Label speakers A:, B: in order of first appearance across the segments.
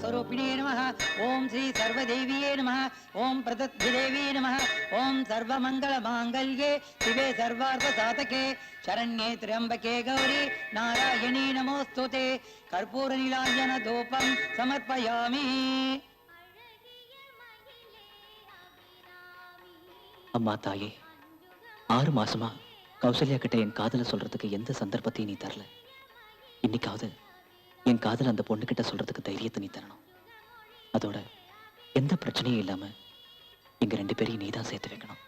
A: स्वरूपिणे नमः। ओम श्री सर्वदेवीये नमः। ओम प्रदत्तदेवी नमः। ओम सर्वमंगलमांगल्ये शिवे सर्वार्थसाधके शरण्ये त्र्यंबके गौरी नारायणी नमोस्तुते। कर्पूरनीलाञ्जन धूपं समर्पयामि।
B: அம்மா தாயே, 6 மாசமா கௌசல்யா கிட்ட என் காதலை சொல்றதுக்கு எந்த சந்தர்ப்பத்தையும் நீ தரல. இன்னைக்காவது என் காதல் அந்த பொண்ணு கிட்ட சொல்றதுக்கு தைரியத்தை நீ தரணும். அதோட எந்த பிரச்சனையும் இல்லாம எங்க 2 பேரையும் நீ தான் சேர்த்து வைக்கணும்.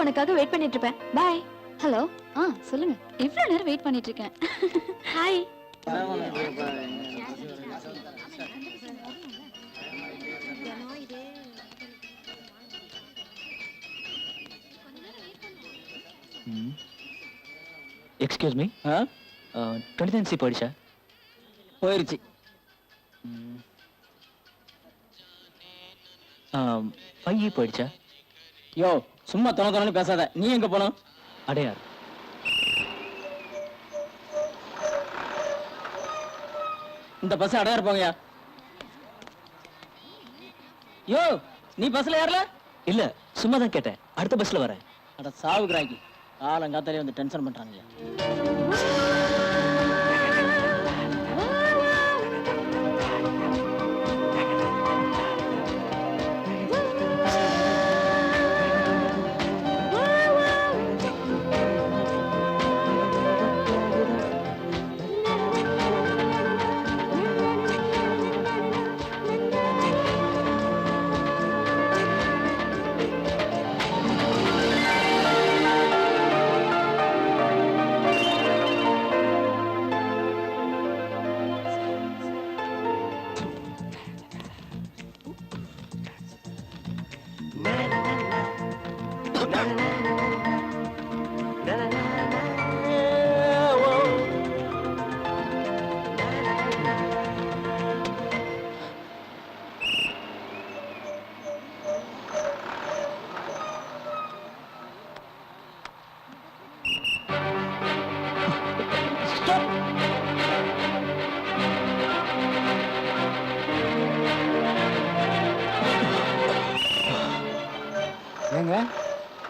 C: உனக்காக வெயிட் பண்ணிட்டு இருப்பேன். பை. ஹலோ. சொல்லுங்க. இவ்வளவு நேரம் வெயிட் பண்ணிட்டு இருக்கேன். ஹாய்.
B: Excuse me. 29C போயிடுச்சா?
A: போயிருச்சு.
B: 5E போயிடுச்சா?
A: யோ, சும்மா தொண பேசாத. நீ எங்க போனோம்?
B: அடையார்.
A: இந்த பஸ் அடையார் போங்கயா. யோ, நீ பஸ்ல ஏறல?
B: இல்ல, சும்மா தான் கேட்டேன். அடுத்த பஸ்ல வரேன்.
A: அட சாவுக்குறாக்கி, காலங்காத்தாலே வந்து டென்ஷன் பண்றாங்க.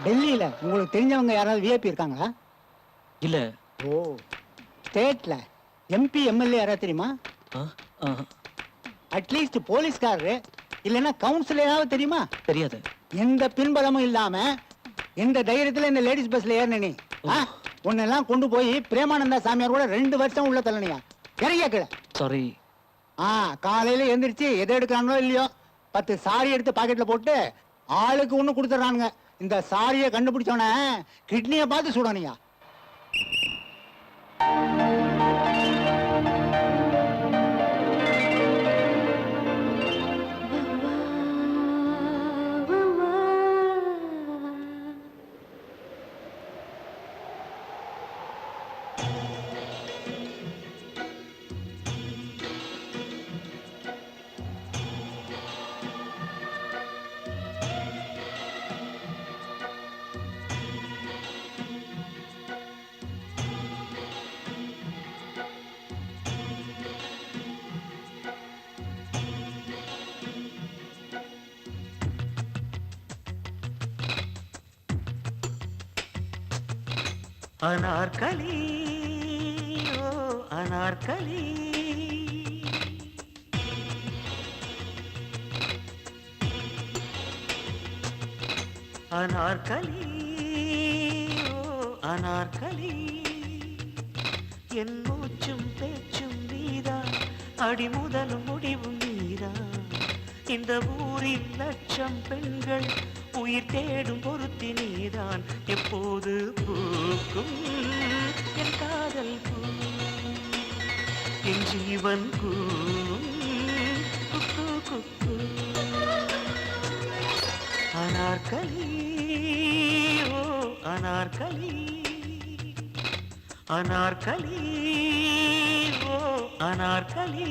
D: டெல்லியில உங்களுக்கு தெரிஞ்சவங்க யாராவது விஐபி இருக்காங்களா?
B: இல்ல.
D: ஓ, ஸ்டேட்ல எம்பி எம்எல்ஏ யாராவது தெரியுமா?
B: ஆ, ஆ,
D: அட்லீஸ்ட் போலீஸ்காரரு இல்லைன்னா கவுன்சிலராவது தெரியுமா?
B: தெரியாது.
D: எந்த பின்பலமும் இல்லாம இந்த தைரியத்துல இந்த லேடிஸ் பஸ்ல ஏறின நீ உன்னெல்லாம் கொண்டு போய் பிரேமானந்தா சாமியார் கூட 2 வருஷம் உள்ள தள்ளனியா. இறங்கியா கீழே.
B: சாரி.
D: காலையில எந்திரிச்சு எதை எடுக்கிறாங்களோ இல்லையோ 10 சாரி எடுத்து பாக்கெட்ல போட்டு ஆளுக்கு ஒண்ணு கொடுத்துறானுங்க. இந்த சாரியை கண்டுபிடிச்சோன கிட்னியை பார்த்து சுடனியா.
E: அனார்கலி ஓ அனார்கலி அனார்கலி ஓ அனார்கலி என் மூச்சும் பேச்சும் நீதான் அடிமுதலும் முடிவும் நீதான் இந்த ஊரில் லட்சம் பெண்கள் உயிர் தேடும் பொருத்தி நீதான் எப்போது பூக்கும் என் காதல் பூ என் ஜீவன் பூ குக்கு குக்கு அனார்கலி ஓ அனார்கலி அனார்கலி ஓ அனார்கலி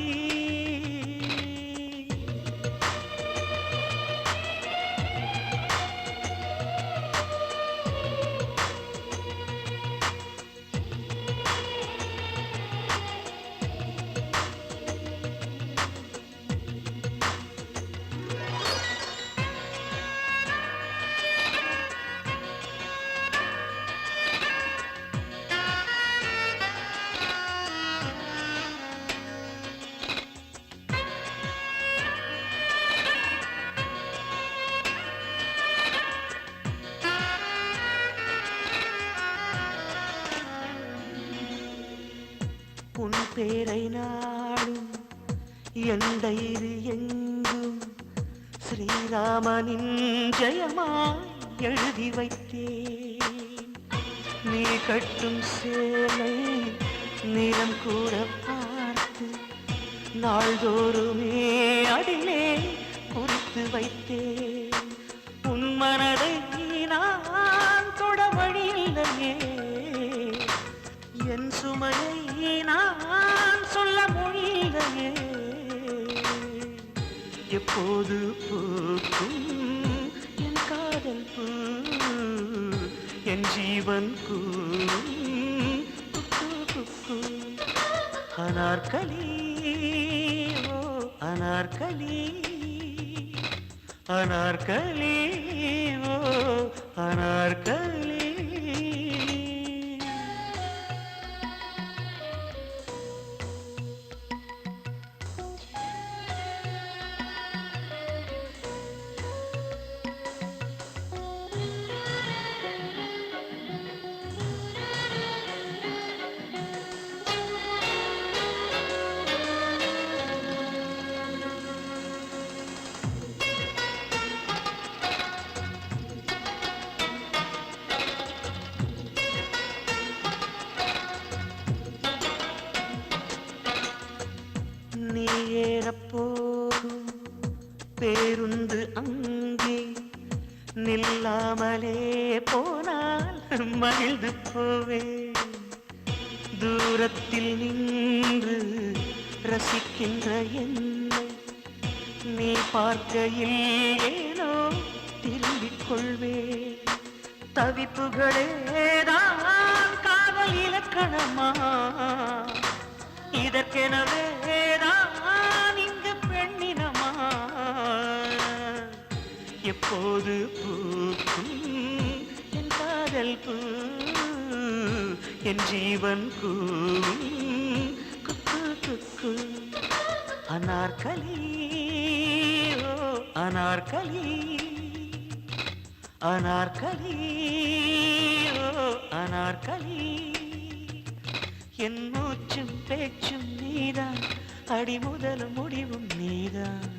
E: உன் பேரை நாடும் எந்தைரு எங்கும் ஸ்ரீராமனின் ஜெயமாய் எழுதி வைத்தேன் நீ கட்டும் சேலை நிறம் கூட பார்த்து நாள்தோறுமே அதிலே குறித்து வைத்தேன் உன் மனதை நான் தொட வழியில்லையே என் சுமையை நான் சொல்ல மொழியில்லையே எப்போது பூக்கும் என் காதல் பூ என் ஜீவன் பூ அனார்கலி ஓ அனார்கலி அனார்கலி ஓ அனார்கலி நீ ஏறப்போகும் பேருந்து அங்கே நில்லாமலே போனால் மகிழ்ந்து போவேன் தூரத்தில் நின்று ரசிக்கின்ற என்னை நீ பார்க்கையில் ஏனோ திரும்பிக் கொள்வேன் தவிப்புகளேதான் காதல் இலக்கணமா இதற்கெனவேதான் இங்கு பெண்ணினமா எப்போது பூக்கும் காதல் பூ என் ஜீவன் பூ குக்கு குக்கு அனார்கலி ஓ அனார்கலி அனார்கலி ஓ அனார்கலி என் மூச்சும் பேச்சும் நீதான் அடி முதலும் முடிவும் நீதான்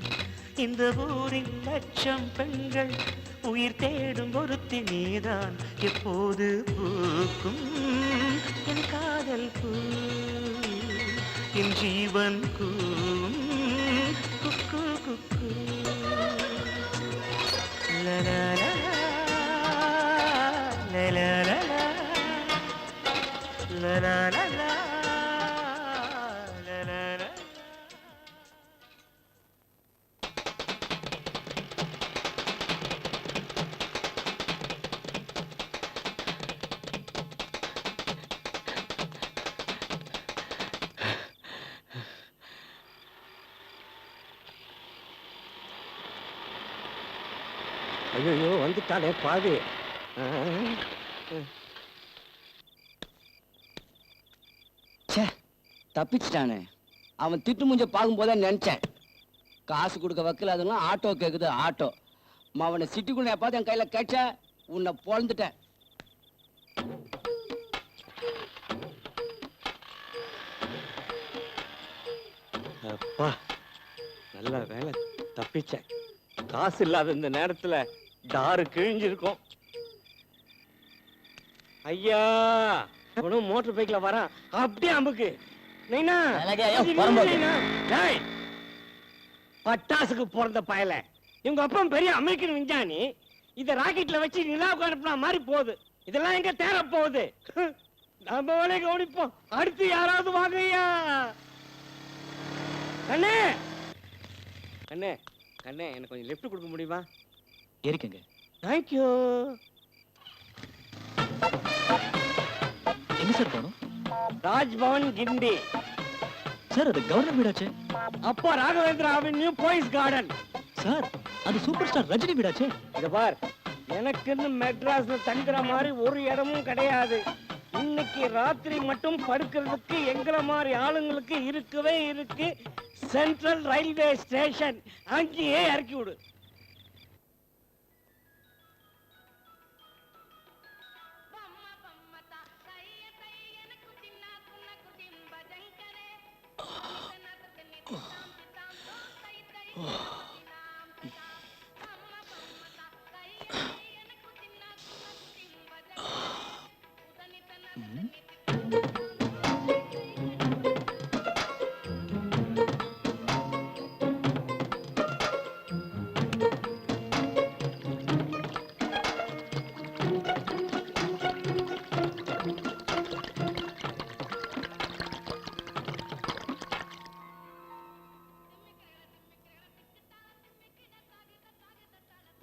E: இந்த ஊரின் லட்சம் பெண்கள் உயிர் தேடும் ஒருத்தி நீதான் எப்போது பூக்கும் என் காதல் பூ என் ஜீவன் கூம் குக்கு குக்கு லலலா லலலா லலலா லலலா
F: ஐயோ வந்துட்டானே பாவி.
A: தப்பிச்சிட்டானே. அவன் திட்டு மூஞ்ச பார்க்கும்போதே நினைச்சேன் காசு கொடுக்க வக்கல. அதெல்லாம் ஆட்டோ கேக்குது ஆட்டோ. அவனை சிட்டிக்குள்ள பார்த்து என் கையில கேட்ச உன்னை பொழந்துட்டேன்.
F: அப்பா நல்ல வேலை தப்பிச்சேன். காசு இல்லாத இந்த நேரத்துல டாரு கிழிஞ்சிருக்கும். ஐயா இவனும் மோட்டர் பைக்ல வரான். அப்படியே அம்புக்கு நைனா.
A: அழகே, ஐயோ, புறம்போக்கு.
F: டேய், பட்டாசுக்கு பிறந்த பயல. இவங்க அப்பா பெரிய அமெரிக்கன் விஞ்ஞானி. இத ராக்கெட்ல வச்சு நிலாவுக்கு அனுப்புனா மாதிரி போகுது. இதெல்லாம் எங்க தேர போகுது? நாம வேலையை கவனிப்போம். அடுத்து யாராவது வாங்கய்யா. கண்ணே கண்ணே கண்ணே எனக்கு கொஞ்சம் லிஃப்ட் கொடுக்க முடியுமா?
B: இருக்குங்க.
F: தேங்க்யூ.
B: எங்க சார் போகணும்?
F: ராஜ்பவன் கிண்டி.
B: சார் அது கவர்னர் வீடாச்சே.
F: அப்பா Raghavendra avenue boys garden.
B: Sir அது சூப்பர் ஸ்டார் ரஜினி வீடாச்சே.
F: இத பார், எனக்குன்னு மெட்ராஸ்ல தங்குற மாதிரி ஒரு இடமும் கிடையாது. இன்னைக்கு ராத்திரி மட்டும் படுக்கிறதுக்கு எங்களை மாதிரி ஆளுங்களுக்கு இருக்கவே இருக்கு. சென்ட்ரல் ரயில்வே ஸ்டேஷன், அங்கேயே இறக்கி விடு.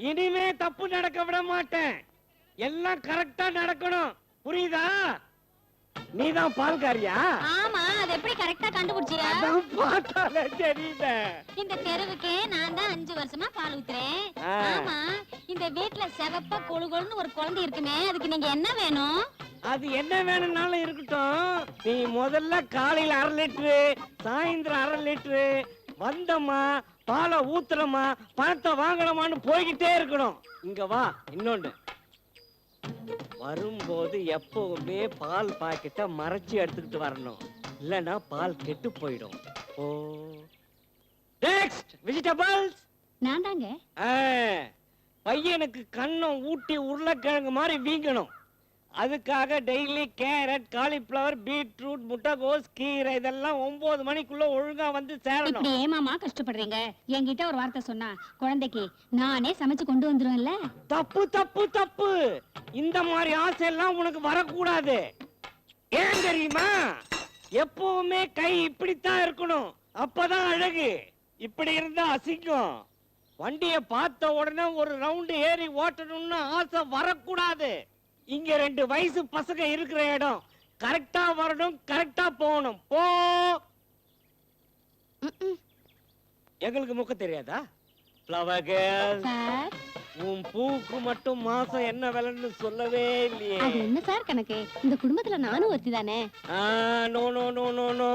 F: இனிமே தப்பு நடக்க விட மாட்டேன். எல்லாம் கரெக்டா நடக்கணும். புரியுதா? நீதான் பால்காரியா?
C: ஆமா, அது எப்படி கரெக்டா கண்டுபிடிச்சியா?
F: அதான் பார்த்தாலே தெரியல.
C: இந்த தெருவுக்கு நான் தான் 5 வருஷமா பால் ஊத்துறேன்.
F: ஆ.
C: ஆமா, இந்த வீட்ல சிவப்பா கொழுகொழுன்னு ஒரு குழந்தை இருக்குமே, அதுக்கு நீங்க என்ன வேணும்?
F: அது என்ன வேணும்னாலும் இருக்கட்டும். நீ முதல்ல காலையில 1/2 லிட்டரு, சாயந்தரம் 1/2 லிட்டரு, வந்தம்மா பாலை ஊத்துறமா பணத்தை வாங்கணுமான்னு போய்கிட்டே இருக்கணும். இங்க வா. இன்னொன்னு, வரும்போது எப்பவுமே பால் பாக்கெட்டை மறைச்சு எடுத்துக்கிட்டு வரணும். இல்லைன்னா பால் கெட்டு போயிடும். ஓ நெக்ஸ்ட் வெஜிடபிள்ஸ்.
C: நான் தாங்க.
F: பையனுக்கு கண்ணம் ஊட்டி உருளைக்கிழங்கு மாதிரி வீங்கணும். அதுக்காக டெய்லி கேரட், காலிஃப்ளவர், பீட்ரூட், முட்டைகோஸ், கீரை இதெல்லாம் 9 மணிக்குள்ள ஒழுங்கா வந்து சேரணும்.
C: இப்படி ஏமாமா கஷ்டப்படுறீங்க? என்கிட்ட ஒரு வார்த்தை சொன்னா குழந்தைக்கு நானே சமைச்சு கொண்டு வந்துருவேன்ல.
F: தப்பு தப்பு தப்பு. இந்த மாதிரி ஆசை எல்லாம் உனக்கு வரக்கூடாது. ஏன் தெரியுமா? எப்பவுமே கை இப்படித்தான் இருக்கணும். அப்பதான் அழகு. இப்படி இருந்தா அசிங்கம். வண்டியை பார்த்த உடனே ஒரு ரவுண்டு ஏறி ஓட்டணும்னு ஆசை வரக்கூடாது. இங்க 2 வயசு பசங்க இருக்கிற இடம். கரெக்டா வரணும், கரெக்டா போகணும். போ. எங்களுக்கு முக்க தெரியாதா? Flower girl.
C: சார்,
F: உன் பூவுக்கு மட்டும் மாசம் என்ன விலைன்னு சொல்லவே இல்லையே.
C: அது என்ன சார் கணக்கு? இந்த குடும்பத்துல நானும் ஒருத்தி தானே.
F: No no no no no,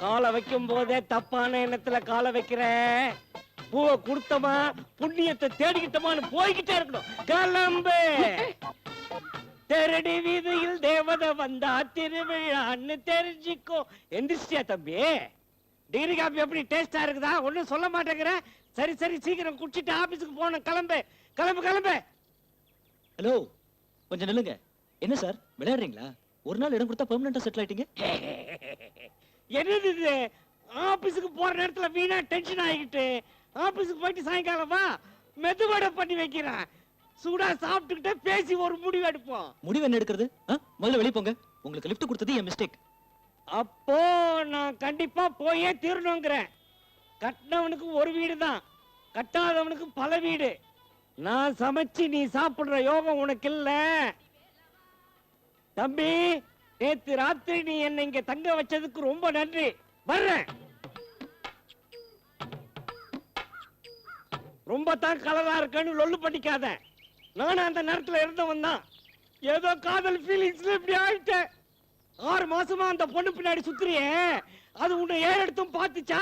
F: காலை வைக்கும் போதே தப்பான எண்ணத்துல காலை வைக்கிற. பூவை கொடுத்தமா புண்ணியத்தை தேடிக்கிட்டோமான்னு போய்கிட்டே இருக்கணும். கிளம்பு. தெரடி வீதியில் தேவதை வந்தா திருவிழான்னு தெரிஞ்சுக்கோ. எந்திரிச்சியா தம்பி? டிகிரி காப்பி எப்படி டேஸ்டா இருக்குதா? ஒண்ணும் சொல்ல மாட்டேங்கிற. சரி சரி, சீக்கிரம் குடிச்சிட்டு ஆபீஸுக்கு போகணும். கிளம்பு கிளம்பு கிளம்பு.
B: ஹலோ, கொஞ்சம் நில்லுங்க. என்ன சார் விளையாடுறீங்களா? ஒரு நாள் இடம் கொடுத்தா பெர்மனண்டா செட்டில் ஆயிட்டீங்க.
F: என்னது இது? ஆபீஸுக்கு போற நேரத்துல வீணா டென்ஷன் ஆகிக்கிட்டு ஆபீஸுக்கு போயிட்டு சாயங்காலம் வா, மெதுவடை பண்ணி வைக்கிறேன். சூடா சாப்பிட்டுக்கிட்டே பேசி ஒரு முடிவு எடுப்போம்.
B: முடிவு என்ன எடுக்கிறது? முதல்ல வெளிய போங்க. உங்களுக்கு லிஃப்ட் கொடுத்தது என் மிஸ்டேக்.
F: அப்போ நான் கண்டிப்பா போயே தீரணுங்கிறேன். கட்டினவனுக்கு ஒரு வீடு தான், கட்டாதவனுக்கு பல வீடு. நான் சமைச்சு நீ சாப்பிடுற யோகம் உனக்கு இல்ல தம்பி. நேத்து ராத்திரி நீ என்னை இங்க தங்க வச்சதுக்கு ரொம்ப நன்றி. வர்றேன். ரொம்ப தான் கலரா இருக்கேன்னு லொல்லு பண்ணிக்காத. நானும் அந்த நேரத்துல இருந்தவன் தான். ஏதோ காதல் ஃபீலிங்ஸ்ல இப்படி ஆயிட்டேன். 6 மாசமா அந்த பொண்ணு பின்னாடி சுத்துறியே, அது உன்னை ஏறெடுத்தும் பாத்துச்சா?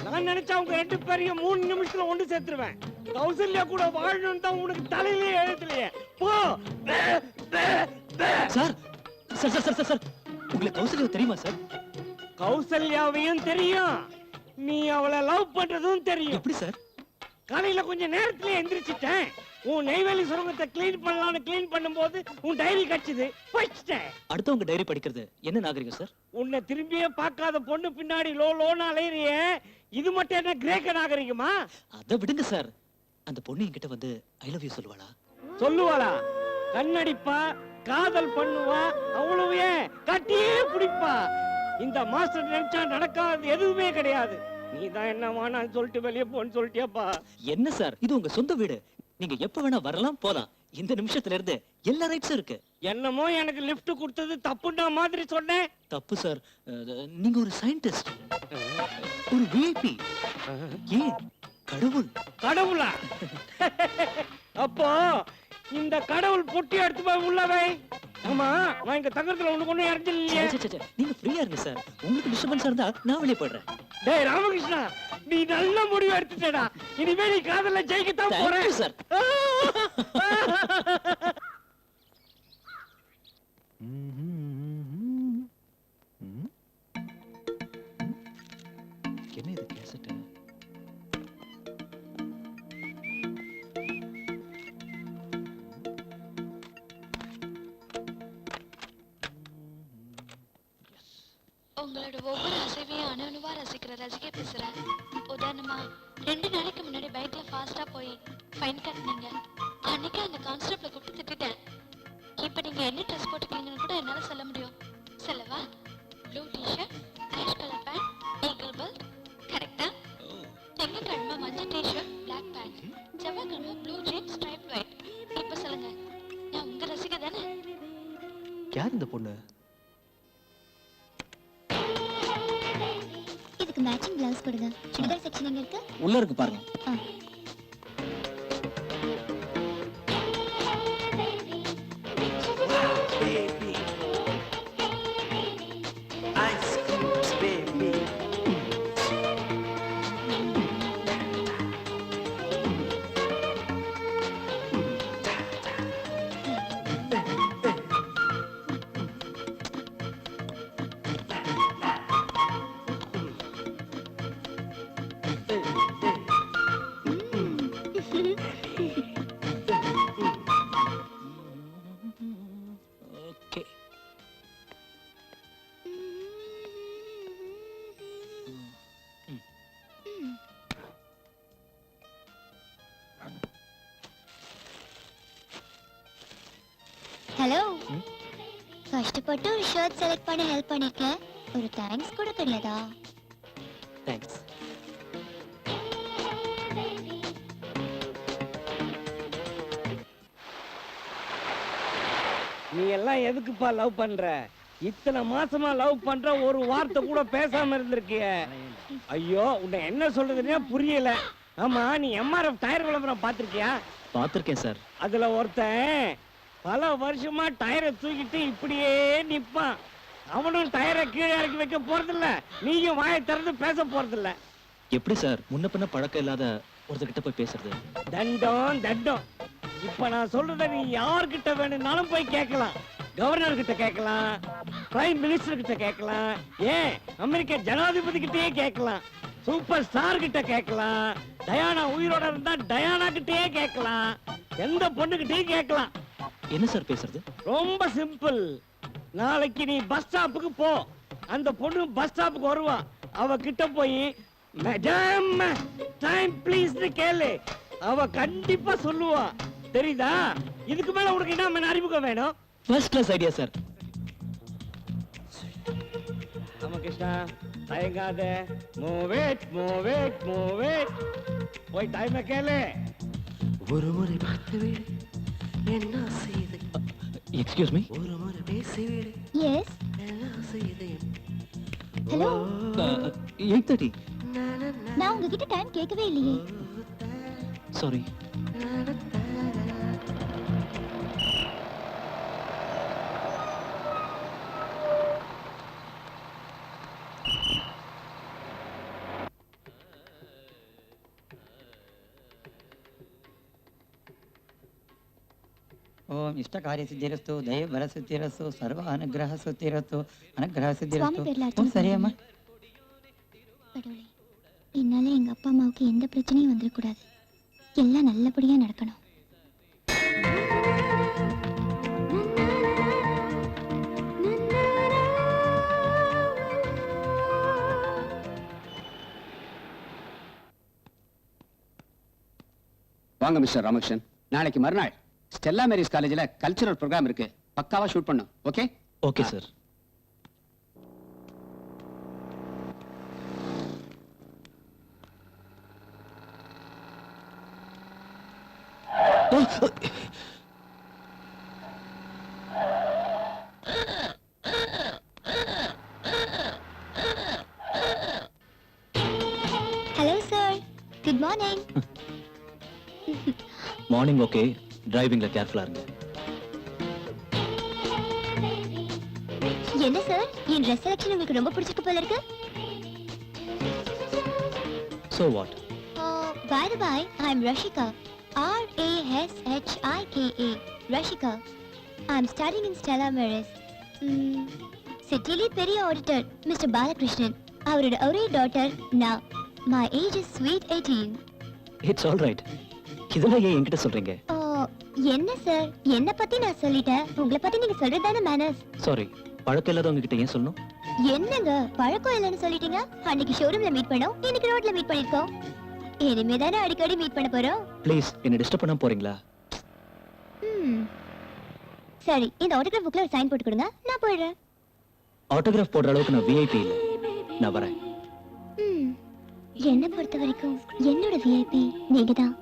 F: நான் நினைச்சா உங்க 2 பேரையும் 3 நிமிஷத்துல ஒன்று சேர்த்துருவேன். கௌசல்யா கூட வாழணும்னு தான் உனக்கு தலையிலேயே எழுதலையே. போ.
B: Sir sir sir sir sir, உங்களுக்கு கௌசல்யா தெரியுமா சார்?
F: கௌசல்யாவையும் தெரியும், நீ அவளை லவ் பண்றதும் தெரியும்.
B: எப்படி சார்?
F: காலையில கொஞ்சம் நேரத்திலே எந்திரிச்சிட்டேன். உன் நெய்வேலி சுரங்கத்தை கிளீன் பண்ணலாம்னு கிளீன் பண்ணும்போது உன் டைரி கட்சிது, படிச்சிட்டேன்.
B: அடுத்தவங்க டைரி படிக்கிறது என்ன நாகரிகம் சார்?
F: உன்னை திரும்பியே பார்க்காத பொண்ணு பின்னாடி லோன்னு அலையிறியே, இது மட்டும் என்ன கிரேக்க நாகரிகமா?
B: அதை விடுங்க சார். அந்த பொண்ணு என்கிட்ட வந்து ஐ லவ் யூ சொல்லுவாளா?
F: சொல்லுவாளா? கண்ணடிப்பா, காதல் பண்ணுவா, அவ்வளவு ஏன் கட்டியே பிடிப்பா. இந்த மாஸ்டர் நினைச்சா நடக்காது எதுவுமே கிடையாது. நீ தான் என்ன வேணான்னு சொல்லிட்டு வெளியே போன்னு சொல்லிட்டியாப்பா.
B: என்ன சார், இது உங்க சொந்த வீடு. நீங்க எப்ப வேணா வரலாம் போலாம். இந்த நிமிஷத்துல இருந்து எல்லா ரைட்ஸும் இருக்கு.
F: என்னமோ எனக்கு லிஃப்ட் கொடுத்தது தப்புன்னா மாதிரி சொன்னேன்.
B: தப்பு சார். நீங்க ஒரு சயின்டிஸ்ட், ஒரு விஐபி, ஏன் கடவுள்.
F: கடவுளா? அப்போ இந்த கடவுள் பொட்டி எடுத்து போய் உள்ளவை. ஆமா, நான் இங்க தங்கறதுல ஒண்ணு இறஞ்சில்லையே.
B: சே, சே, சே, நீங்க ஃப்ரீயா இருங்க சார். உங்களுக்கு டிஸ்டர்பன்ஸ் இருந்தா நான் வெளியே போயிடுறேன்.
F: டேய் ராமகிருஷ்ணா, நீ நல்ல முடிவு எடுத்துட்டடா. இனிமே நீ காதல்ல ஜெயிக்கத்தான்
B: Thank
F: போற
B: you, sir. என்ன இது கேசட்?
G: உங்களோட ஒவ்வொரு அசைவையும் அணுவா ரசிக்கிற ரசிகை பேசுறேன். உதாரணமா 2 நாளைக்கு முன்னாடி பைக்ல ஃபாஸ்டா போய் ஃபைன் கட்டினீங்க. அன்னைக்கு அந்த கான்ஸ்டபிள கூப்பிட்டு திட்டிட்டேன். இப்ப நீங்க என்ன ட்ரெஸ் போட்டுக்கீங்கன்னு கூட என்னால சொல்ல முடியும். சொல்லவா? Blue t shirt, ash colour pant, eagle belt. கரெக்டா? திங்கட்கிழமை மஞ்சள் டிஷர்ட், பிளாக் பேண்ட். செவ்வாய்க்கிழமை ப்ளூ ஜீன்ஸ், ஸ்ட்ரைப் ஒயிட். இப்ப சொல்லுங்க, நான் உங்க ரசிகை தானே?
B: யார் இந்த பொண்ணு?
C: இதுக்கு மேட்சிங் பிளவுஸ் கொடுங்க. சுடிதார் செக்ஷன் எங்க இருக்கு?
A: உள்ள இருக்கு பாருங்க.
E: Baby, ice cream, baby.
B: Okay.
C: Hello, கஷ்டப்பட்டு ஒரு ஷர்ட் செலக்ட் பண்ண ஹெல்ப் பண்ணிருக்கேன். ஒரு தேங்க்ஸ் கூட கிடையாதா?
B: தேங்க்ஸ்.
F: நீ எல்லாம் எதுக்குப்பா லவ் பண்ற? இத்தனை மாசமா லவ் பண்ற, ஒரு வார்த்தை கூட பேசாம இருந்திருக்கிய. ஐயோ, உன்னை என்ன சொல்றதுன்னே புரியல. ஆமா, நீ எம்ஆர்எஃப் டயர் விளம்பரம் பாத்திருக்கியா?
B: பார்த்திருக்கேன் சார்.
F: அதுல ஒருத்தன் பல வருஷமா டயரை தூக்கிட்டு இப்படியே நிப்பான். அவனும் டயரை கீழே இறக்கி வைக்க போறதில்ல, நீயும் வாயை திறந்து பேச போறதில்ல.
B: எப்படி சார் முன்ன பின்ன பழக்கம் இல்லாத ஒருத்தர்கிட்ட போய் பேசுறது?
F: தண்டம் தண்டம். இப்ப நான் சொல்றத நீ யார்கிட்ட வேணும்னாலும் போய் கேட்கலாம். கவர்னர் கிட்ட கேட்கலாம், பிரைம் மினிஸ்டர் கிட்ட கேட்கலாம், ஏன் அமெரிக்க ஜனாதிபதி கிட்டயே கேட்கலாம், சூப்பர் ஸ்டார் கிட்ட கேட்கலாம், டயானா உயிரோட இருந்தா டயானா கிட்டயே கேட்கலாம், எந்த பொண்ணுகிட்டயும் கேட்கலாம்.
B: என்ன சார் பேசுறது?
F: ரொம்ப சிம்பிள். நாளைக்கு நீ பஸ் ஸ்டாப்புக்கு போ, அந்த பொண்ணு பஸ் ஸ்டாப்புக்கு வருவா. அவ கிட்ட போய் மேடம் டைம் ப்ளீஸ் கேளு, அவ கண்டிப்பா சொல்லுவா. தெரியுதா? இதுக்கு மேல உனக்கு என்ன அறிமுகம் வேணும்?
B: First class idea sir.
F: Ramakrishna தயங்காத, move it move it move it. போய் டைம் கேளு.
E: ஒரு முறை பார்த்து விடு என்ன செய்து,
B: எக்ஸ்கியூஸ் மீ.
E: ஒரு முறை பேசி விடு
C: எஸ்,
E: என்ன செய்து.
C: ஹலோ.
B: 8:30.
C: நான் உங்ககிட்ட டைம் கேட்கவே இல்லையே.
B: சாரி.
H: ओम इष्ट कार्य सिद्धिरस्तु दया बल सिद्धिरस्तु सर्व अनुग्रह सिद्धिरस्तु अनुग्रह
C: சுவாமி
H: सिद्धिरस्तु
C: பேர்ல
H: ओम
C: அர்ச்சனை
H: சரியம்மா.
C: கடவுளே, என்னால எங்க அப்பா அம்மாவுக்கு எந்த பிரச்சனையும் வந்துடக்கூடாது. எல்லாம் நல்லபடியா நடக்கணும்.
A: வாங்க மிஸ்டர் ராமகிருஷ்ணன். நாளைக்கு மறுநாள் ஸ்டெல்லா மேரிஸ் காலேஜ்ல கல்ச்சுரல் ப்ரோக்ராம் இருக்கு. பக்காவா ஷூட் பண்ணும். Okay?
B: Okay sir.
C: Hello sir, good morning.
B: Morning okay, டிரைவிங்ல கேர்ஃபுல்லா இருங்க.
C: என்ன சார், என் ட்ரெஸ் செலக்ஷன் உங்களுக்கு ரொம்ப பிடிச்சிருக்கு போல இருக்கு.
B: So what?
C: By the by, I'm Rashika. R-A-S-H-I-K-A. Rashika. I'm studying in Stella Maris. சிட்டிலே பெரிய ஆடிட்டர் மிஸ்டர் பாலகிருஷ்ணன், அவரோட ஒரே டாட்டர் நான். My age is sweet 18.
B: It's all right. இதெல்லாம் ஏன் என்கிட்ட சொல்றீங்க?
C: என்ன சார், என்ன பத்தி நான் சொல்லிட்டேன், உங்களை பத்தி நீங்க சொல்றது தானே மேனர்ஸ்.
B: சாரி, பழக்கம் இல்லாதவங்க கிட்ட ஏன் சொல்லணும்?
C: என்னங்க பழக்கம் இல்லைன்னு சொல்லிட்டீங்க. அன்னைக்கு ஷோரூம்ல மீட் பண்ணோம், இன்னைக்கு ரோட்ல மீட் பண்ணிருக்கோம். இனிமே தானே அடிக்கடி மீட் பண்ண போறோம்.
B: ப்ளீஸ் என்ன டிஸ்டர்ப் பண்ண போறீங்களா?
C: சரி, இந்த ஆட்டோகிராஃப் புக்ல ஒரு சைன் போட்டு கொடுங்க, நான் போயிடுறேன்.
B: ஆட்டோகிராஃப் போடுற அளவுக்கு நான் விஐபி இல்ல. நான் வரேன்.
C: என்ன பொறுத்த வரைக்கும் என்னோட விஐபி நீங்க தான்.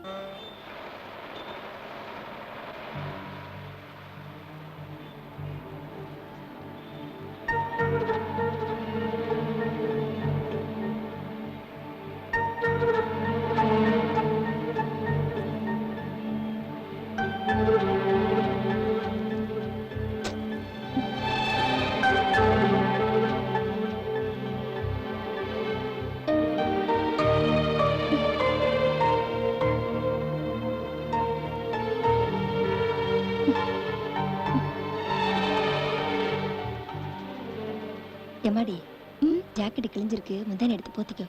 I: எம்மாடி, ஜாக்கெட் கிழிஞ்சிருக்கு, முந்தானை எடுத்து போத்திக்கோ.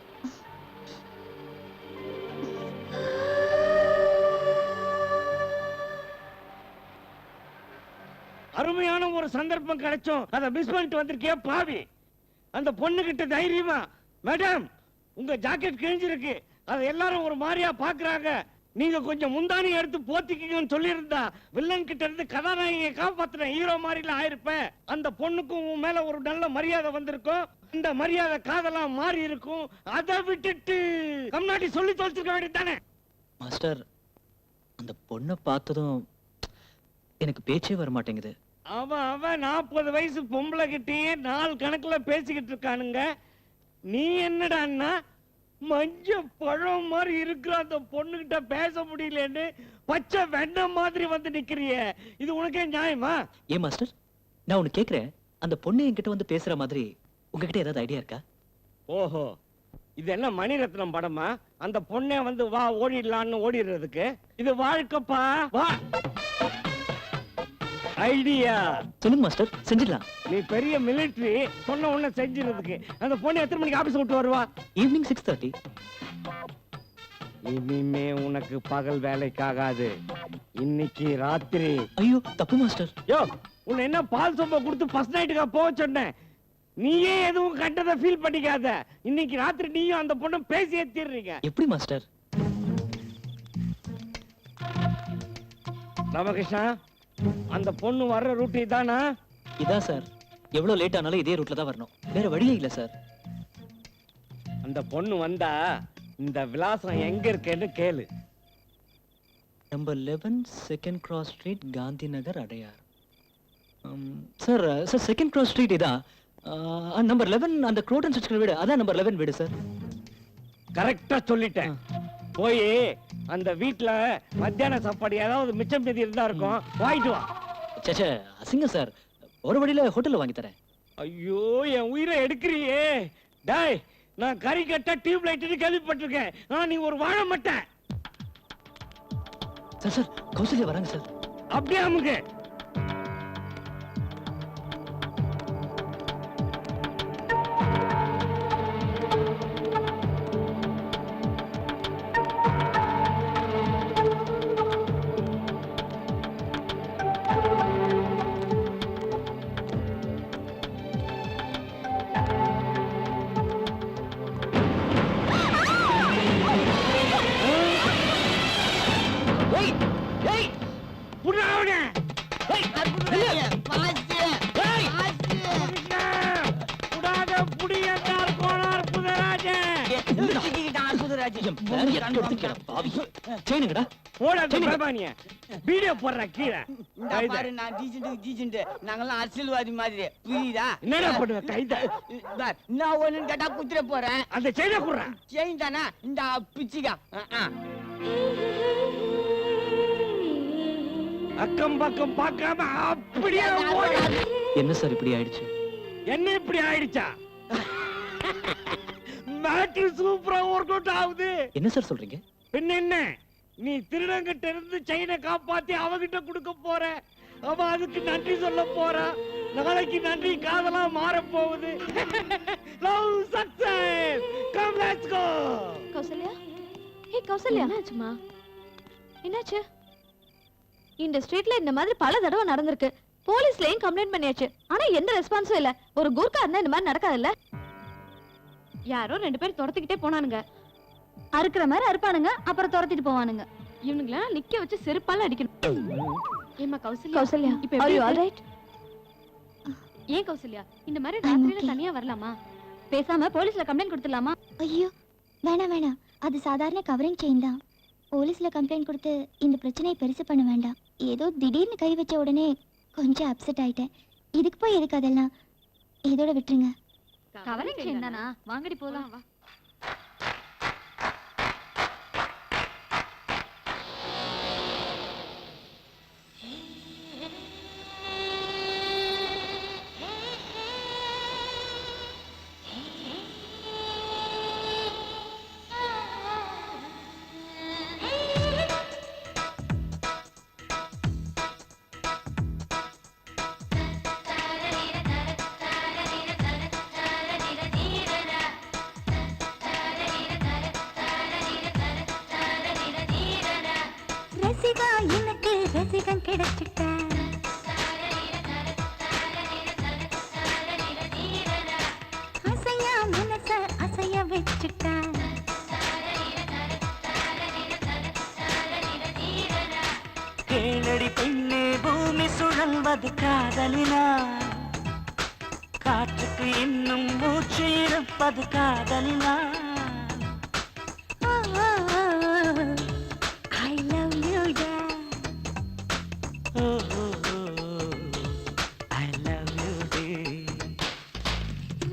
F: அருமையான ஒரு சந்தர்ப்பம் கிடைச்சோம், அதை மிஸ் பண்ணிட்டு வந்திருக்கே பாவி. அந்த பொண்ணு கிட்ட தைரியமா, மேடம் உங்க ஜாக்கெட் கிழிஞ்சிருக்கு, அதை எல்லாரும் ஒரு மாதிரியா பாக்குறாங்க, நீங்க கொஞ்சம் முந்தானி எடுத்து போத்திக்கீங்கன்னு சொல்லியிருந்தா வில்லன் கிட்ட இருந்து கதாநாயகியை காப்பாத்துன ஹீரோ மாதிரில ஆயிருப்பேன். அந்த பொண்ணுக்கும் உன் மேல ஒரு நல்ல மரியாதை வந்திருக்கும், இந்த மரியாதை காதலா மாறி இருக்கும். அதை விட்டுட்டு கம்னாடி சொல்லி தொலைச்சிருக்க வேண்டியதானே.
B: மாஸ்டர், அந்த பொண்ணை பார்த்ததும் எனக்கு பேச்சே வர மாட்டேங்குது.
F: அவன் 40 வயசு பொம்பளை கிட்டயே நாள் கணக்குல பேசிக்கிட்டு இருக்கானுங்க. நீ என்னடான்னா மஞ்ச பழம் மாதிரி இருக்கிற அந்த பொண்ணுகிட்ட பேச முடியலன்னு பச்சை வெண்ணெய் மாதிரி வந்து நிக்கிறிய, இது உனக்கே நியாயமா?
B: ஏன் மாஸ்டர், நான் உனக்கு கேக்குறேன், அந்த பொண்ணு என்கிட்ட வந்து பேசுற மாதிரி உங்ககிட்ட ஏதாவது ஐடியா இருக்கா?
F: ஓஹோ, இது என்ன மணிரத்னம் படமா? அந்த பொண்ணே வந்து வா ஓடிடலான்னு ஓடிடுறதுக்கு? இது வாழ்க்கைப்பா, வா. ஐடியா
B: சொல்லுங்க மாஸ்டர், செஞ்சிடலாம்.
F: நீ பெரிய மிலிட்டரி, சொன்ன உடனே செஞ்சிருறதுக்கு. அந்த பொண்ணு எத்தனை மணிக்கு ஆபீஸ் விட்டு வருவா?
B: ஈவினிங் 6:30.
F: இனிமே உனக்கு பகல் வேலைக்காகாது, இன்னைக்கு ராத்திரி.
B: ஐயோ தப்பு மாஸ்டர்.
F: யோ, உன்னை என்ன பால் சொம்ப கொடுத்து ஃபர்ஸ்ட் நைட்டுக்கா போக சொன்னேன்? நீயே எதுவும் கண்டதை ஃபீல் பண்ணிக்காத. இன்னைக்கு ராத்திரி நீயும் அந்த பொண்ணும் பேசி ஏத்திடுறீங்க.
B: எப்படி மாஸ்டர்?
F: ராமகிருஷ்ணா, அந்த பொண்ணு வர்ற ரூட் இதானா?
B: இதான் சார். எவ்வளவு லேட் ஆனாலும் இதே ரூட்ல தான் வரணும், வேற வழியே இல்ல சார்.
F: அந்த பொண்ணு வந்தா இந்த விலாசம் எங்க இருக்குன்னு கேளு.
B: Number 11 second cross street, Gandhi Nagar, Adyar. Sir sir second cross street இதா? நம்பர் 11 அந்த குரோட்டன் சர்ச்சில் வீடு, அதான் நம்பர் 11 வீடு சார்.
F: கரெக்டா சொல்லிட்டேன். போய் அந்த வீட்ல மத்தியான சாப்பாடு ஏதாவது மிச்சம் மீதி இருந்தா இருக்கும், வாங்கிட்டு வா.
B: சேச்சே, அசிங்க சார், ஒரு வழியில ஹோட்டல்ல வாங்கி தரேன்.
F: ஐயோ, என் உயிரை எடுக்கிறியே. டேய், நான் கறி கட்ட டியூப் லைட்னு கேள்விப்பட்டிருக்கேன். நீ ஒரு வாழ மாட்டேன்.
B: சார் சார், கௌசல்யா வராங்க சார்.
F: அப்படியே அமுங்க. வீடியோ போடுற கீழே
A: நாங்கெல்லாம் அரசியல்வாதி மாதிரி, புரியுதா?
F: என்னடா பண்ணுவ கைத?
A: நான் ஒண்ணு கேட்டா குத்துற போறேன்.
F: அந்த செயினை குடுற.
A: செயின் தானே இந்த பிச்சுக்கா.
F: அக்கம் பக்கம் பார்க்காம அப்படியே ஓடு.
B: என்ன சார் இப்படி ஆயிடுச்சு?
F: என்ன இப்படி ஆயிடுச்சா? மேட்ரு சூப்பரா ஒர்க் அவுட் ஆகுது.
B: என்ன சார் சொல்றீங்க?
F: பின்ன என்ன, நீ திருடங்கிட்ட இருந்து செயினை காப்பாத்தி அவகிட்ட கொடுக்க போற. அவ அதுக்கு நன்றி சொல்ல போறா. நாளைக்கு நன்றி காதலா மாற போகுது. Love success. Come let's go.
G: Kausalya, hey Kausalya, என்னாச்சுமா? என்னாச்சு? இந்த ஸ்ட்ரீட்ல இந்த மாதிரி பல தடவை நடந்திருக்கு. போலீஸ்லயும் கம்ப்ளைண்ட் பண்ணியாச்சு, ஆனா எந்த ரெஸ்பான்ஸும் இல்ல. ஒரு குர்கா இருந்தா இந்த மாதிரி நடக்காதுல்ல? யாரோ 2 பேர் துரத்திக்கிட்டே போனானுங்க. அறுக்கிற மாதிரி அறுப்பானுங்க, அப்புறம் துரத்திட்டு போவானுங்க. இவனுங்களா நிக்க வச்சு செருப்பால அடிக்கணும். ஏமா கௌசல்யா, கௌசல்யா இப்ப எப்படி ஆல்ரைட்? ஏன் கௌசல்யா இந்த மாதிரி ராத்திரில தனியா வரலாமா? பேசாம போலீஸ்ல கம்ப்ளைண்ட் கொடுத்துடலாமா?
C: ஐயோ வேணாம் வேணாம், அது சாதாரண கவரிங் செயின் தான். போலீஸ்ல கம்ப்ளைண்ட் கொடுத்து இந்த பிரச்சனையை பெருசு பண்ண வேண்டாம். ஏதோ திடீர்னு கை வச்ச உடனே கொஞ்சம் அப்செட் ஆயிட்டேன். இதுக்கு போய் எதுக்கு அதெல்லாம், இதோட விட்டுருங்க.
G: கவரிங் செயின் தானா? வாங்கடி போலாம். வா.
C: ரசிகா, எனக்கு ரசிகன் கிடைச்சிட்டேன். அசையா மனச அசைய வச்சுட்டேன்.
E: கேளடி பெண்ணே, பூமி சுழல்வது காதலினா, காற்றுக்கு இன்னும் மூச்சு இருப்பது காதலினா.
C: I love you, yeah.
E: I love you, dear.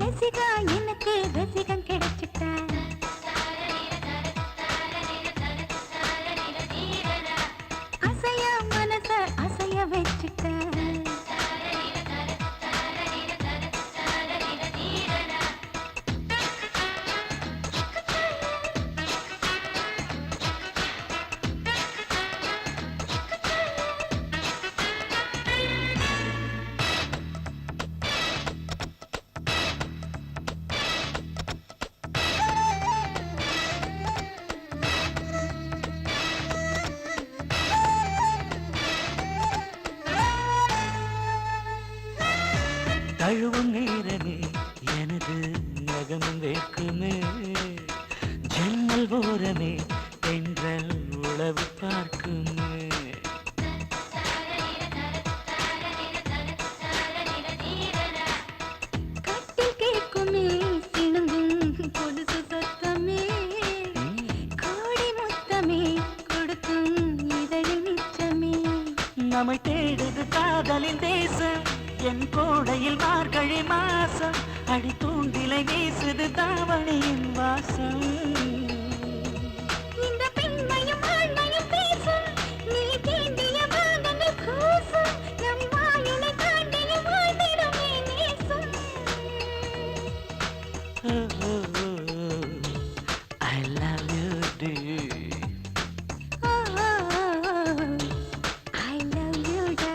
C: Rasika, எனக்கு ரசிகன் கிடைச்சிட்டேன்.
F: களவு பார்க்குமே.
G: கட்டில் கேட்குமே சிணுங்கும் கொலுசு சத்தமே, கோடி முத்தமே கொடுக்கும் இதழில் மிச்சமே.
F: நம்மை தேடுது காதலின் தேசம், என் கோடையில் மார்கழி மாசம், அடி தூண்டிலை வீசுது தாவணியின் வாசம்.
G: இந்த பெண்மையும் ஆண்மையும் பேசும், நீ தீண்டிய பாதங்கள் கூசும், நம் வாயிலை தாண்டியும் வாழ்ந்திடுமே நேசம்.
F: I love you, dear.
G: I love you, da.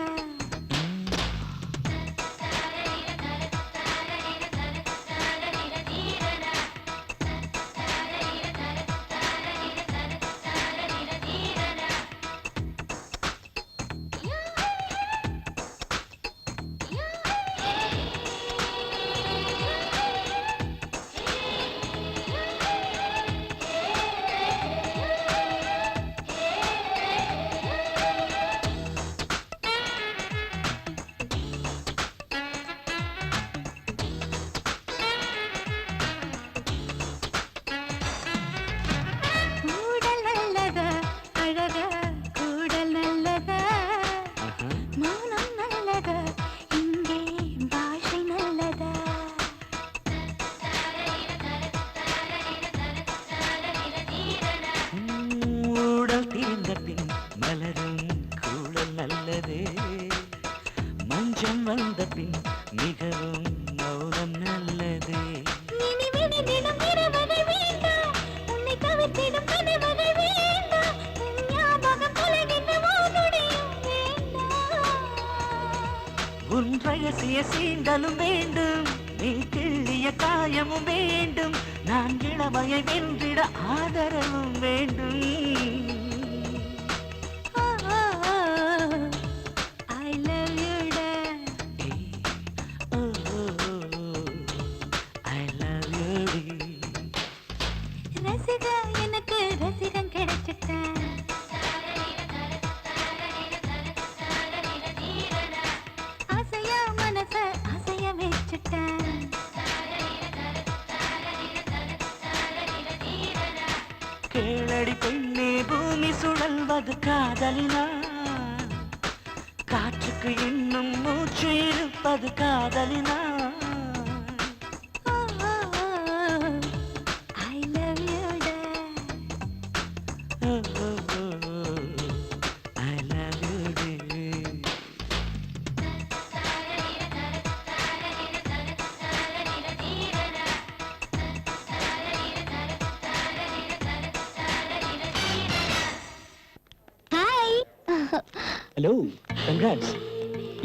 G: கூடல் நல்லதா அழகா, கூடல் நல்லதா, மௌனம் நல்லதா, இங்கே பாஷை நல்லதா.
F: ஊடல் தீர்ந்த பின் மலரும் கூடல் நல்லதே, மஞ்சம் வந்த பின் மிகவும் மௌனம் நல்லதே.
G: இனி விடிதிடும் இரவகை வேண்டாம், உன்னை தவிர்த்திடும் கனவகை வேண்டாம், உன் ஞாபகம் தொலைகின்ற ஓருடையும் வேண்டாம்.
F: உன் ரகசிய சீண்டலும் வேண்டும், நீ கிள்ளிய காயமும் வேண்டும், நான் இளமையை வென்றிட ஆதரவும் வேண்டும்.
G: I love you, da.
F: I love you, dear.
G: Rasika எனக்கு ரசிகன் கிடைச்சிட்டான், ஆசையா மனச அசைய வச்சுட்டான்.
F: கேளடி பெண்ணே, பூமி சுழல்வது காதலினா, காற்றுக்கு இன்னும் மூச்சு இருப்பது காதலினா.
G: I love you, da.
F: I love you, dear.
C: Hi.
B: Hello, congrats.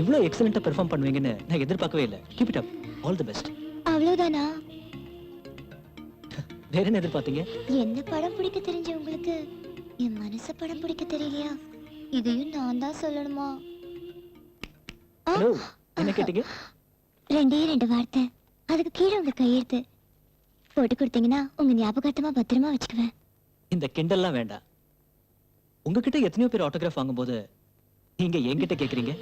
B: இவ்வளோ எக்ஸலண்ட்டாக பெர்ஃபார்ம் பண்ணுவீங்கன்னு நான் எதிர்பார்க்கவே இல்லை. Keep it up. All the best.
C: அவ்வளவுதானா?
B: வேற என்ன எதிர்பார்த்தீங்க?
C: என்ன படம் பிடிக்க தெரிஞ்ச உங்களுக்கு என் மனச படம் பிடிக்க தெரியலையா? இதையும் நான் தான் சொல்லணுமா? ஆ,
B: ஹலோ, என்ன கேட்டீங்க?
C: ரெண்டே ரெண்டு வார்த்தை, அதுக்கு கீழே உங்க கையெழுத்து போட்டு கொடுத்தீங்கன்னா உங்க ஞாபகார்த்தமா பத்திரமா வச்சுக்குவேன்.
B: இந்த கிண்டல்லாம் வேண்டாம். உங்ககிட்ட எத்தனையோ பேர் ஆட்டோகிராஃப் வாங்கும்போது நீங்க என்கிட்ட கேக்குறீங்க.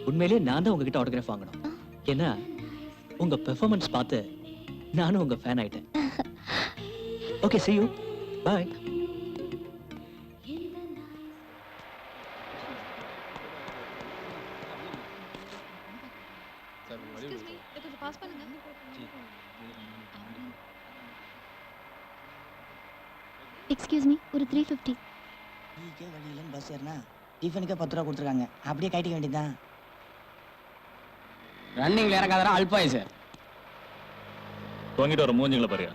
B: உண்மையிலேயே நான் தான் உங்ககிட்ட ஆட்டோகிராஃப் வாங்கணும். ஏன்னா உங்க பெர்ஃபார்மன்ஸ் பார்த்து நானும் உங்க ஃபேன் ஆயிட்டேன். Okay, see you. Bye.
C: Excuse me, ஒரு 350.
J: டீக்கே வழி இல்லைன்னு பஸ் ஏறினா டிஃபனுக்கே 10 ரூபா கொடுத்துருக்காங்க. அப்படியே கட்டிக்க வேண்டியதுதான்.
A: ரன்னிங்ல இறங்காதரா அல்பாய் சார்.
K: தொங்கிட்டு வர மூஞ்சிங்களை பாரு,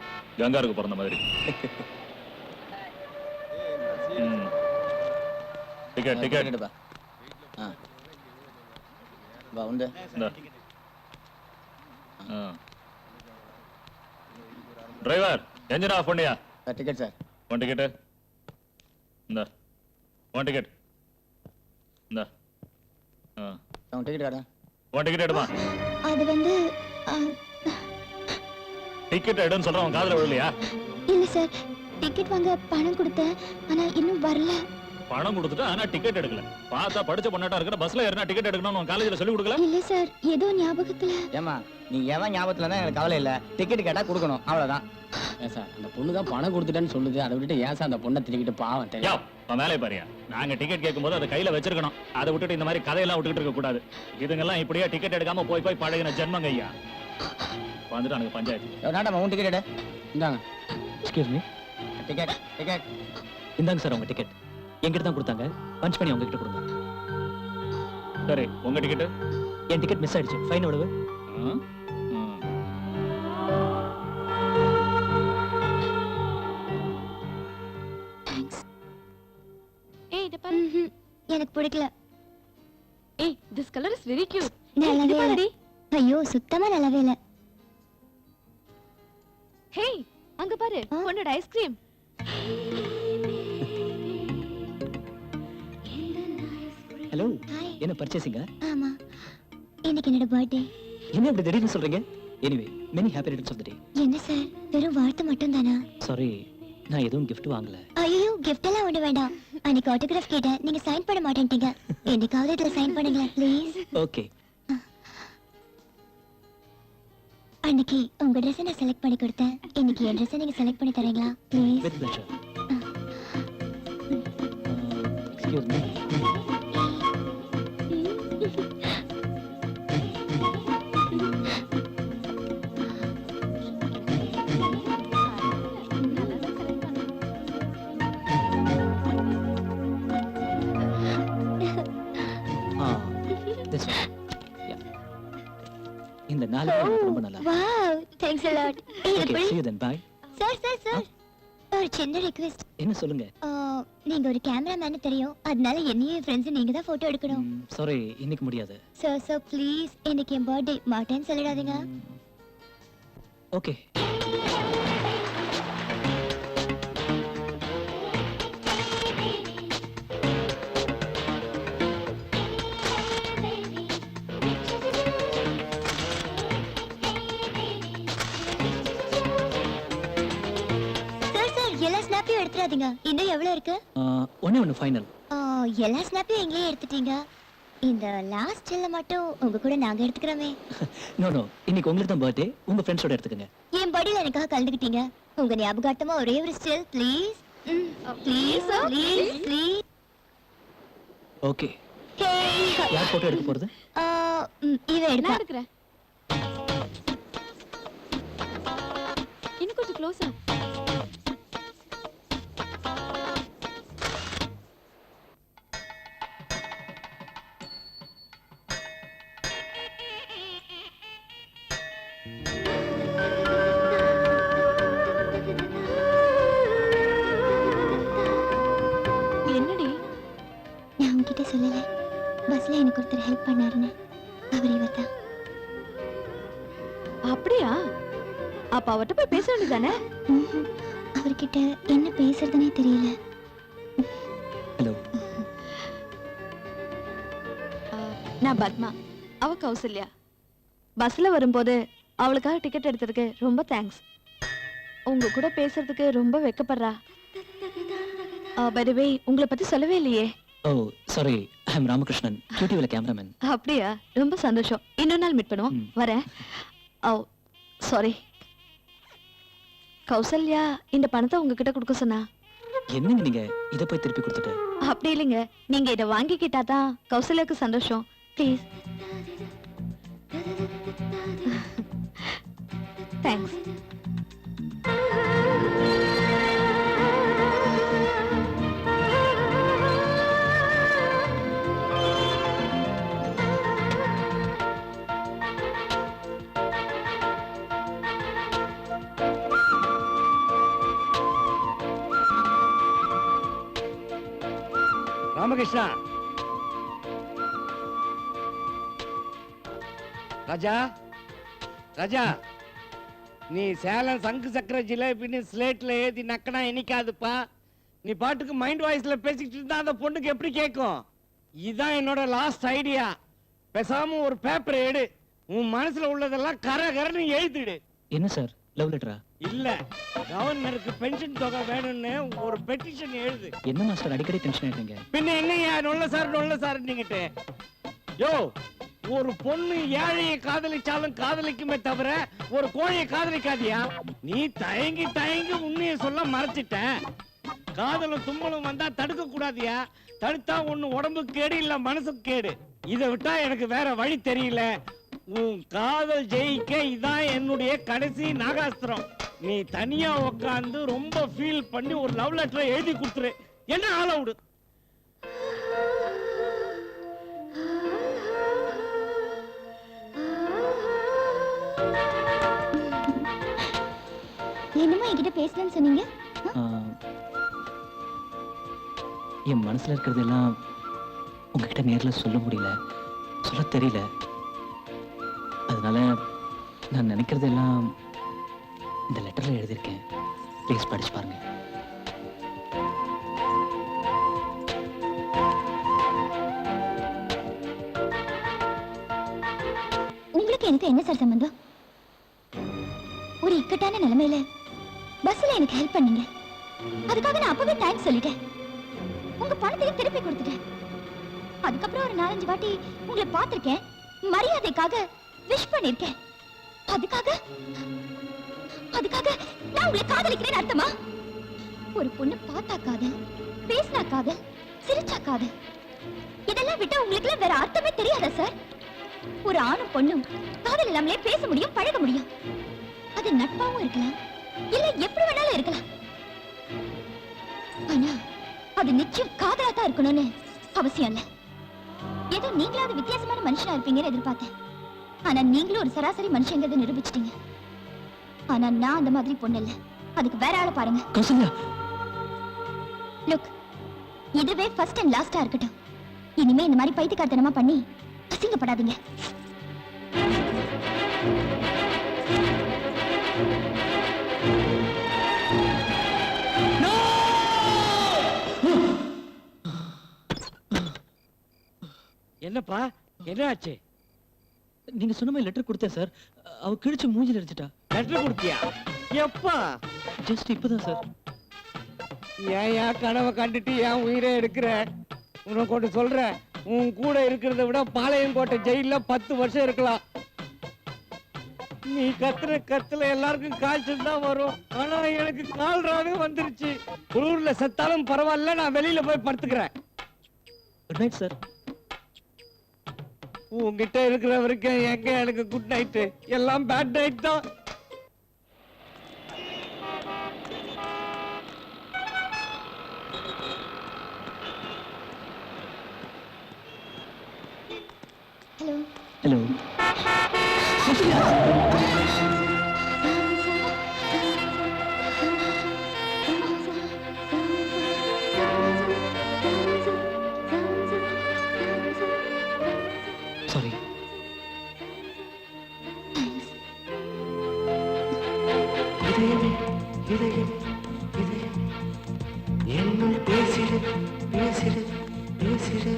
K: கங்காருக்கு பிறந்த மாதிரி. டிக்கெட் டிக்கெட்
J: பா. வா உண்டு.
K: டிரைவர், என்ஜின் ஆஃப் பண்ணியா?
J: Ticket sir.
K: ஒன் டிக்கெட்டு இந்த ஒன் டிக்கெட் இந்த
J: டிக்கெட் கார்டா?
K: ஒன் டிக்கெட் எடுமா.
C: அது வந்து
K: டிக்கெட் எடுன்னு சொல்றேன், உன் காதுல விழலையா?
C: இல்ல சார், டிக்கெட் வாங்க பணம் கொடுத்தேன் ஆனா இன்னும் வரல.
K: பணம் கொடுத்துட்டு ஆனா டிக்கெட் எடுக்கல. பார்த்தா படிச்ச பொண்ணாட்டா இருக்கிற பஸ்ல ஏறினா டிக்கெட் எடுக்கணும் காலேஜ்ல சொல்லி கொடுக்கல.
C: இல்ல சார், ஏதோ ஞாபகத்துல.
J: ஏமா நீ எவன் ஞாபகத்துல தான் எனக்கு கவலை இல்ல. டிக்கெட் கேட்டா கொடுக்கணும் அவ்வளவுதான்.
A: ஏன் சார் அந்த பொண்ணு தான் பணம் கொடுத்துட்டேன்னு சொல்லுது, அதை விட்டுட்டு ஏன் சார் அந்த பொண்ணை திருக்கிட்டு பாவம் தெரியும்.
K: யா இப்ப மேலே பாரியா, நாங்க டிக்கெட் கேட்கும்போது அதை கையில வச்சிருக்கணும். அதை விட்டுட்டு இந்த மாதிரி கதையெல்லாம் விட்டுட்டு இருக்க கூடாது. இதுங்கெல்லாம் இப்படியே டிக்கெட் எடுக்காம போய் போய் பழகின ஜென்மங்க ஐயா. வந்துட்டு எனக்கு பஞ்சாயத்து.
J: நாட்டமா உன் டிக்கெட் எடு.
A: இந்தாங்க.
B: Excuse me.
J: டிக்கெட் டிக்கெட்
B: இந்தாங்க சார் உங்க டிக்கெட். என்கிட்ட தான் கொடுத்தாங்க. பஞ்ச் பண்ணி உங்ககிட்ட கொடுங்க.
K: சரி உங்க டிக்கெட்.
B: என் டிக்கெட் மிஸ் ஆயிடுச்சு. ஃபைன் எவ்வளவு?
G: ஏய் இத பாரு.
C: எனக்கு பிடிக்கல.
G: ஏய் this colour is very cute.
C: நல்லாவே இல்ல. ஐயோ சுத்தமா நல்லாவே இல்ல.
G: ஹேய் அங்க பாரு உன்னோட ஐஸ்கிரீம்.
B: ஹலோ.
C: ஹாய்.
B: என்ன பர்ச்சேசிங்க?
C: ஆமா, இன்னைக்கு என்னோட பர்த்டே.
B: என்ன இப்படி திடீர்னு சொல்றீங்க? Anyway many happy returns of the day.
C: என்ன சார் வெறும் வாழ்த்து மட்டும் தானா?
B: சாரி, நான் எதுவும் gift வாங்கல.
C: ஐயோ gift எல்லாம் ஒண்ணு வேண்டாம். அன்னைக்கு ஆட்டோகிராஃப் கேட்டேன், நீங்க சைன் பண்ண மாட்டேன்ட்டீங்க. என்னைக்காவது இதுல சைன் பண்ணுங்களேன் ப்ளீஸ்.
B: ஓகே.
C: அன்னைக்கு உங்க ட்ரெஸ் நான் செலக்ட் பண்ணி கொடுத்தேன். இன்னைக்கு என் ட்ரெஸ் நீங்க செலக்ட் பண்ணி தரீங்களா please?
B: With pleasure. Excuse me. இந்த நாலு எனக்கு ரொம்ப நல்லா.
C: Wow, thanks a lot.
B: Okay, see you then. Bye.
C: Sir ஒரு சின்ன ரிக்வெஸ்ட்.
B: என்ன சொல்லுங்க?
C: நீங்க ஒரு கேமராமேன் தெரியும், அதனால என்னையும் ஃப்ரெண்ட்ஸ் நீங்க தான் போட்டோ எடுக்கணும்.
B: சாரி, இன்னைக்கு முடியாது.
C: சார் ப்ளீஸ், இன்னைக்கு என் பர்த்டே, மாட்டேன்னு சொல்லிடாதீங்க.
B: ஓகே.
C: எல்லா ஸ்னாப்பையும் எடுத்துறாதீங்க. இன்னும் எவ்வளவு இருக்கு?
B: ஒண்ணு ஃபைனல்.
C: எல்லா ஸ்னாப்பையும் எங்களே எடுத்துட்டீங்க. இந்த லாஸ்ட் செல்ல மட்டும் உங்க கூட நாங்க எடுத்துக்கிறோமே.
B: நோ, இன்னைக்கு உங்களுக்கு தான் பர்த்டே. உங்க ஃப்ரெண்ட்ஸோட எடுத்துக்கங்க.
C: என் பர்த்டேல எனக்காக கலந்துக்கிட்டீங்க. உங்க ஞாபகார்த்தமா ஒரே ஒரு ஸ்டில் ப்ளீஸ். ப்ளீஸ்.
B: ஓகே. யார் போட்டோ எடுக்க போறது?
C: இவ
G: நான்
C: எடுப்பா.
G: எடுக்கறேன். இன்னும் கொஞ்சம் க்ளோஸா. என்னடி?
C: நான் உங்ககிட்ட சொல்லல, பஸ்ல எனக்கு ஒருத்தர் ஹெல்ப் பண்ணாருன்னு. அவர் இவர்தான்.
G: அப்படியா? அப்ப அவர்ட்ட போய் பேச வேண்டியதானே?
C: அவர்கிட்ட என்ன பேசுறதுனே தெரியல.
B: ஹலோ.
G: நான் பத்மா, அவ கௌசல்யா. பஸ்ல வரும்போது அவளுக்காக டிக்கெட் எடுத்ததுக்கு ரொம்ப தேங்க்ஸ். உங்க கூட பேசுறதுக்கு ரொம்ப வெக்கப்படுறா. பை தி வே, உங்களை பத்தி சொல்லவே இல்லையே.
B: ஓ சாரி, ஐ அம் ராமகிருஷ்ணன், QTVல கேமராமேன்.
G: அப்படியா? ரொம்ப சந்தோஷம். இன்னொரு நாள் மீட் பண்ணுவோம். வரேன். ஓ சாரி. கௌசல்யா இந்த பணத்தை உங்ககிட்ட கொடுக்க சொன்னா.
B: என்னங்க நீங்க இத போய் திருப்பி கொடுத்துட்டு?
G: அப்படி இல்லைங்க, நீங்க இதை வாங்கிக்கிட்டா தான் கௌசல்யாக்கு சந்தோஷம். ப்ளீஸ். தேங்க்ஸ்.
F: ராமகிருஷ்ணா. ராஜா, நீ சேலம் சங்கு சக்கர ஜிலேபின்னு ஸ்லேட்ல ஏத்தி நக்கனா இனிக்காதுப்பா. நீ பாட்டுக்கு மைண்ட் வாய்ஸ்ல பேசிக்கிட்டு இருந்தா அந்த பொண்ணுக்கு எப்படி கேட்கும்? இதான் என்னோட லாஸ்ட் ஐடியா. பேசாம ஒரு பேப்பர் எடு, உன் மனசுல உள்ளதெல்லாம் கர கரன்னு எழுதிடு.
B: என்ன சார் லவ் லெட்டரா?
F: இல்ல, கவர்னருக்கு பென்ஷன் தொகை வேணும்னு ஒரு பெட்டிஷன் எழுது.
B: என்ன மாஸ்டர் அடிக்கடி டென்ஷன் ஆயிட்டீங்க?
F: பின்ன என்னையா நொல்ல சார் நீங்கிட்டு? யோ, ஒரு பொண்ணு ஏழையை காதலிச்சாலும் காதலிக்குமே தவிர ஒரு கோழையை காதலிக்காதியா? நீ தயங்கி உண்மையை சொல்ல மறைச்சிட்ட. காதலும் தும்மலும் வந்தா தடுக்க கூடாதியா? தடுத்தா ஒண்ணு உடம்புக்கு கேடு இல்ல மனசுக்கு கேடு. இதை விட்டா எனக்கு வேற வழி தெரியல. உன் காதல் ஜெயிக்க இதான் என்னுடைய கடைசி நாகாஸ்திரம். நீ தனியா உட்கார்ந்து ரொம்ப ஃபீல் பண்ணி ஒரு லவ் லெட்டரை எழுதி கொடுத்துரு. என்ன ஆள விடு.
C: என்னமா என்கிட்ட பேசலன்னு சொன்னீங்க?
B: என் மனசுல இருக்கிறதெல்லாம் உங்ககிட்ட நேர்ல சொல்ல முடியல, சொல்ல தெரியல. அதனால நான் நினைக்கிறதெல்லாம் இந்த லெட்டர்ல எழுதியிருக்கேன். ப்ளீஸ் படிச்சு பாருங்க.
C: உங்களுக்கு எனக்கு என்ன சார் சம்பந்தம்? ஒரு இக்கட்டான நிலைமையில பஸ்ல எனக்கு ஹெல்ப் பண்ணீங்க. அதுக்காக நான் அப்பவே தேங்க்ஸ் சொல்லிட்டேன். உங்க பணத்தையும் திருப்பி கொடுத்துட்டேன். அதுக்கப்புறம் ஒரு 4-5 வாட்டி உங்களை பார்த்திருக்கேன். மரியாதைக்காக விஷ் பண்ணிருக்கேன். அதுக்காக நான் உங்களை காதலிக்கிறேன் அர்த்தமா? ஒரு பொண்ணு பார்த்தா காதல், பேசினா காதல், சிரிச்சா காதல், இதெல்லாம் விட்டா உங்களுக்கு வேற அர்த்தமே தெரியாதா சார்? ஒரு ஆணும் பொண்ணும் காதல் இல்லாமலே பேச முடியும், பழக முடியும். அது நட்பாவும் இருக்கலாம், இல்ல எப்படி வேணாலும் இருக்கலாம். ஆனா அது நிச்சயம் காதலா தான் இருக்கணும்னு அவசியம் இல்ல. ஏதோ நீங்களாவது வித்தியாசமான மனுஷனா இருப்பீங்கன்னு எதிர்பார்த்தேன். ஆனா நீங்களும் ஒரு சராசரி மனுஷங்கிறத நிரூபிச்சிட்டீங்க. ஆனா நான் அந்த மாதிரி பொண்ணு இல்ல. அதுக்கு வேற ஆளை பாருங்க.
B: கௌசல்யா,
C: லுக், இதுவே ஃபர்ஸ்ட் அண்ட் லாஸ்டா இருக்கட்டும். இனிமே இந்த மாதிரி பைத்தியக்காரத்தனமா பண்ணி அசிங்கப்படாதீங்க.
F: என்னப்பா, என்ன ஆச்சு?
B: நீங்க சொன்ன மாதிரி லெட்டர் கொடுத்தேன் சார். அவ கிழிச்சு மூஞ்சில அடிச்சிட்டா.
F: லெட்டர் கொடுத்தியா? எப்பா?
B: ஜஸ்ட் இப்பதான் சார்.
F: ஏன் கனவை கண்டுட்டு ஏன் உயிரை எடுக்கிற? உனக்கு ஒன்று சொல்றேன், உன் கூட இருக்கிறத விட பாளையங்கோட்டை ஜெயில 10 வருஷம் இருக்கலாம். நீ கத்துல எல்லாருக்கும் காய்ச்சல் தான் வரும். ஆனா எனக்கு கால்ராவே வந்துருச்சு. குளூர்ல செத்தாலும் பரவாயில்ல, நான் வெளியில போய் படுத்துக்கிறேன்.
B: Good night sir.
F: உங்ககிட்ட இருக்கிற வரைக்கும் எங்க எனக்கு குட் நைட், எல்லாம் பேட் நைட் தான்.
C: Hello
B: hello. சாரி.
E: இதயம் இதயம் இதயம் என்னுள் பேசிடு பேசிடு பேசிடு.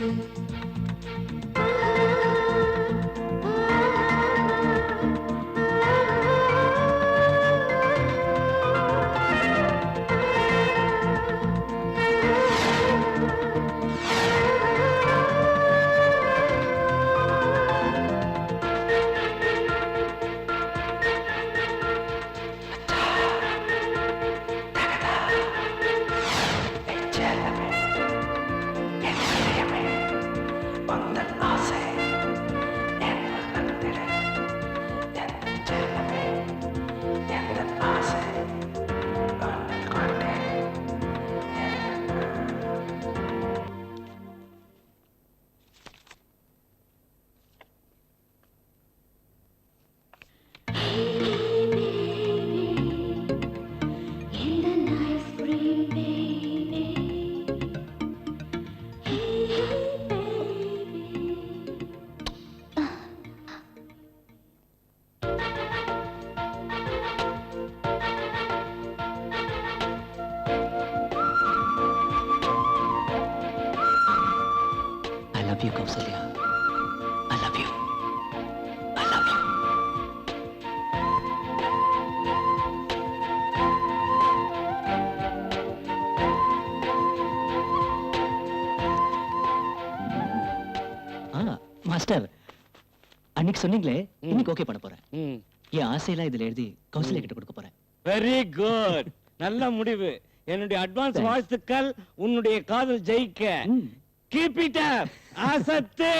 B: I love you, Kausalya. I love you. I love you. Master அன்னைக்கு சொன்னீங்களே
F: ம்.
B: இன்னைக்கு ஓகே பண்ண போறேன். என் ஆசையெல்லாம் இதுல எழுதி கௌசல்யா கிட்ட கொடுக்க போறேன்.
F: வெரி குட், நல்ல முடிவு. என்னுடைய அட்வான்ஸ்
B: Thanks.
F: வாழ்த்துக்கள். உன்னுடைய காதல் ஜெயிக்க.
B: ம்.
F: Keep it up. ஆசத்து.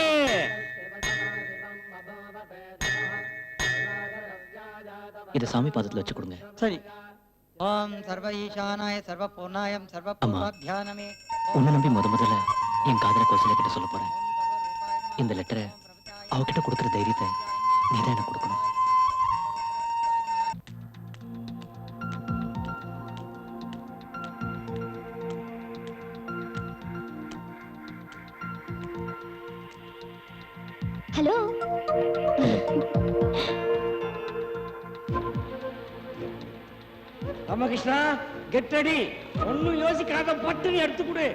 B: இத சாமி பாதத்துல வச்சு கொடுங்க.
H: சரி. ஓம் சர்வ ஈசானாய சர்வ பூர்ணாயம் சர்வ பூர்வாத்யானமே.
B: உன்னை நம்பி முதல்ல என் காதல கௌசல்யா கிட்ட சொல்ல போறேன். இந்த லெட்டரை அவகிட்ட கொடுக்கிற தைரியத்தை நீதான் எனக்கு கொடுக்கணும்.
C: ஹலோ.
F: Ramakrishna, get ready. ஒன்னும் யோசிக்காத பட்டுன்னு எடுத்து கொடு.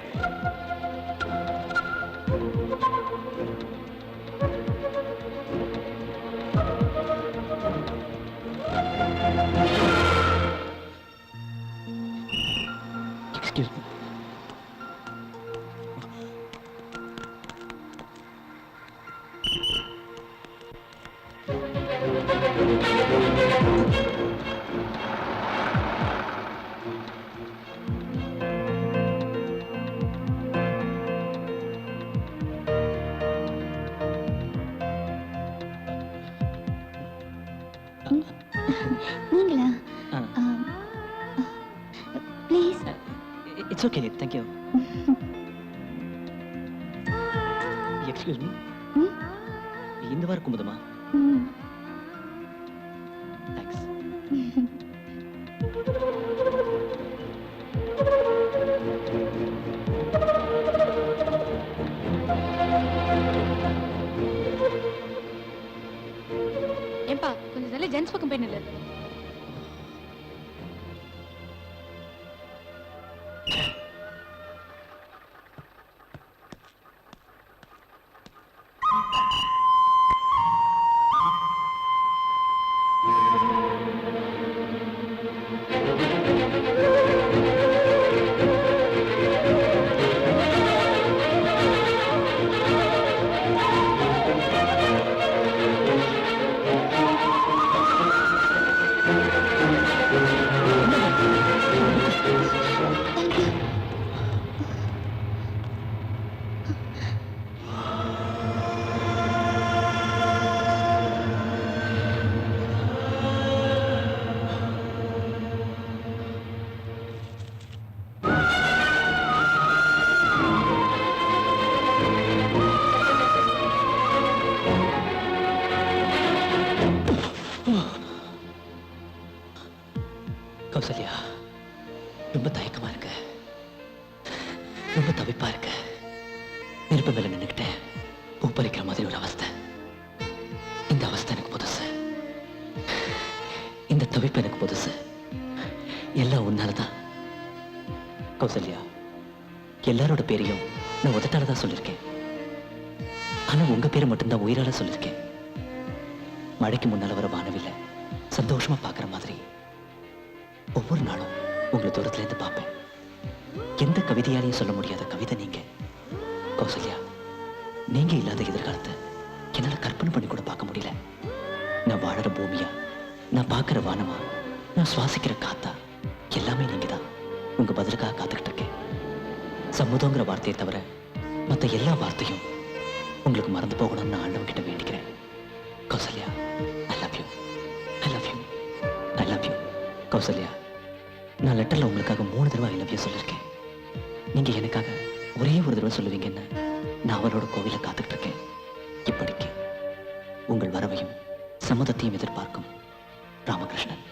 B: Excuse me.
C: நீங்களா?
B: ஆ.
C: Please.
B: It's okay, thank you. Excuse me.
C: ம்?
B: இந்த வாரம் குமுதமா?
C: ம்.
B: தேங்க்ஸ்.
G: ஏன்பா கொஞ்சம் நல்ல ஜென்ஸ் பக்கம் போய் நில்லு.
B: கௌசல்யா, ரொம்ப தயக்கமா இருக்கு, ரொம்ப தவிப்பா இருக்கு. நெருப்பு மேல நின்னுக்கிட்டு பூ பறிக்கிற மாதிரி ஒரு அவஸ்தை. இந்த அவஸ்தை எனக்கு புதுசு, இந்த தவிப்பு எனக்கு புதுசு. எல்லாம் உன்னாலதான் கௌசல்யா. எல்லாரோட பேரையும் நான் உதட்டாலதான் சொல்லியிருக்கேன். ஆனா உங்க பேரை மட்டும்தான் உயிரால சொல்லியிருக்கேன். மழைக்கு முன்னால வர வானவில்லை சந்தோஷமா பாக்குற மாதிரி ஒவ்வொரு நாளும் உங்களை தூரத்துல இருந்து பார்ப்பேன். எந்த கவிதையாலையும் சொல்ல முடியாத கவிதை நீங்க கௌசல்யா. நீங்க இல்லாத எதிர்காலத்தை என்னால கற்பனை பண்ணி கூட பார்க்க முடியல. நான் வாழற பூமியா, நான் பார்க்கிற வானமா, நான் சுவாசிக்கிற காத்தா, எல்லாமே நீங்க தான். உங்க பதிலுக்காக காத்துக்கிட்டு இருக்கேன். சம்மதங்கிற வார்த்தையை தவிர மற்ற எல்லா வார்த்தையும் உங்களுக்கு மறந்து போகணும்னு நான் ஆண்டவன் கிட்ட வேண்டிக்கிறேன். Kausalya, I love you, I love you, I love you. Kausalya, நான் லெட்டர்ல உங்களுக்காக 3 தடவை ஐ லவ் யூ சொல்லியிருக்கேன். நீங்க எனக்காக ஒரே ஒரு தடவை சொல்லுவீங்கன்னு நான் அவளோட கோவில காத்துக்கிட்டு இருக்கேன். இப்படிக்கு உங்கள் வரவையும் சம்மதத்தையும் எதிர்பார்க்கும் ராமகிருஷ்ணன்.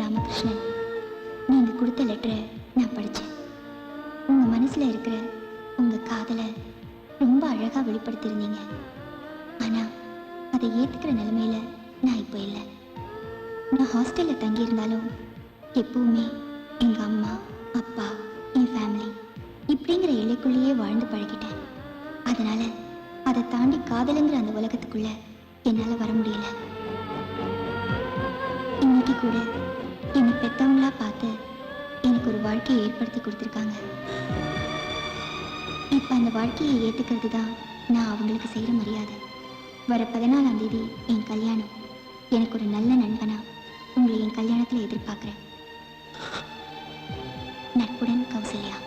C: ராமகிருஷ்ணன். நீங்க கொடுத்த லெட்டரை நான் படிச்சேன். உங்க மனசுல இருக்கிற உங்க காதலை ரொம்ப அழகா வெளிப்படுத்தியிருந்தீங்க. ஆனா அதை ஏத்துக்கிற நிலைமையில நான் இப்போ இல்லை. நான் ஹாஸ்டல்ல தங்கி இருந்தாலும் எப்பவுமே எங்க அம்மா அப்பா என் ஃபேமிலி இப்படிங்கிற எல்லைக்குள்ளேயே வாழ்ந்து பழகிட்டேன். அதனால அதை தாண்டி காதலுங்கிற அந்த உலகத்துக்குள்ள என்னால வர முடியல. இன்னைக்கு கூட என்னை பெத்தவங்களா பார்த்து எனக்கு ஒரு வாழ்க்கையை ஏற்படுத்தி கொடுத்துருக்காங்க. இப்ப அந்த வாழ்க்கையை ஏத்துக்கிறது தான் நான் அவங்களுக்கு செய்யற மரியாதை. வர 14ஆம் தேதி என் கல்யாணம். எனக்கு ஒரு நல்ல நண்பனா உங்களை என் கல்யாணத்துல எதிர்பார்க்கிறேன். நட்புடன் கௌசல்யா.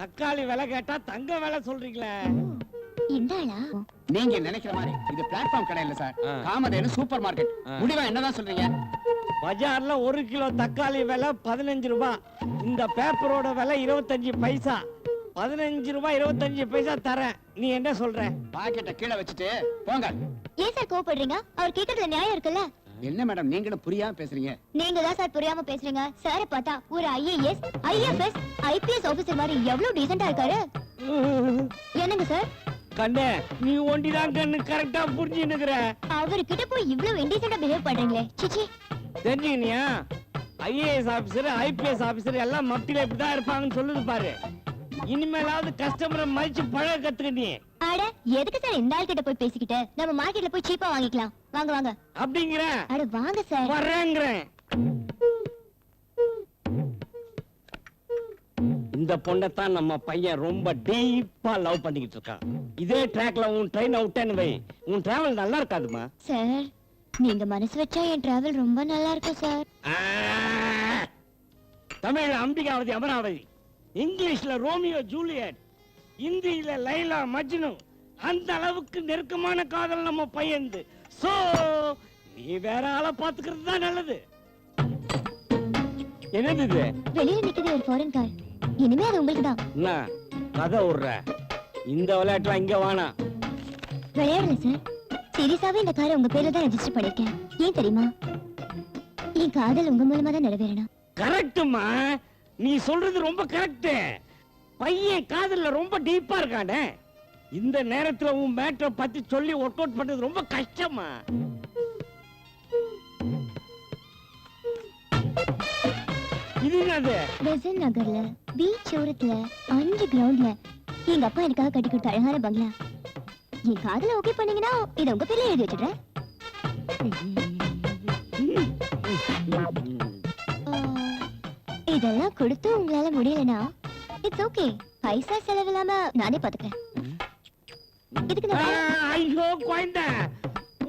F: தக்காளி விலை கேட்டா தங்க விலை சொல்றீங்களே.
C: இந்தாளா?
A: நீங்க நினைக்கிற மாதிரி இது பிளாட்ஃபார்ம் கடை இல்ல சார். Kamadhenu super market. முடிவா என்னதான் சொல்றீங்க?
F: பஜார்ல 1 கிலோ தக்காளி விலை 15 ரூபாய். இந்த பேப்பரோட விலை 25 பைசா. 15 ரூபாய் 25 பைசா தரேன். நீ என்ன சொல்ற?
A: பாக்கெட்டை கீழே வச்சுட்டு போங்க.
C: ஏன் சார் கோவப்படுறீங்க? அவர் கேட்கறதுல நியாயம் இருக்குல்ல?
A: என்ன மேடம் நீங்களும் புரியாம பேசுறீங்க?
C: நீங்க தான் சார் புரியாம பேசுறீங்க. சார் பார்த்தா ஒரு ஐஏஎஸ், ஐஎஃப்எஸ், ஐபிஎஸ் ஆபீசர் மாதிரி எவ்வளவு டீசென்ட்டா இருக்காரு. என்னங்க சார்?
F: கண்ணே, நீ ஒண்டிதான் கண்ணு கரெக்டா புரிஞ்சுன்னுக்குற.
C: அவர்கிட்ட போய் இவ்வளவு இன்டீசென்ட்டா பிஹேவ் பண்றீங்களே. சிச்சி.
F: தெரிஞ்சுக்கினியா? ஐஏஎஸ் ஆபீசர், ஐபிஎஸ் ஆபீசர் எல்லாம் மத்தியில இப்படிதான் இருப்பாங்கன்னு சொல்லுது பாரு. இனிமேலாவது கஸ்டமரை மதிச்சு பழக கத்துக்கிட்டீ.
C: அட எதுக்கு சார் இந்த ஆள் கிட்ட போய் பேசிக்கிட்டு? நம்ம மார்க்கெட்ல போய் சீப்பா வாங்கிக்கலாம். வாங்க வாங்க.
F: அப்படிங்கிற?
C: அட வாங்க சார்.
F: வரேங்கிறேன். இந்த பொண்ணத்தான் நம்ம பையன் ரொம்ப டீப்பா லவ் பண்ணிக்கிட்டு இருக்கான். இதே ட்ராக்ல உன் ட்ரெயின் அவுட்டேன்னு வை, உன் டிராவல் நல்லா இருக்காதுமா.
C: சார் நீங்க மனசு வச்சா என் டிராவல் ரொம்ப நல்லா இருக்கும் சார்.
F: தமிழ்ல அம்பிகாவதி அமராவதி, இங்கிலீஷ்ல ரோமியோ ஜூலியட், இந்தியில லைலா மஜ்னு. அந்த அளவுக்கு நெருக்கமான காதல் நம்ம பையன்து. சோ நீ வேற ஆளை பாத்துக்கிறது தான் நல்லது. என்னது இது?
C: வெளியில நிக்குது ஒரு ஃபாரின் கார். இனிமே அது உங்களுக்கு தான்.
F: என்ன கதை விடுற? இந்த விளையாட்டுலாம் இங்க வேணாம்.
C: விளையாடல சார். சீரியஸாவே இந்த காரை உங்க பேர்ல தான் ரெஜிஸ்டர் பண்ணிருக்கேன். ஏன் தெரியுமா? என் காதல் உங்க மூலமா தான் நிறைவேறணும்.
F: கரெக்ட்டுமா, நீ சொல்றது ரொம்ப கரெக்ட். பையன் காதல்ல ரொம்ப டீப்பா இருக்கானே. இந்த நேரத்துல உன் மேட்டரை பத்தி சொல்லி ஒர்க் அவுட் பண்றது ரொம்ப கஷ்டமா. இது என்னது?
C: பெசன்ட் நகர்ல பீச் ஓரத்துல 5 கிரவுண்ட்ல எங்க அப்பா எனக்காக கட்டி கொடுத்த அழகான பங்களா. என் காதல ஓகே பண்ணீங்கன்னா இதை உங்க பேர்ல எழுதி வச்சிடுறேன். இதெல்லாம் கொடுத்து உங்களால முடியலனா இட்ஸ் ஓகே. பைசா செலவில்லாம நானே பாத்துக்கிறேன். இதுக்கு
F: ஐயோ குழந்தை,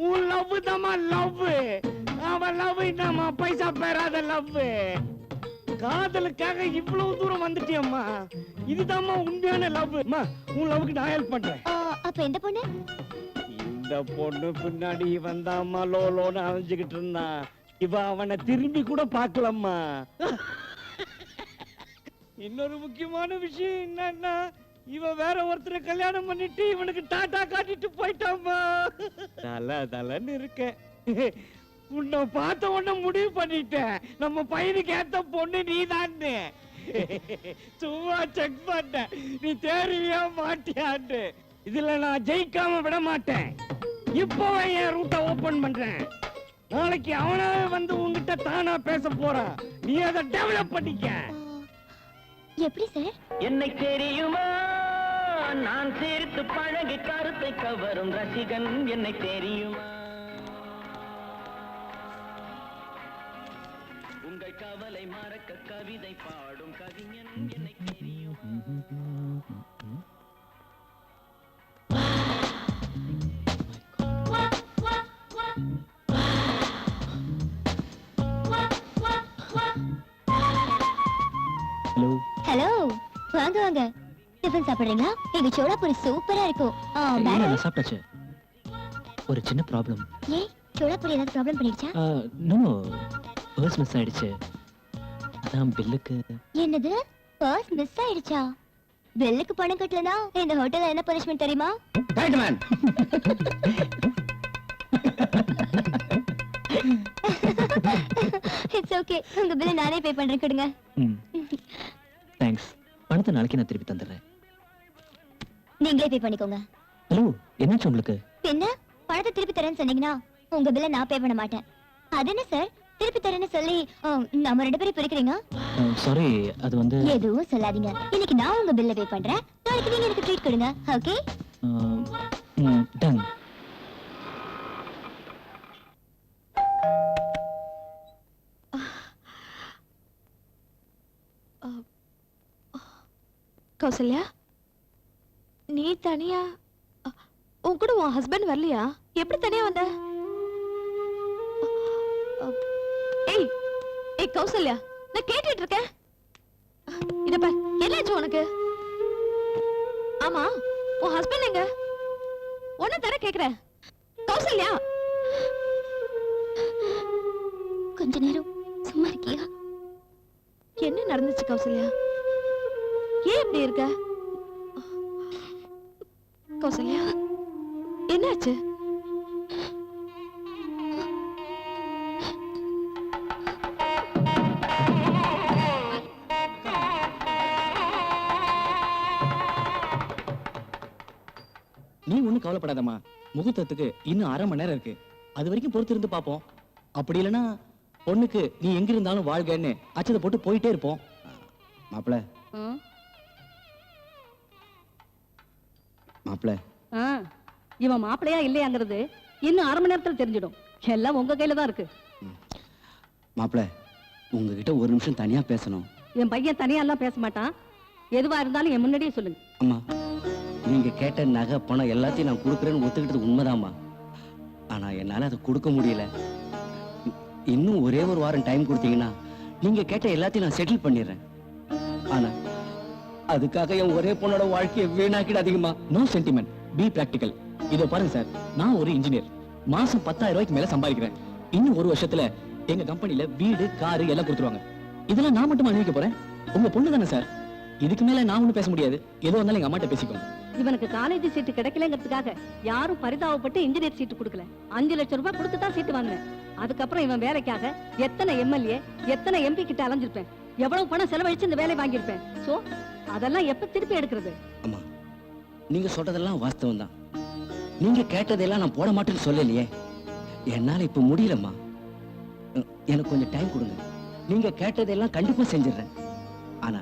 F: உன் லவ் தாமா லவ். அவன் லவ் என்னமா பைசா பெறாத லவ். காதலுக்காக இவ்வளவு தூரம் வந்துட்டியம்மா. இதுதாம்மா உண்மையான லவ். உன் லவ்க்கு நான் ஹெல்ப் பண்றேன்.
C: அப்ப இந்த பொண்ணு?
F: இந்த பொண்ணு பின்னாடி வந்தாம்மா லோலோன்னு அலைஞ்சுக்கிட்டு இருந்தான். இவ அவனை திரும்பி கூட பார்க்கலம்மா. இன்னொரு முக்கியமான விஷயம் என்னன்னா, இவ வேற ஒருத்தரை கல்யாணம் பண்ணிட்டு இவனுக்கு டாட்டா காட்டிட்டு போயிட்டாமா. தலன்னு இருக்க. உன்னை பார்த்த உடனே முடிவு பண்ணிட்டேன், நம்ம பையனுக்கு ஏத்த பொண்ணு நீதான். சும்மா செக் பண்ண, நீ தேறியா மாட்டியான்னு. இதுல நான் ஜெயிக்காம விட மாட்டேன். இப்போ என் ரூட்டை ஓபன் பண்றேன். நாளைக்கு அவனாவே வந்து உன்கிட்ட தானா பேச போறான். நீ அதை டெவலப் பண்ணிக்க.
C: எப்படி சார்?
E: என்னை தெரியுமா, நான் சேர்த்து பழகி கருத்தை கவரும் ரசிகன். என்னை தெரியுமா, உங்கள் கவலை மறக்க கவிதை பாடும் கவிஞன். என்னை தெரியுமா.
B: ஹலோ
C: ஹலோ, வாங்க வாங்க. டிஃபன் சாப்பிடுறீங்களா? எங்க சோளாபூரி சூப்பரா இருக்கும்.
B: நான் சாப்பிட்டாச்சு. ஒரு சின்ன ப்ராப்ளம்.
C: ஏன் சோளாபூரி ஏதாவது ப்ராப்ளம் பண்ணிடுச்சா?
B: நோ பர்ஸ் மிஸ் ஆயிடுச்சு. அதான் பில்லுக்கு.
C: என்னது, பர்ஸ் மிஸ் ஆயிடுச்சா? பில்லுக்கு பணம் கட்டலனா இந்த ஹோட்டல்ல என்ன பனிஷ்மென்ட் தெரியுமா?
A: Right man.
C: இட்ஸ் ஓகே, உங்க பில்ல நானே பே பண்றேன், கொடுங்க.
B: தேங்க்ஸ். பணத்தை நாளைக்கு நான் திருப்பி தந்துடுறேன்.
C: நீங்களே பே பண்ணிக்கோங்க.
B: ஹலோ, என்னாச்சு உங்களுக்கு?
C: பின்ன பணத்தை திருப்பி தரேன்னு சொன்னீங்கன்னா உங்க பில்ல நான் பே பண்ண மாட்டேன். அது என்ன சார், திருப்பி தரேன்னு சொல்லி நம்ம 2 பேரும் பிரிக்கிறீங்க?
B: சாரி, அது வந்து
C: எதுவும் சொல்லாதீங்க. இன்னைக்கு நான் உங்க பில்ல பே பண்றேன், நாளைக்கு நீங்க எனக்கு ட்ரீட் கொடுங்க. ஓகே?
B: டன்.
G: கௌசல்யா, நீ தனியா? உன் கூட உன் ஹஸ்பண்ட் வரலையா? எப்படி தனியா வந்த? ஏய் ஏய் கௌசல்யா, நான் கேட்டுட்டு இருக்கேன். இத பார், என்னாச்சு உனக்கு? ஆமா, உன் ஹஸ்பண்ட் எங்க? உன்ன தர கேக்குறேன். கௌசல்யா,
C: கொஞ்ச நேரம் சும்மா இருக்கியா?
G: என்ன நடந்துச்சு கௌசல்யா? ஏன் இப்படி இருக்க? கௌசல்யா, என்னாச்சு?
A: நீ ஒண்ணும் கவலைப்படாதம்மா. முகூர்த்தத்துக்கு இன்னும் 1/2 மணி நேரம் இருக்கு. அது வரைக்கும் பொறுத்து இருந்து பாப்போம். அப்படி இல்லைன்னா பொண்ணுக்கு நீ எங்க இருந்தாலும் வாழ்கன்னு அச்சதை போட்டு போயிட்டே இருப்போம். மாப்பிள மாப்பிள
I: இவன் மாப்பிளையா இல்லையாங்கிறது இன்னும் 1/2 மணி நேரத்துல தெரிஞ்சிடும். எல்லாம் உங்க கையில தான் இருக்கு.
A: மாப்பிள, உங்ககிட்ட ஒரு நிமிஷம் தனியா பேசணும்.
I: என் பையன் தனியா எல்லாம் பேச மாட்டான். எதுவா இருந்தாலும் என் முன்னாடியே சொல்லுங்க.
A: அம்மா, நீங்க கேட்ட நகை பணம் எல்லாத்தையும் நான் கொடுக்குறேன்னு ஒத்துக்கிட்டது உண்மைதாம்மா. ஆனா என்னால அதை கொடுக்க முடியல. இன்னும் ஒரே ஒரு வாரம் டைம் கொடுத்தீங்கன்னா நீங்க கேட்ட எல்லாத்தையும் நான் செட்டில் பண்ணிடுறேன். ஆனா அதுக்காக என் ஒரே பொண்ணோட வாழ்க்கையை வீணாக்கிடாதீங்கம்மா. No sentiment, be practical. இதோ பாருங்க சார், நான் ஒரு இன்ஜினியர். மாசம் 10,000 ரூபாய்க்கு மேல சம்பாதிக்கிறேன். இன்னும் ஒரு வருஷத்துல எங்க கம்பெனில வீடு, காரு எல்லாம் கொடுத்துருவாங்க. இதெல்லாம் நான் மட்டும் அனுபவிக்க போறேன். உங்க பொண்ணு தானே சார். இதுக்கு மேல நான் ஒண்ணும் பேச முடியாது. ஏதோ வந்தாலும் எங்க அம்மாட்ட பேசிக்கோங்க.
I: இவனுக்கு காலேஜ் சீட்டு கிடைக்கலங்கிறதுக்காக யாரும் பரிதாபப்பட்டு இன்ஜினியர் சீட்டு கொடுக்கல. 5 லட்சம் ரூபாய் கொடுத்து தான் சீட்டு வாங்கினேன். அதுக்கப்புறம் இவன் வேலைக்காக எத்தனை எம்எல்ஏ, எத்தனை எம்பி கிட்ட அலைஞ்சிருப்பேன். எவ்வளவு பணம் செலவழிச்சு இந்த வேலை வாங்கியிருப்பேன். சோ அதெல்லாம் எப்ப திருப்பி எடுக்கிறது?
A: அம்மா, நீங்க சொல்றதெல்லாம் வாஸ்தவம் தான். நீங்க கேட்டதெல்லாம் நான் போட மாட்டேன்னு சொல்லலையே. என்னால இப்ப முடியலம்மா. எனக்கு கொஞ்சம் டைம் கொடுங்க. நீங்க கேட்டதெல்லாம் கண்டிப்பா செஞ்சிடறேன். ஆனா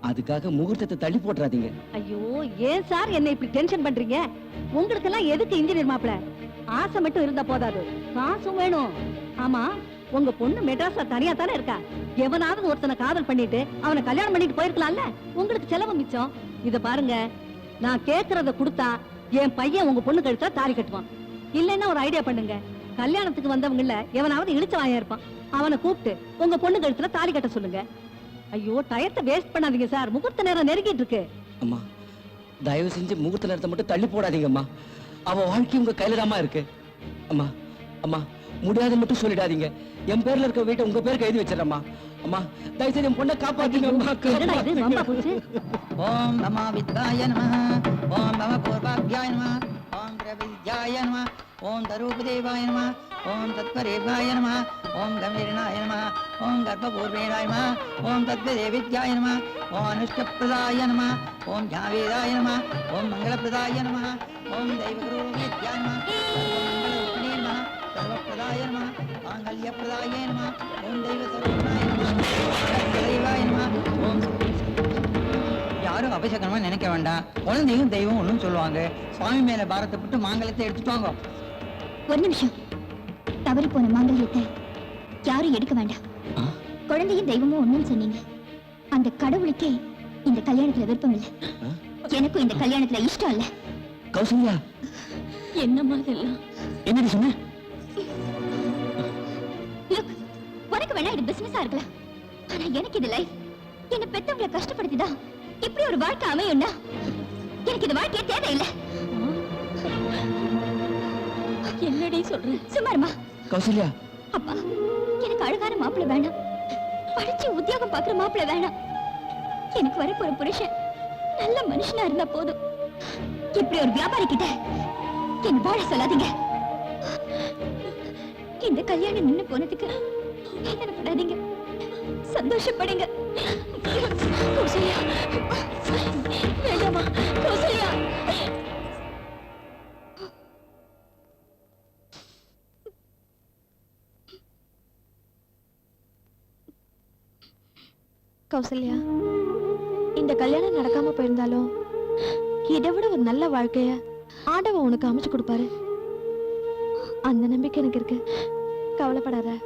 A: அதுக்காக முகூர்த்தத்தை தள்ளி போட்டுறாதீங்க.
I: ஐயோ, ஏன் சார் என்ன இப்படி டென்ஷன் பண்றீங்க? உங்களுக்கு எல்லாம் எதுக்கு இன்ஜினியர் மாப்பிள? ஆசை மட்டும் இருந்தா போதாது, காசும் வேணும். ஆமா, உங்க பொண்ணு மெட்ராஸ்ல தனியா தானே இருக்கா? எவனாவது ஒருத்தனை காதல் பண்ணிட்டு அவனை கல்யாணம் பண்ணிட்டு போயிருக்கலாம்ல. உங்களுக்கு செலவு மிச்சம். இத பாருங்க, நான் கேக்குறத கொடுத்தா என் பையன் உங்க பொண்ணு கழுத்துல தாலி கட்டுவான். இல்லைன்னா ஒரு ஐடியா பண்ணுங்க. கல்யாணத்துக்கு வந்தவங்கள எவனாவது இழுச்ச வாயா இருப்பான். அவனை கூப்பிட்டு உங்க பொண்ணு கழுத்துல தாலி கட்ட சொல்லுங்க. ஐயோ, டயத்தை வேஸ்ட் பண்ணாதீங்க சார். முகூர்த்த நேரம் நெருங்கிட்டு இருக்கு.
A: அம்மா, தயவு செஞ்சு முகூர்த்த நேரத்தை மட்டும் தள்ளி போடாதீங்கம்மா. அவ வாழ்க்கை உங்க கையில தாம்மா இருக்கு. அம்மா அம்மா, முடியாதுன்னு மட்டும் சொல்லிடாதீங்க. என் பேர்ல இருக்க வீட்டை உங்க பேருக்கு எழுதி வச்சிடறேம்மா. அம்மா, தயவு செய்து என் பொண்ணை காப்பாத்துங்க.
I: என்னடா இது, வம்பா போச்சு?
J: ஓம் நம வித்யாய நமः, ஓம் நம பூர்வாப்யாய நமः, ஓம் பிரவித்யாய நமः, ஓம் தரூபதேவாய நமः, ஓம் தத்பரேவாய நமः, ஓம் கம்பீரனாய நமः, ஓம் கர்ப்பபூர்வேனாய நமः, ஓம் தத்வதேவித்யாய நமः, ஓம் அனுஷ்டப்பிரதாய நமः, ஓம் ஜாவேதாய நமः, ஓம் மங்களப்பிரதாய நமः, ஓம் தெய்வகுருவித்யாய நமः, சர்வமங்களரூபிணே நமः, சர்வப்பிரதாய நமः, மாங்கல்யப்பிரதாய நமः, ஓம் தெய்வஸ்வரூபாய நமः, சர்வதேவாய நமः, ஓம் யாரும் அபசகரமா நினைக்க வேண்டாம். குழந்தையும் தெய்வம் ஒண்ணும் சொல்லுவாங்க. சுவாமி மேல பாரத்தை போட்டு மாங்கல்யத்தை எடுத்துட்டு வாங்க.
C: ஒரு நிமிஷம், தவறி போன மாங்கல்யத்தை யாரும் எடுக்க வேண்டாம். குழந்தையும் தெய்வமும் ஒண்ணுன்னு சொன்னீங்க. அந்த கடவுளுக்கே இந்த கல்யாணத்துல விருப்பம் இல்லை. எனக்கும் இந்த கல்யாணத்துல இஷ்டம் இல்ல.
A: கௌசல்யா,
I: என்னம்மா இதெல்லாம்?
A: என்னடி சொன்ன?
C: உனக்கு வேணா இது பிசினஸா இருக்கலாம், ஆனா எனக்கு இது லைஃப். என்ன பெத்தவங்களை கஷ்டப்படுத்திதா இப்படி ஒரு வாழ்க்கை அமையும்னா எனக்கு இந்த வாழ்க்கையே தேவையில்லை. என்னடி சொல்ற? சும்மாருமா
A: கௌசல்யா.
C: அப்பா, எனக்கு அழகான மாப்பிள்ளை வேணாம், படிச்சு உத்தியோகம் பாக்குற மாப்பிள்ளை வேணாம். எனக்கு வரப்போற புருஷன் நல்ல மனுஷனா இருந்தா போதும். இப்படி ஒரு வியாபாரி கிட்ட என்ன வாழ சொல்லாதீங்க. இந்த கல்யாணம் நின்னு போனதுக்கு வேதனைப்படாதீங்க, சந்தோஷப்படுங்க. கௌசல்யா, வேண்டாமா கௌசல்யா.
G: கௌசல்யா, இந்த கல்யாணம் நடக்காம போயிருந்தாலும் இதை விட ஒரு நல்ல வாழ்க்கைய ஆண்டவன் உனக்கு அமைச்சு கொடுப்பாரு. அந்த நம்பிக்கை எனக்கு இருக்கு, கவலைப்படாத.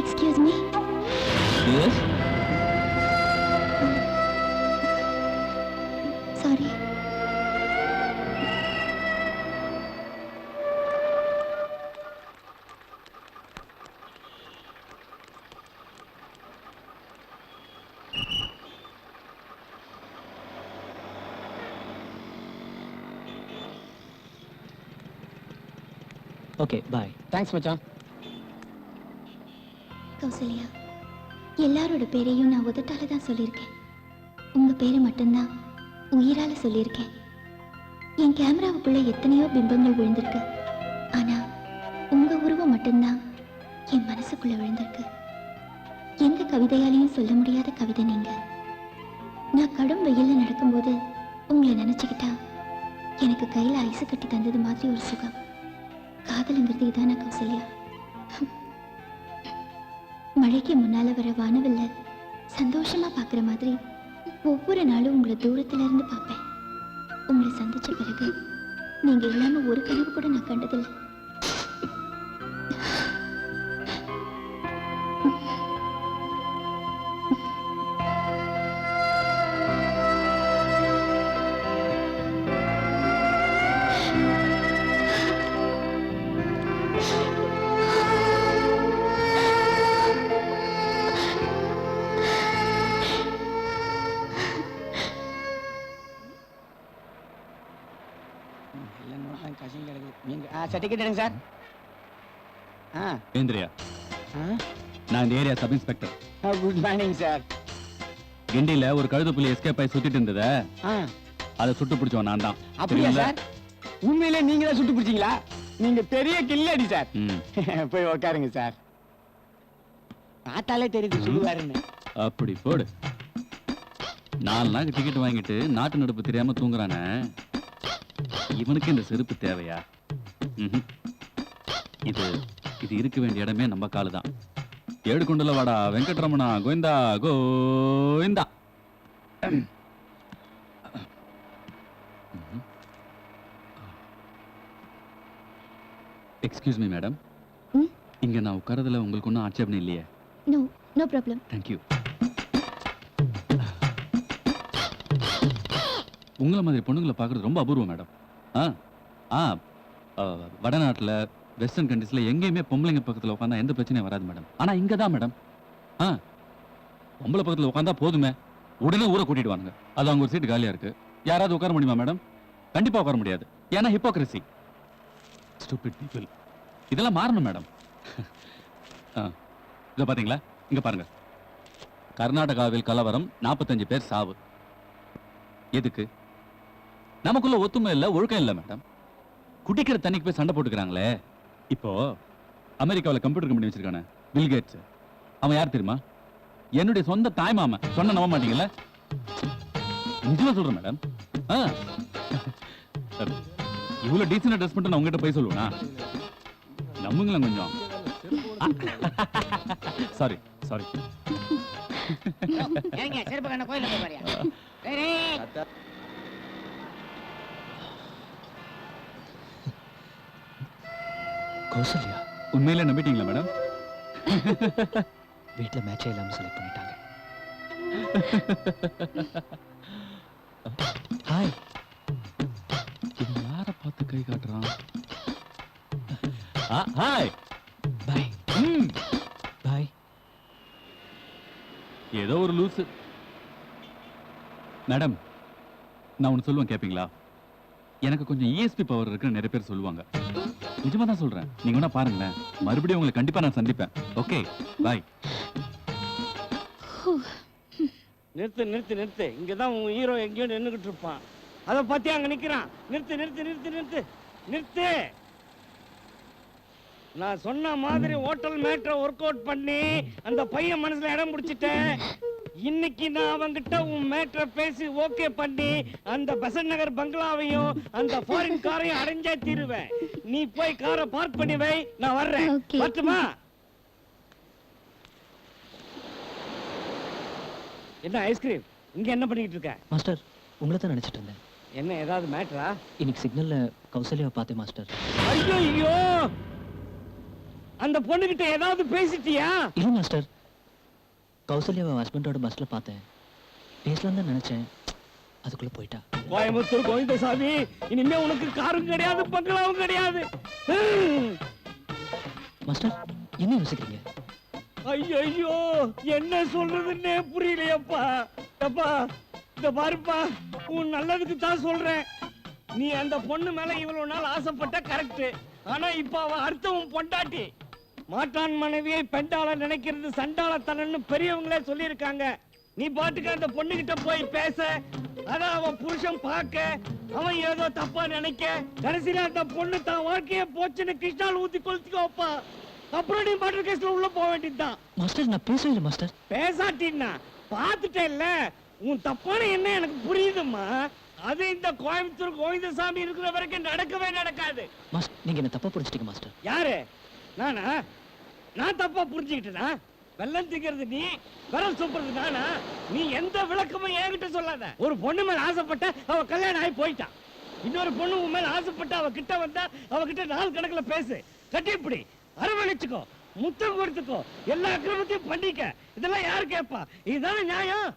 C: Excuse me.
A: Yes?
C: Sorry.
B: Okay bye.
D: Thanks மச்சான்.
C: கௌசல்யா, எல்லாரோட பேரையும் நான் உதட்டால தான் சொல்லியிருக்கேன். உங்க பேரை மட்டும்தான் உயிரால சொல்லியிருக்கேன். என் கேமராவுக்குள்ள எத்தனையோ பிம்பங்கள் விழுந்திருக்கு, ஆனா உங்க உருவம் மட்டும்தான் என் மனசுக்குள்ள விழுந்திருக்கு. எந்த கவிதையாலையும் சொல்ல முடியாத கவிதை நீங்க. நான் கடும் வெயில்ல நடக்கும்போது உங்களை நினைச்சுக்கிட்டா எனக்கு கையில ஐஸ் கட்டி தந்தது மாதிரி ஒரு சுகம். காதலுங்கிறது இதான கௌசல்யா? மழைக்கு முன்னால வர வானவில்ல சந்தோஷமா பாக்குற மாதிரி ஒவ்வொரு நாளும் உங்களை தூரத்துல இருந்து பார்ப்பேன். உங்களை சந்திச்ச பிறகு நீங்க இல்லாம ஒரு கனவு கூட நான் கண்டதில்லை.
D: டிக்கெட் எடுங்க சார்.
K: ஏந்திரியா, நான் இந்த area sub inspector.
D: Good morning sir.
K: கிண்டியில ஒரு கழுத புலி எஸ்கேப் ஆகி சுத்திட்டு இருந்தத அதை சுட்டு பிடிச்சவன் நான் தான்.
D: அப்படியா சார்? உண்மையிலே நீங்க தான் சுட்டு பிடிச்சீங்களா? நீங்க பெரிய கில்லாடி சார். போய் உட்காருங்க சார். பார்த்தாலே தெரியுது சொல்லுவாருன்னு.
K: அப்படி போடு. 4 நாள் டிக்கெட் வாங்கிட்டு நாட்டு நடப்பு தெரியாம தூங்குறானே, இவனுக்கு இந்த செருப்பு தேவையா? இது இது இருக்க வேண்டிய இடமே நம்ம காலு தான். ஏடு கொண்டுல வாடா Venkataramana, Govinda Govinda. Excuse me madam, இங்க நான் உட்காரதுல உங்களுக்கு ஒன்றும் ஆட்சேபனை இல்லையே?
C: No, no problem.
K: தேங்க்யூ. உங்களை மாதிரி பொண்ணுங்களை பார்க்கறது ரொம்ப அபூர்வம் மேடம். வடநாட்டில் வெஸ்டர்ன் கண்ட்ரீஸில் எங்கேயுமே பொம்பளைங்க பக்கத்தில் உட்காந்தா எந்த பிரச்சனையும் வராது மேடம். ஆனால் இங்கே தான் மேடம், பொம்பளை பக்கத்தில் உட்காந்தா போதுமே, உடனே ஊரை கூட்டிட்டு வாங்க. அது அவங்க ஒரு சீட்டு காலியாக இருக்கு, யாராவது உட்கார முடியுமா மேடம்? கண்டிப்பாக உட்கார முடியாது. ஏன்னா ஹிப்போக்ரசி. Stupid people. இதெல்லாம் மாறணும் மேடம். இதை பார்த்தீங்களா? இங்கே பாருங்க, கர்நாடகாவில் கலவரம், 45 பேர் சாவு. எதுக்கு? நமக்குள்ள ஒத்துமை இல்ல, ஒழுக்கம் இல்ல மேடம். குடிக்கிற தண்ணிக்கு போய் சண்டை போட்டுக்கிறாங்களே. இப்போ அமெரிக்காவில் கம்ப்யூட்டர் கம்பெனி வச்சிருக்கானே பில் கேட்ஸ், அவன் யார் தெரியுமா? என்னுடைய சொந்த தாய் மாமன். சொன்ன நம்ப மாட்டீங்களா? நிஜமா சொல்றேன் மேடம். இவ்வளவு டீசென்ட் ட்ரெஸ் பண்ணிட்டு நான் உங்ககிட்ட போய் சொல்லுவேனா? அமுங்களேன் கொஞ்சம். Sorry sorry.
J: ஏங்க செருப்பு கண்ண கோயில்ல போய் பாரியா? சரி.
B: கௌசல்யா
K: உண்மையிலே நம்பிட்டீங்களா மேடம்?
B: வீட்ல மேட்சே இல்லாம செலக்ட் பண்ணிட்டாங்க. ஹாய்.
K: இவன் யார பார்த்து கை காட்டுறான்? ஹாய்.
B: பாய். பாய்.
K: ஏதோ ஒரு லூசு. மேடம், நான் ஒன்று சொல்லுவேன் கேட்பீங்களா? எனக்கு கொஞ்சம் இஎஸ்பி பவர் இருக்குன்னு நிறைய பேர் சொல்லுவாங்க. நிஜமா தான் சொல்றேன். நீங்க வேணா பாருங்களேன். மறுபடியும் உங்களை கண்டிப்பா நான் சந்திப்பேன். ஓகே, பாய்.
F: நிறுத்து நிறுத்து நிறுத்து. இங்கதான் உன் ஹீரோ எங்கேயோ நின்றுகிட்டு இருப்பான். அதை பத்தி அங்க நிக்கிறான். நிறுத்து நிறுத்து நிறுத்து நிறுத்து நிறுத்து. நான் சொன்ன மாதிரி ஹோட்டல் மேட்ரை ஒர்க் அவுட் பண்ணி அந்த பையன் மனசுல இடம் பிடிச்சிட்டேன். இன்னைக்கு நான் அவங்கிட்ட உன் மேட்ரை பேசி ஓகே பண்ணி அந்த பெசன்ட் நகர் பங்களாவையும் அந்த ஃபாரின் காரையும் அடைஞ்சே தீருவேன். நீ போய் காரை பார்க் பண்ணி வை, நான் வர்றேன்.
C: Okay.
F: வரட்டுமா? என்ன ஐஸ்கிரீம் இங்க என்ன பண்ணிட்டு இருக்க?
B: மாஸ்டர், உங்களை தான் நினைச்சிட்டு இருந்தேன்.
F: என்ன ஏதாவது மேட்டரா?
B: இன்னைக்கு சிக்னல்ல கௌசல்யாவை பார்த்தேன் மாஸ்டர்.
F: ஐயோ ஐயோ, அந்த பொண்ணுகிட்ட ஏதாவது பேசிட்டியா?
B: இல்ல மாஸ்டர், கௌசல்யாவை ஹஸ்பண்டோட பஸ்ல பார்த்தேன். பேசலாம் தான் நினைச்சேன், அதுக்குள்ள போயிட்டா.
F: கோயம்புத்தூர் கோவிந்தசாமி, இனிமே உனக்கு காரும் கிடையாது பங்களாவும் கிடையாது.
B: மாஸ்டர், என்ன யோசிக்கிறீங்க?
F: ஐயோ, என்ன சொல்றதுன்னே புரியலையப்பா. அப்பா, இந்த பாருப்பா, உன் நல்லதுக்கு தான் சொல்றேன். நீ அந்த பொண்ணு மேல இவ்வளவு நாள் ஆசைப்பட்ட கரெக்ட். ஆனா இப்ப அவ அடுத்தவன் பொண்டாட்டி. மாட்டான் மனைவியை பெண்டாள நினைக்கிறது சண்டாளத்தனன்னு பெரியவங்களே சொல்லியிருக்காங்க. நீ பாட்டுக்கு அந்த பொண்ணுகிட்ட போய் பேச, அதான் அவன் புருஷன் பார்க்க, அவன் ஏதோ தப்பா நினைக்க, கடைசியில அந்த பொண்ணு தான் வாழ்க்கைய போச்சுன்னு கிருஷ்ணால் ஊத்தி கொளுத்திக்கோப்பா. அப்புறம் நீ மர்டர் கேஸ்ல உள்ள போக வேண்டியதுதான்.
B: மாஸ்டர், நான் பேசவே இல்லை மாஸ்டர்.
F: பேசாட்டின்னா பாத்துட்டேல்ல, உன் தப்பான என்ன எனக்கு புரியுதுமா. அது இந்த கோயம்புத்தூர் கோவிந்தசாமி இருக்கிற வரைக்கும் நடக்கவே நடக்காது.
B: மாஸ்டர், நீங்க என்ன தப்பா புரிஞ்சிட்டீங்க மாஸ்டர்.
F: யாரு? நானா? நான் தப்பா புரிஞ்சுக்கிட்டேனா? வெள்ளம் திங்கிறது நீ, விரல் சூப்புறது நானா? நீ எந்த விளக்கமும் என்கிட்ட சொல்லாத. ஒரு பொண்ணு மேல ஆசைப்பட்ட, அவ கல்யாணம் ஆகி போயிட்டான். இன்னொரு பொண்ணு உன் மேல ஆசைப்பட்ட, அவ கிட்ட வந்தா அவகிட்ட நாள் கணக்குல பேசு, கட்டிப்பிடி, அரவணைச்சுக்கோ, முத்தம் கொடுத்துக்கோ, எல்லா அக்கிரமத்தையும் பண்ணிக்க. இதெல்லாம் யாரு கேட்பா? இதுதானே நியாயம்?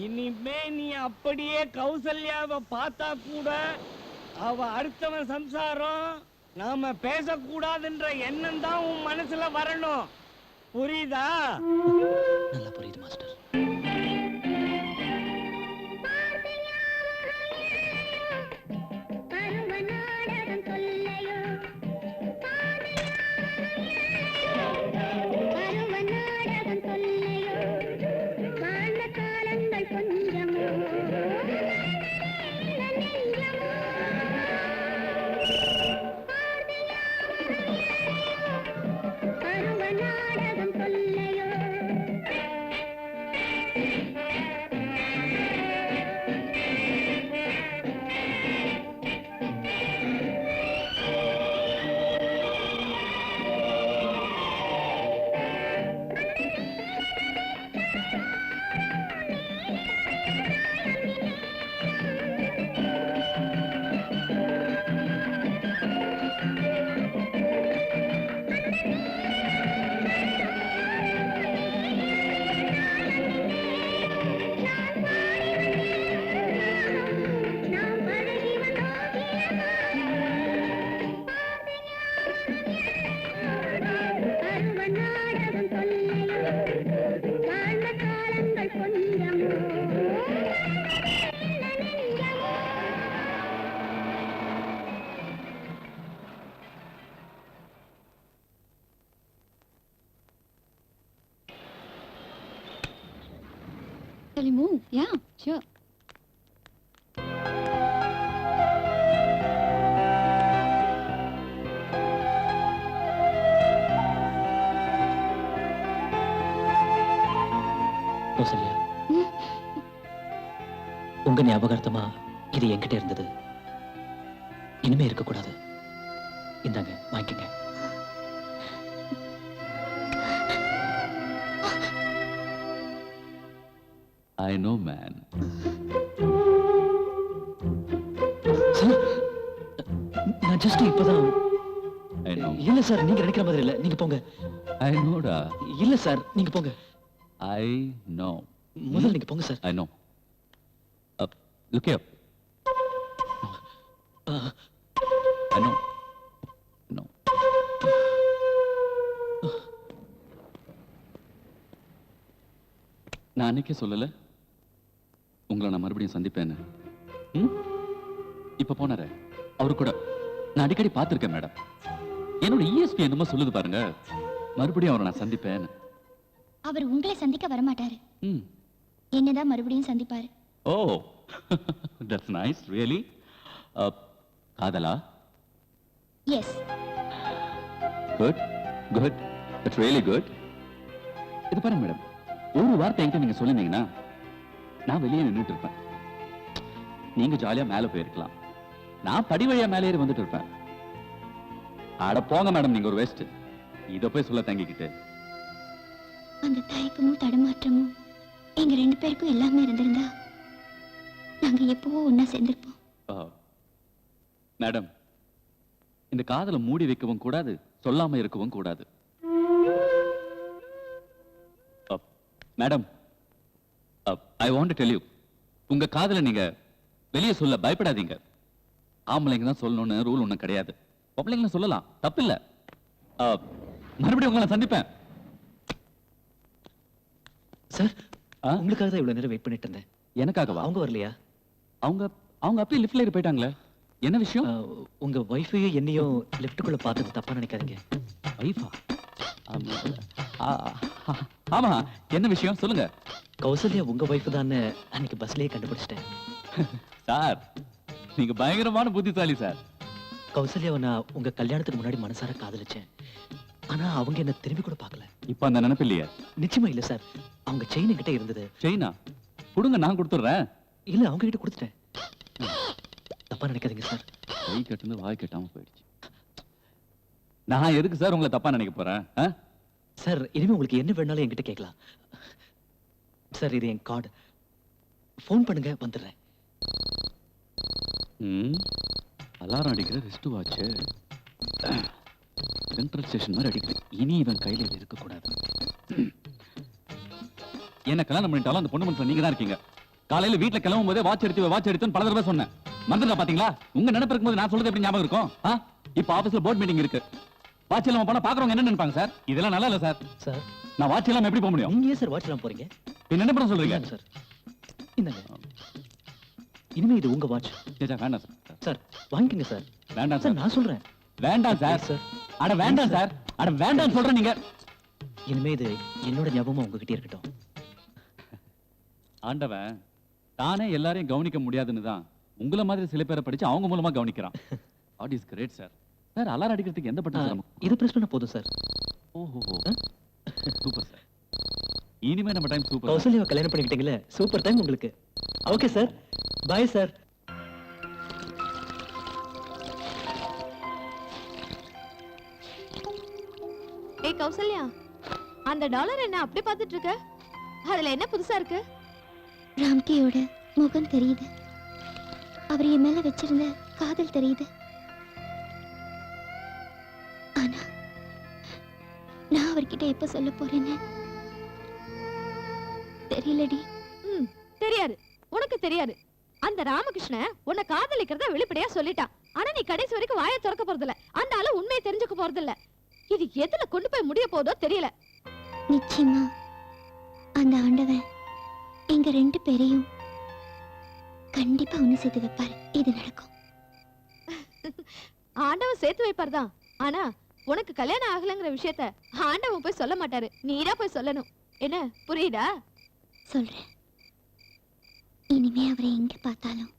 F: இனிமே நீ அப்படியே கௌசல்யாவை பார்த்தா கூட அவ அடுத்தவன் சம்சாரம், நாம பேசக்கூடாதுன்ற எண்ணம் தான் உன் மனசுல வரணும். புரியுதா?
B: நல்லா புரியுது master.
G: Shall we move? Yeah, sure.
B: Kausalya, உங்க ஞாபகார்த்தமா இது என்கிட்ட இருந்தது, இனிமே இருக்கக்கூடாது. இந்தாங்க வாங்கிக்கங்க.
K: I know man.
B: சார், நான் ஜஸ்ட் இப்பதான்.
K: I know.
B: இல்ல சார், நீங்க நினைக்கிற மாதிரி இல்ல. நீங்க போங்க.
K: ஐ நோடா.
B: இல்ல சார், நீங்க போங்க.
K: I know.
B: முதல்ல நீங்க போங்க sir.
K: I know. Look here. I know. No. நான் அன்னைக்கே சொல்லல உங்களை நான் மறுபடியும் சந்திப்பேன்னு. இப்ப போனாரே அவரு கூட நான் அடிக்கடி பார்த்திருக்கேன் மேடம். என்னோட ESP என்னமோ சொல்லுது பாருங்க, மறுபடியும் அவரை நான் சந்திப்பேன்னு.
C: அவர் உங்களை சந்திக்க வரமாட்டாரு, என்னதான் மறுபடியும் சந்திப்பாரு.
K: Oh, that's nice. ரியலி? காதலா?
C: Yes.
K: Good good, that's really good. இது பாருங்க மேடம், ஒரு வார்த்தை என்கிட்ட நீங்க சொல்லிருந்தீங்கன்னா நான் வெளியே நின்றுட்டு இருப்பேன். நீங்க ஜாலியா மேல போயிருக்கலாம், நான் படி வழியா மேலே ஏறி வந்துட்டு இருப்பேன். அட போங்க மேடம், நீங்க ஒரு வேஸ்ட். இத போய் சொல்ல தங்கிக்கிட்டு.
C: அந்த தயக்கமும் தடுமாற்றமும் எங்க 2 பேருக்கும் எல்லாமே இருந்திருந்தா நாங்க எப்பவோ ஒன்னா சேர்ந்திருப்போம்.
K: மேடம், இந்த காதலை மூடி வைக்கவும் கூடாது, சொல்லாம இருக்கவும் கூடாது. Madam, I want to tell you, உங்க காதலை நீங்க வெளியே சொல்ல பயப்படாதீங்க. ஆம்பளைங்க தான் சொல்லணும்னு ரூல் ஒண்ணும் கிடையாது. பொம்பளைங்க சொல்லலாம், தப்பில்ல. மறுபடியும் உங்களை சந்திப்பேன்.
B: சார், உங்களுக்காக தான் இவ்வளவு நேரம் வெயிட் பண்ணிட்டு இருந்தேன்.
K: எனக்காகவா?
B: அவங்க வரலையா?
K: அவங்க அப்படியே லிஃப்ட்ல ஏறி போயிட்டாங்களே. என்ன விஷயம்?
B: உங்க வைஃபையும் என்னையும் லிஃப்ட்டுக்குள்ள பார்த்தது தப்பா நினைக்காதீங்க.
K: வைஃபா? ஆமா, என்ன விஷயம் சொல்லுங்க.
B: கௌசல்யா உங்க வைஃப் தான் அன்னைக்கு பஸ்லயே கண்டுபிடிச்சிட்டேன்.
K: சார், நீங்க பயங்கரமான புத்திசாலி சார்.
B: கௌசல்யாவை நான் உங்க கல்யாணத்துக்கு முன்னாடி மனசார காதலிச்சேன். ஆனா அவங்க என்ன திரும்பி கூட பார்க்கல.
K: இப்ப அந்த நினைப்பு இல்லையா?
B: நிச்சயமா இல்ல சார். அவங்க செயின் கிட்ட இருந்தது.
K: செயினா? கொடுங்க, நான் கொடுத்துறேன்.
B: இல்ல, அவங்க கிட்ட கொடுத்துட்டேன். தப்பா நினைக்காதீங்க சார்.
K: கை கட்டுந்து வாய் கட்டாம போயிடுச்சு. நான் எதுக்கு சார் உங்களை தப்பா நினைக்க போறேன்?
B: சார், இனிமே உங்களுக்கு என்ன வேணாலும் என்கிட்ட கேட்கலாம். சார், இது என் கார்டு. ஃபோன் பண்ணுங்க, வந்துடுறேன்.
K: அலாரம் அடிக்கிற ரெஸ்ட் வாட்ச். சென்ட்ரல் ஸ்டேஷன் மாதிரி அடிக்குது. இனி இவன் கையில இது இருக்க கூடாது. என்ன கல்யாணம் பண்ணிட்டாலும் அந்த பொண்ணு மனசுல நீங்க தான் இருக்கீங்க. காலையில வீட்டுல கிளம்பும் போதே வாட்ச் எடுத்துன்னு பல தடவை சொன்னேன். மறந்துடா பாத்தீங்களா? உங்க நினைப்பு இருக்கும்போது நான் சொல்றது எப்படி ஞாபகம் இருக்கும்? இப்ப ஆபீஸ்ல போர்ட் மீட்டிங் இருக்கு. வாட்ச் இல்லாம போனா பாக்குறவங்க என்ன நினைப்பாங்க சார்? இதெல்லாம் நல்லா இல்ல சார்.
B: சார், நான்
K: வாட்ச் இல்லாம எப்படி போக முடியும்?
B: நீங்க ஏன் சார் வாட்ச் இல்லாம போறீங்க?
K: என்ன பண்ண சொல்றீங்க
B: சார்? இந்தாங்க, இனிமே இது உங்க வாட்ச்.
K: வேண்டாம் சார்.
B: சார், வாங்கிக்கங்க சார்.
K: வேண்டாம்
B: சார்,
K: சார்.
B: நான் சொல்றேன்.
K: வேண்டாம் சார்.
B: சார்,
K: அட வேண்டாம் சார். அட வேண்டாம் சொல்றேன். நீங்க
B: இனிமே இது என்னோட ஞாபகமா உங்ககிட்ட இருக்கட்டும்.
K: ஆண்டவன் தானே எல்லாரையும் கவனிக்க முடியாதுன்னு தான் உங்களை மாதிரி சில பேரை படிச்சு அவங்க மூலமா கவனிக்கிறான். What is great sir. Sir, alarm அடிக்கிறதுக்கு எந்த பட்டன் சார்?
B: இது பிரஸ் பண்ண போதும் சார்.
K: ஓஹோ, சூப்பர் சார். இனிமே நம்ம டைம் சூப்பர்.
B: கௌசல்யாவை கல்யாணம் பண்ணிக்கிட்டீங்களே, சூப்பர் டைம் உங்களுக்கு. Okay sir, bye sir.
G: ஏய் கௌசல்யா, அந்த டாலர் என்ன அப்படி பார்த்துட்டு இருக்க? அதுல என்ன புதுசா இருக்கு?
C: ராம்கியோட முகம் தெரியுது. அவர் என் மேல வச்சிருந்த காதல் தெரியுது. ஆனா நான் அவர்கிட்ட எப்ப சொல்ல போறேன்னு தெரியலடி.
G: தெரியாது, உனக்கு தெரியாது. அந்த ராமகிருஷ்ண உன்னை காதலிக்கிறத வெளிப்படையா சொல்லிட்டான். ஆனா நீ கடைசி வரைக்கும் வாயை திறக்க போறதில்ல. அந்த ஆளு உண்மையை தெரிஞ்சுக்க போறதில்ல. இது எதுல கொண்டு போய் முடிய போதோ தெரியல.
C: நிச்சயமா அந்த ஆண்டவன் எங்க 2 பேரையும் கண்டிப்பா ஒண்ணு சேர்த்து வைப்பாரு. இது நடக்கும்.
G: ஆண்டவன் சேர்த்து வைப்பார்தான். ஆனா உனக்கு கல்யாணம் ஆகலங்கிற விஷயத்த ஆண்டவன் போய் சொல்ல மாட்டாரு. நீரா போய் சொல்லணும். என்ன புரியுதா?
C: சொல்றேன். இனிமே அவரை எங்க பார்த்தாலும்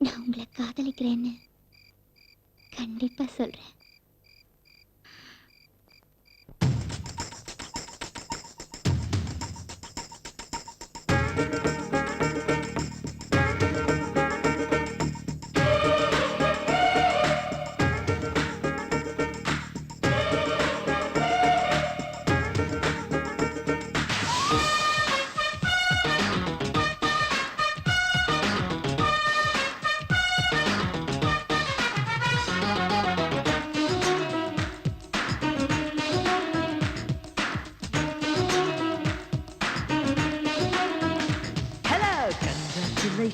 C: நான் உங்களை காதலிக்கிறேன்னு கண்டிப்பா சொல்றேன்.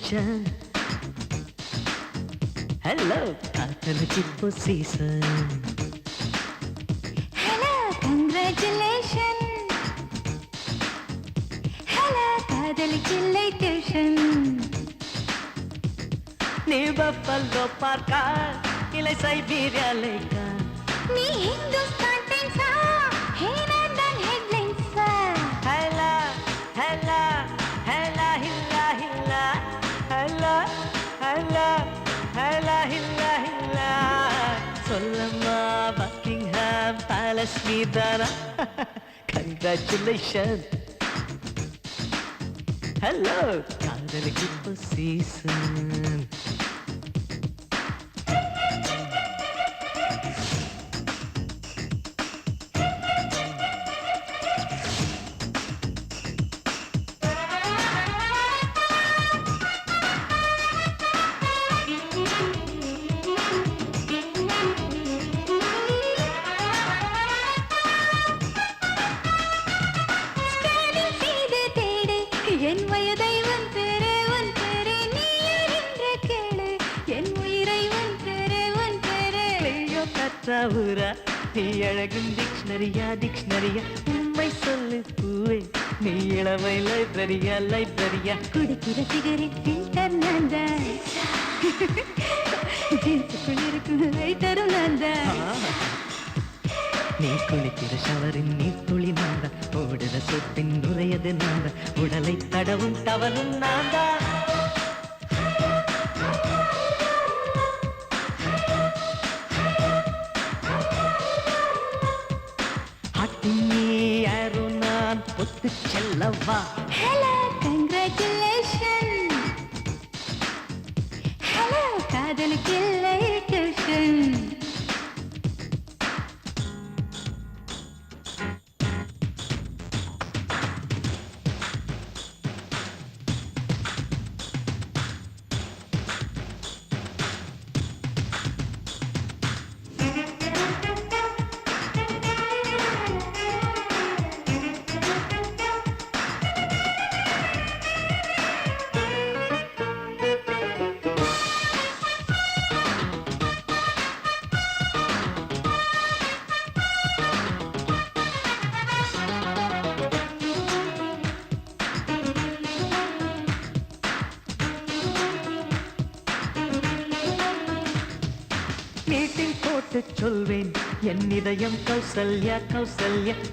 E: Congratulations. Hello, காதலுக்கு இப்போ season.
G: Hello congratulation. ஹலோ காதலுக்கு இல்லை டியூஷன்.
E: நீ பஃபலோ பார்க்கா இல்லை சைபீரியா லேக்கா.
G: நீ ஹிந்துஸ்தான் டென்ஸா ஹேனந்தன் ஹெட்லைன்ஸா.
E: ஹலா ஹலா ஹலா ஹில்லா ஹில்லா ஹலா ஹலா ஹலா ஹில்லா ஹில்லா. சொல்லம்மா பக்கிங்ஹாம் பேலஸ் மீதானா. கங்க்ராச்சுலேஷன். ஹலோ காதலுக்கு இப்போ சீசன்.
G: ஸ்கேனிங் செய்து தேடு என் வயதை உன் பேரே நீ அறிந்த கேளு என் உயிரை உன் பேரே.
E: கிளியோபாட்ராவுரா நீ அழகும் டிக்ஷனரியா உண்மை சொல்லு பூவே நீ இளமை லைப்ரரியா.
G: குடிக்கிற சிகரெட் ஃபில்டர் நான் தான். ஜீன்ஸுக்குள் இருக்கும் லைட்டரும் நான் தான்.
E: நீ குளிக்கிற ஷவரின் நீர் துளி நான்தா. ஓடுற சொப்பின் நுரையது நான்தா. உடலை தடவும் தவறும் நான்தா. நீ யாரோ நான் பொத்து செல்லவா.
G: Hello congratulation. ஹலோ காதலுக்கு இல்லை டியூஷன்.
E: மீட்டிங் போட்டு சொல்வேன் என் இதயம் கௌசல்யா.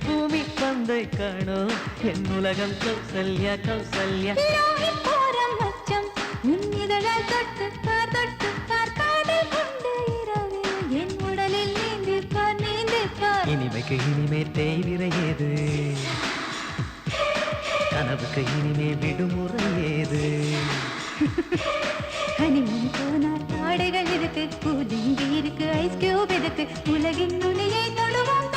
E: பூமி பந்தை காணோம் என் உலகம் கௌசல்யா.
G: லோகி போரம் மச்சம் உன் இதழால் தொட்டு பார் காதல் கொண்டு இரவில் என் உடலில் நீந்தி பார்.
E: இனிமைக்கு இனிமே தேய்விரை ஏது. கனவுக்கு இனிமே விடுமுறை ஏது.
G: ஹனிமூன் போனால் ஆடைகள் இருக்கு பூதிங்கி இருக்கு ஐஸ் கியூப் இருக்கு உலகின் நுனியை தொடுவோம்.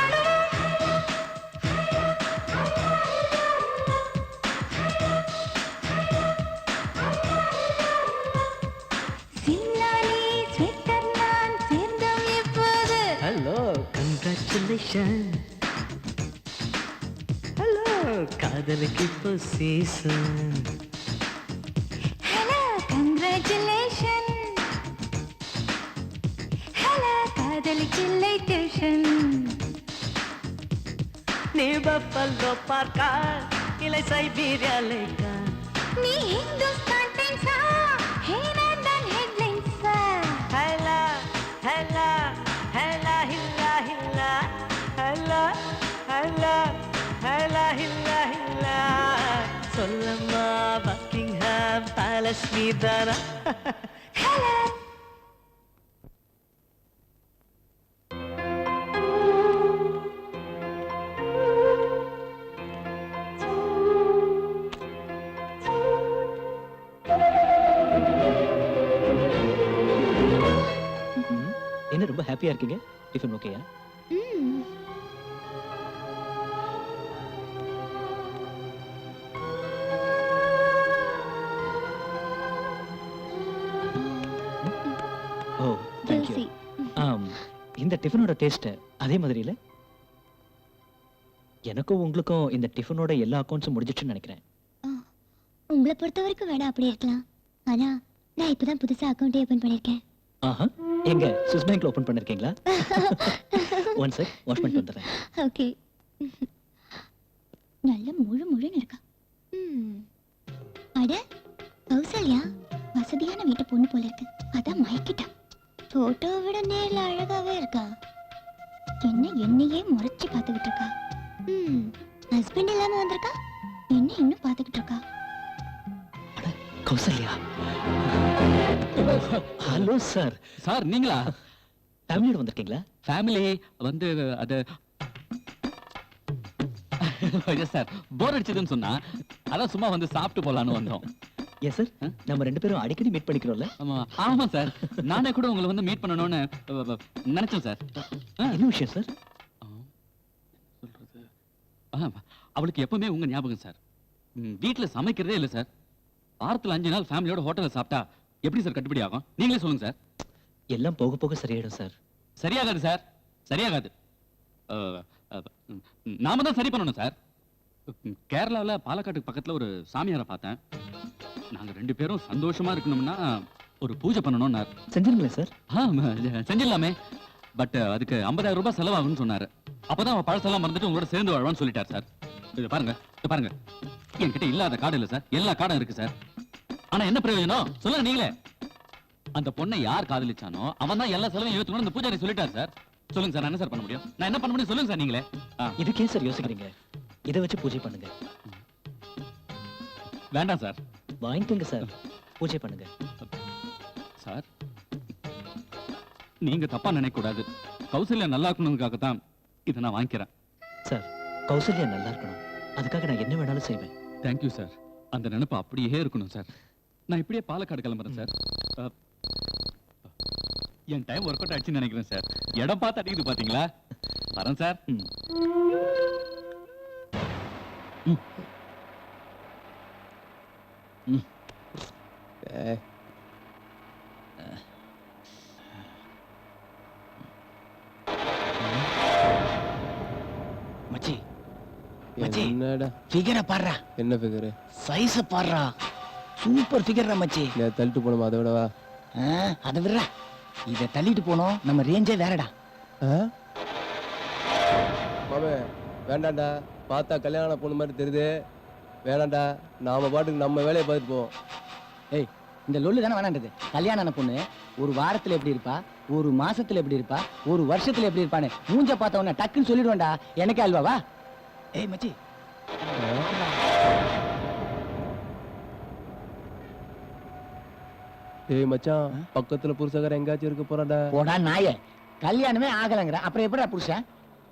G: சிம்லானி ஸ்வெட்டர் நான் சேர்ந்தோம் இப்போது.
E: Hello congratulation. ஹலோ காதலுக்கு இப்போ சீசன்.
G: Hello congratulation. ஹலோ காதலுக்கு இல்லை டியூஷன்.
E: நீ பஃபலோ பார்க்கா இல்லை சைபீரியா லேக்கா.
G: நீ ஹிந்துஸ்தான் டென்ஸா ஹேனந்தன் ஹெட்லைன்ஸா.
E: ஹலா ஹலா ஹலா ஹில்லா ஹில்லா ஹலா ஹலா ஹலா ஹில்லா ஹில்லா. சொல்லம்மா பக்கிங்ஹாம் பேலஸ் மீதானா.
G: ஹலோ
B: என்ன ரொம்ப ஹாப்பியா இருக்கீங்க? டிஃபன் ஓகேயா? ஓ தேங்க்யூ.
C: Juicy.
B: இந்த டிஃபனோட டேஸ்ட் அதே மாதிரி இல்ல? எனக்கும் உங்களுக்கும் இந்த டிஃபனோட எல்லா அக்கௌண்ட்ஸும் முடிஞ்சிச்சுன்னு நினைக்கிறேன்.
C: உங்களை பொறுத்த வரைக்கும் வேணா அப்படி இருக்கலாம். ஆனா நான் இப்பதான் புதுசா அக்கவுண்ட் ஓபன் பண்ணிருக்கேன்.
B: ஆஹா, எங்க சுவிஸ் பேங்க்ல ஓபன் பண்ணிருக்கீங்களா? ஒன் செக், வாஷ் பண்ணிட்டு வந்துடுறேன்.
C: ஓகே. நல்ல முழுன்னு இருக்கா. அட கௌசல்யா வசதியான வீட்டு பொண்ணு போல இருக்கு. அதான் மயக்கிட்டா. போட்டோவை விட நேர்ல அழகாவே இருக்கா. என்னையே முறைச்சு பார்த்துக்கிட்டு இருக்கா. ஹஸ்பண்ட் இல்லாம வந்திருக்கா. என்ன இன்னும் பார்த்துக்கிட்டு இருக்கா.
B: கௌசல்யா. Hello sir.
K: சார் நீங்களா?
B: ஃபேமிலியோட வந்திருக்கீங்களா?
K: ஃபேமிலி வந்து அது சார் போர் அடிச்சதுன்னு சொன்னா அதான் சும்மா வந்து சாப்பிட்டு போலான்னு வந்தோம்.
B: எஸ் சார், நம்ம ரெண்டு பேரும் அடிக்கடி மீட் பண்ணிக்கிறோம்ல.
K: ஆமா சார், நானே கூட உங்களை வந்து மீட் பண்ணணும்னு நினைச்சேன் சார்.
B: என்ன விஷயம் சார்?
K: சொல்றது அவளுக்கு எப்பவுமே உங்க ஞாபகம் சார். வீட்டுல சமைக்கிறதே இல்லை சார். வாரத்துல 5 நாள் ஃபேமிலியோட ஹோட்டல்ல சாப்பிட்டா எப்படி சார் கட்டுப்படி ஆகும்? நீங்களே சொல்லுங்க சார்.
B: எல்லாம் போக போக சரியாயிடும் சார்.
K: சரியாகாது சார், சரியாகாது. நாம தான் சரி பண்ணணும் சார். கேரளாவில் பாலக்காட்டுக்கு பக்கத்துல ஒரு சாமியாரை பார்த்தேன். நாங்க 2 பேரும் சந்தோஷமா இருக்கணும்னா ஒரு பூஜை பண்ணணும்னார்.
B: செஞ்சிருங்களேன் சார்?
K: செஞ்சிடலாமே, பட் அதுக்கு 50,000 ரூபாய் செலவாகும்னு சொன்னாரு. அப்பதான் அவன் பழசெல்லாம் மறந்துட்டு உங்களோட சேர்ந்து வாழ்வான்னு சொல்லிட்டார் சார். இது பாருங்க, இது பாருங்க, என்கிட்ட இல்லாத கார்டு இல்லை சார், எல்லா கார்டும் இருக்கு சார். ஆனா என்ன பிரயோஜனம் சொல்லுங்க நீங்களே. அந்த பொண்ணை யார் காதலிச்சானோ அவன் தான் எல்லா செலவையும் ஏத்துக்கணும் இந்த பூஜாரி சொல்லிட்டார் சார். சொல்லுங்க சார், நான் என்ன சார் பண்ண முடியும்? நான் என்ன பண்ண முடியும் சொல்லுங்க சார் நீங்களே.
B: இதுக்கே சார் யோசிக்கிறீங்க? இதை வச்சு பூஜை பண்ணுங்க.
K: வேண்டாம் சார்.
B: வாங்கிக்கோங்க சார், பூஜை பண்ணுங்க
K: சார். நீங்க தப்பா நினைக்க கூடாது. கௌசல்யா நல்லா இருக்கணும்னுக்காகத்தான் இதை நான் வாங்கிக்கிறேன்
B: சார். கௌசல்யா நல்லா இருக்கணும், அதுக்காக நான் என்ன வேணாலும் செய்வேன்.
K: Thank you sir. அந்த நினைப்பு அப்படியே இருக்கணும் சார். நான் இப்படியே பாலக்காடு கிளம்புறேன் சார். என் டைம் ஒர்க் அவுட் ஆயிடுச்சுன்னு நினைக்கிறேன் சார். இடம் பார்த்து அடிக்குது பாத்தீங்களா? வரேன் சார்.
A: மச்சி
L: என்னடா
A: ஃபிகரை பாடுறா.
L: என்ன ஃபிகர்?
A: சைஸ பாடுறா. சூப்பர் ஃபிகர்ரா மச்சி.
L: நான் தள்ளிட்டு போனோமா அதை விடவா?
A: அதை விடுறா. இதை தள்ளிட்டு போனோம், நம்ம ரேஞ்சே வேறடா.
L: மாமே வேண்டாம்டா, பார்த்தா கல்யாணம் பொண்ணு மாதிரி தெரியுது. வேணாம்டா, நாம பாட்டுக்கு நம்ம வேலையை பார்த்துட்டு போவோம்.
A: ஏய், இந்த லொல்லு தானே வேணான்றது. கல்யாண பொண்ணு ஒரு வாரத்துல எப்படி இருப்பா, ஒரு மாசத்துல எப்படி இருப்பா, ஒரு வருஷத்துல எப்படி இருப்பான்னு மூஞ்ச பார்த்த உடனே டக்குன்னு சொல்லிடுவேன்டா. எனக்கே அல்வாவா? ஏய் மச்சி,
L: ஏய் மச்சான், பக்கத்துல புருஷகார எங்காச்சும் இருக்க போறான்டா.
A: போடா நாயே, கல்யாணமே ஆகலங்கிற அப்புறம் எப்படா புருஷன்?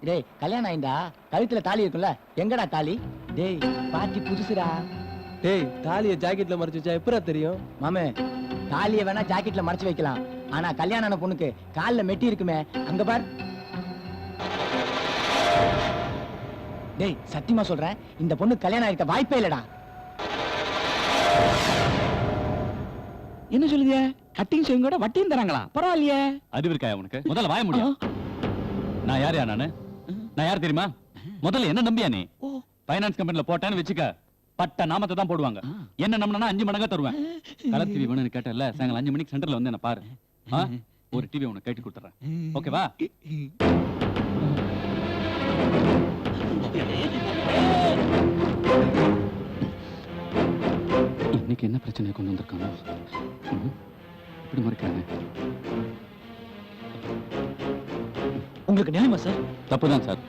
A: டேய், கல்யாணம் ஆயிண்டா கழுத்துல தாலி இருக்குல்ல, எங்கடா தாலி? டேய், பார்ட்டி புதுசுடா.
L: டேய், தாலியை ஜாக்கெட்ல மறைச்சு வச்சா எப்படா தெரியும்?
A: மாமே, தாலியை வேணா ஜாக்கெட்ல மறைச்சு வைக்கலாம், ஆனா கல்யாண பொண்ணுக்கு கால்ல மெட்டி இருக்குமே, அங்க பார். டேய், சத்தியமா சொல்றேன், இந்த பொண்ணு கல்யாணம் ஆகிட்ட வாய்ப்பே இல்லடா. என்ன சொல்லுங்க? கட்டிங் ஷேவிங் கூட வட்டியும் தராங்களா? பரவாயில்லையே.
K: அது இருக்கா உனக்கு? முதல்ல வாய முடியும். நான் யார் நானு? நான் யார் தெரியுமா? முதல்ல என்ன நம்பியா நீ? பைனான்ஸ் கம்பெனில போட்டேன்னு வச்சுக்க, பட்ட நாமத்தை தான் போடுவாங்க. என்ன நம்பினா 5 மடங்கா தருவேன். கலர் டிவி வேணும்னு கேட்டல, சாயங்காலம் 5 மணிக்கு சென்டர்ல வந்து என்ன பாரு. ஒரு டிவி உனக்கு கேட்டு கொடுத்துறேன். ஓகேவா? இன்னைக்கு என்ன பிரச்சனை கொண்டு வந்திருக்காங்க? இப்படி மறைக்கிறாங்க.
B: உங்களுக்கு நியாயமா சார்?
K: தப்புதான் சார்.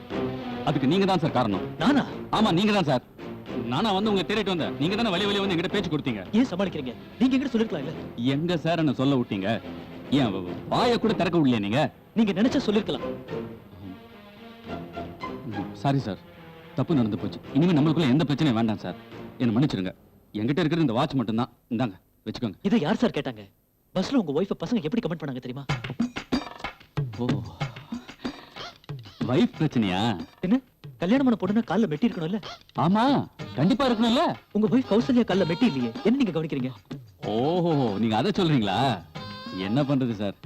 K: அதுக்கு நீங்க தான் சார் காரணம்.
B: நானா?
K: ஆமா, நீங்க தான் சார். நானா வந்து உங்க தேடிட்டு வந்தேன். நீங்க தானே வழி வந்து எங்கிட்ட பேச்சு கொடுத்தீங்க.
B: ஏன் சமாளிக்கிறீங்க? நீங்க எங்கிட்ட சொல்லிருக்கலாம் இல்ல?
K: எங்க சார் என்ன சொல்ல விட்டீங்க? ஏன் வாயை கூட திறக்க விடலையே நீங்க?
B: நீங்க நினைச்சா சொல்லிருக்கலாம்.
K: சாரி சார், தப்பு நடந்து போச்சு. இனிமே நம்மளுக்குள்ள எந்த பிரச்சனையும் வேண்டாம் சார். என்ன மன்னிச்சிருங்க. என்கிட்ட இருக்கிற இந்த வாட்ச் மட்டும் தான். இந்தாங்க, வச்சுக்கோங்க.
B: இதை யார் சார் கேட்டாங்க? பஸ்ல உங்க ஒய்ஃபை பசங்க எப்படி கமெண்ட் பண்ணாங்க தெரியுமா?
K: ஓ, வைஃப் பிரச்சனையா?
B: என்ன, கல்யாணம் பண்ண பொண்ணுனா கால்ல மெட்டி இருக்கணும்ல?
K: ஆமா, கண்டிப்பா இருக்கணும்ல.
B: உங்க ஒய்ஃப் கௌசல்யா கால்ல மெட்டி இல்லையே, என்ன நீங்க கவனிக்கிறீங்க?
K: ஓஹோ, நீங்க அதை சொல்றீங்களா? என்ன பண்றது சார்,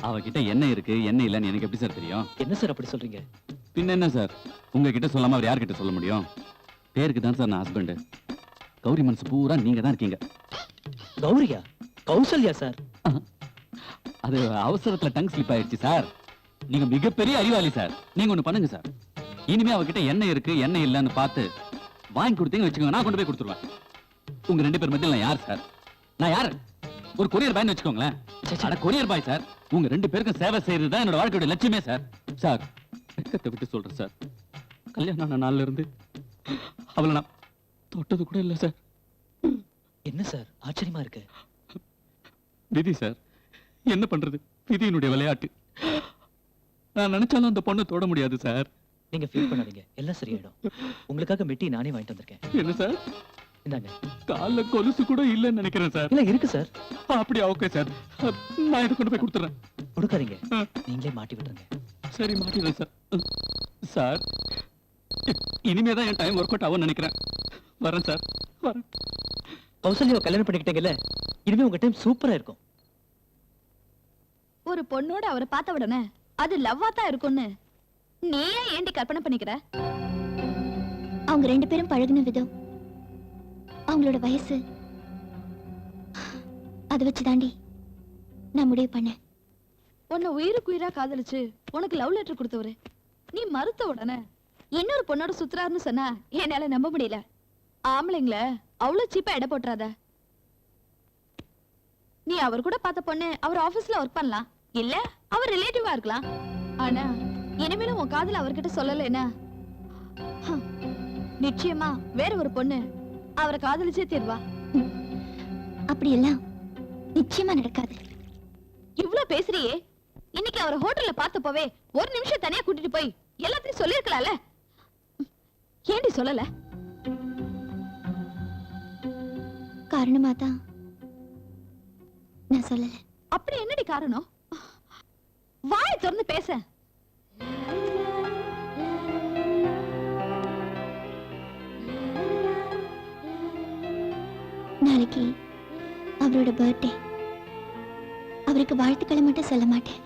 K: அவகிட்ட என்ன இருக்கு என்ன இல்லன்னு எனக்கு எப்படி சார் தெரியும்?
B: என்ன சார் அப்படி சொல்றீங்க?
K: பின்ன என்ன சார், உங்ககிட்ட சொல்லாம அவர் யார்கிட்ட சொல்ல முடியும்? பேருக்கு தான் சார் நான் ஹஸ்பண்ட். கௌரி மனசு பூரா நீங்க தான் இருக்கீங்க.
B: கௌரியா? கௌசல்யா சார்.
K: அது அவசரத்துல டங் ஸ்லிப் ஆயிடுச்சு சார். நீங்க மிகப்பெரிய அறிவாளி சார். நீங்க ஒண்ணு பண்ணுங்க சார். இனிமே அவகிட்ட என்ன இருக்கு என்ன இல்லன்னு பார்த்து வாங்கி கொடுத்தீங்கன்னு வச்சுக்கோங்க, நான் கொண்டு போய் கொடுத்துருவேன். உங்க 2 பேர் மத்தியில் நான் யார் சார்? நான் யாரு? ஒரு கொரியர் பாய்னு வச்சுக்கோங்களேன். அட கொரியர் பாய் சார். உங்க 2 பேருக்கும் சேவை செய்யறது தான் என்னோட வாழ்க்கையோட லட்சியமே சார். சார் வெக்கத்தை விட்டு சொல்றேன் சார். கல்யாணம் ஆன நாள்ல இருந்து அவளை நான் தொட்டது கூட இல்லை சார்.
B: என்ன சார் ஆச்சரியமா இருக்கு?
K: விதி சார், என்ன பண்றது? விதியினுடைய விளையாட்டு. நான் நினைச்சாலும் அந்த பொண்ணை தொட முடியாது சார்.
B: நீங்க ஃபீல் பண்ணாதீங்க, எல்லாம் சரியாயிடும். உங்களுக்காக மெட்டி நானே வாங்கிட்டு வந்திருக்கேன்.
K: என்ன சார்?
B: இந்தாங்க.
K: கால்ல கொலுசு கூட இல்லைன்னு நினைக்கிறேன் சார்.
B: இல்ல இருக்கு சார்.
K: அப்படியா? ஓகே சார், நான் இதை கொண்டு போய் கொடுத்துறேன்.
B: கொடுக்காதீங்க, நீங்களே மாட்டி விட்டுருங்க.
K: சரி மாட்டிடுறேன் சார். சார் இனிமேதான் என் டைம் ஒர்க் அவுட் ஆகும்னு நினைக்கிறேன். வரேன் சார், வரேன்.
B: கௌசல்யாவை கல்யாணம் பண்ணிக்கிட்டீங்கல்ல, இனிமே உங்க டைம் சூப்பரா இருக்கும்.
G: ஒரு பொண்ணோட அவரை பார்த்த உடனே அது லவ்வா தான் இருக்கும்னு நீ ஏன்டி கற்பனை பண்ணிக்கிற?
C: அவங்க 2 பேரும் பழகுன விதம், அவங்களோட வயசு, அதை வச்சு தாண்டி நான் முடிவு பண்ணேன்.
G: உன்னை உயிருக்கு உயிரா காதலிச்சு உனக்கு லவ் லெட்டர் கொடுத்தவரு நீ மறுத்த உடனே இன்னொரு பொண்ணோட சுத்துறாருன்னு சொன்னா என்னால நம்ப முடியல. ஆம்பளைங்கள அவ்வளவு சீப்பா எடை போட்டுறாத. நீ அவர் கூட பார்த்த பொண்ணு அவர் ஆபீஸ்ல ஒர்க் பண்ணலாம், இல்ல அவர் ரிலேட்டிவா இருக்கலாம். ஆனா இனிமேலும் உன் காதல அவர்கிட்ட சொல்லலைன்னா நிச்சயமா வேற ஒரு பொண்ணு அவரை காதலிச்சே தீர்வா.
C: அப்படி எல்லாம் நிச்சயமா நடக்காது.
G: இவ்ளோ பேசுறியே, இன்னைக்கு அவரை ஹோட்டல்ல பார்த்தப்பவே ஒரு நிமிஷம் தனியா கூட்டிட்டு போய் எல்லாத்தையும் சொல்லிருக்கலாம்ல. ஏண்டி சொல்லல?
C: காரணமா தான் நான் சொல்லல.
G: அப்படி என்னடி காரணம்? வாயை திறந்து பேச.
C: நாளைக்கு அவரோட பர்த்டே. அவருக்கு வாழ்த்துக்களை மட்டும் சொல்ல மாட்டேன்,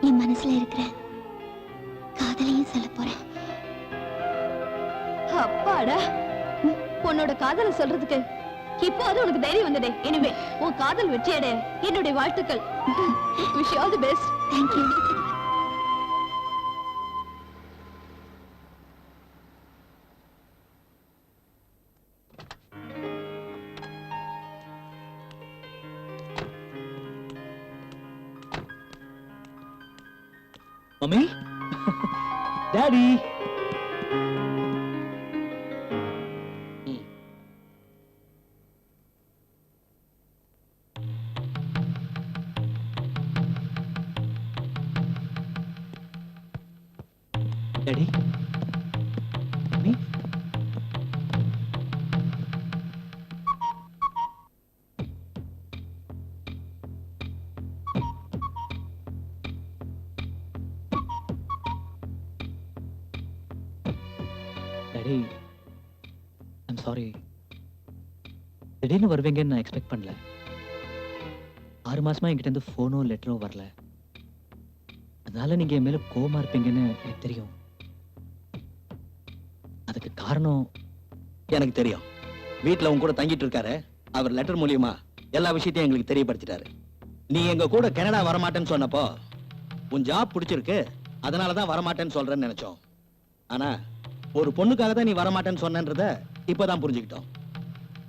C: என் மனசுல இருக்கிற காதலையும் சொல்ல போறேன்.
G: அப்பாடா, உன்னோட காதலை சொல்றதுக்கு இப்போ அது உனக்கு தைரியம் வந்ததே. எனவே உன் காதல் வெற்றியடைய என்னுடைய வாழ்த்துக்கள். Wish you all the best.
C: Thank you.
B: Mummy, daddy. Daddy, mummy. Daddy, I'm sorry. திடீர்னு வருவீங்கன்னு நான் எக்ஸ்பெக்ட் பண்ணல. 6 மாசமா என்கிட்ட இருந்து போனோ லெட்டரோ வரல. அதனால நீங்க என் மேல கோவமா இருப்பீங்கன்னு எனக்கு தெரியும். அதுக்கு காரணம்
A: எனக்கு தெரியும். வீட்டுல உன் கூட தங்கிட்டு இருக்காரு, அவர் லெட்டர் மூலியமா எல்லா விஷயத்தையும் எங்களுக்கு தெரியப்படுத்திட்டாரு. நீ எங்க கூட கனடா வரமாட்டேன்னு சொன்னப்போ உன் ஜாப் பிடிச்சிருக்கு, அதனாலதான் வரமாட்டேன்னு சொல்றேன்னு நினைச்சோம். ஆனா ஒரு பொண்ணுக்காக தான் நீ வரமாட்டேன்னு சொன்னன்றத இப்பதான் புரிஞ்சுக்கிட்டோம்.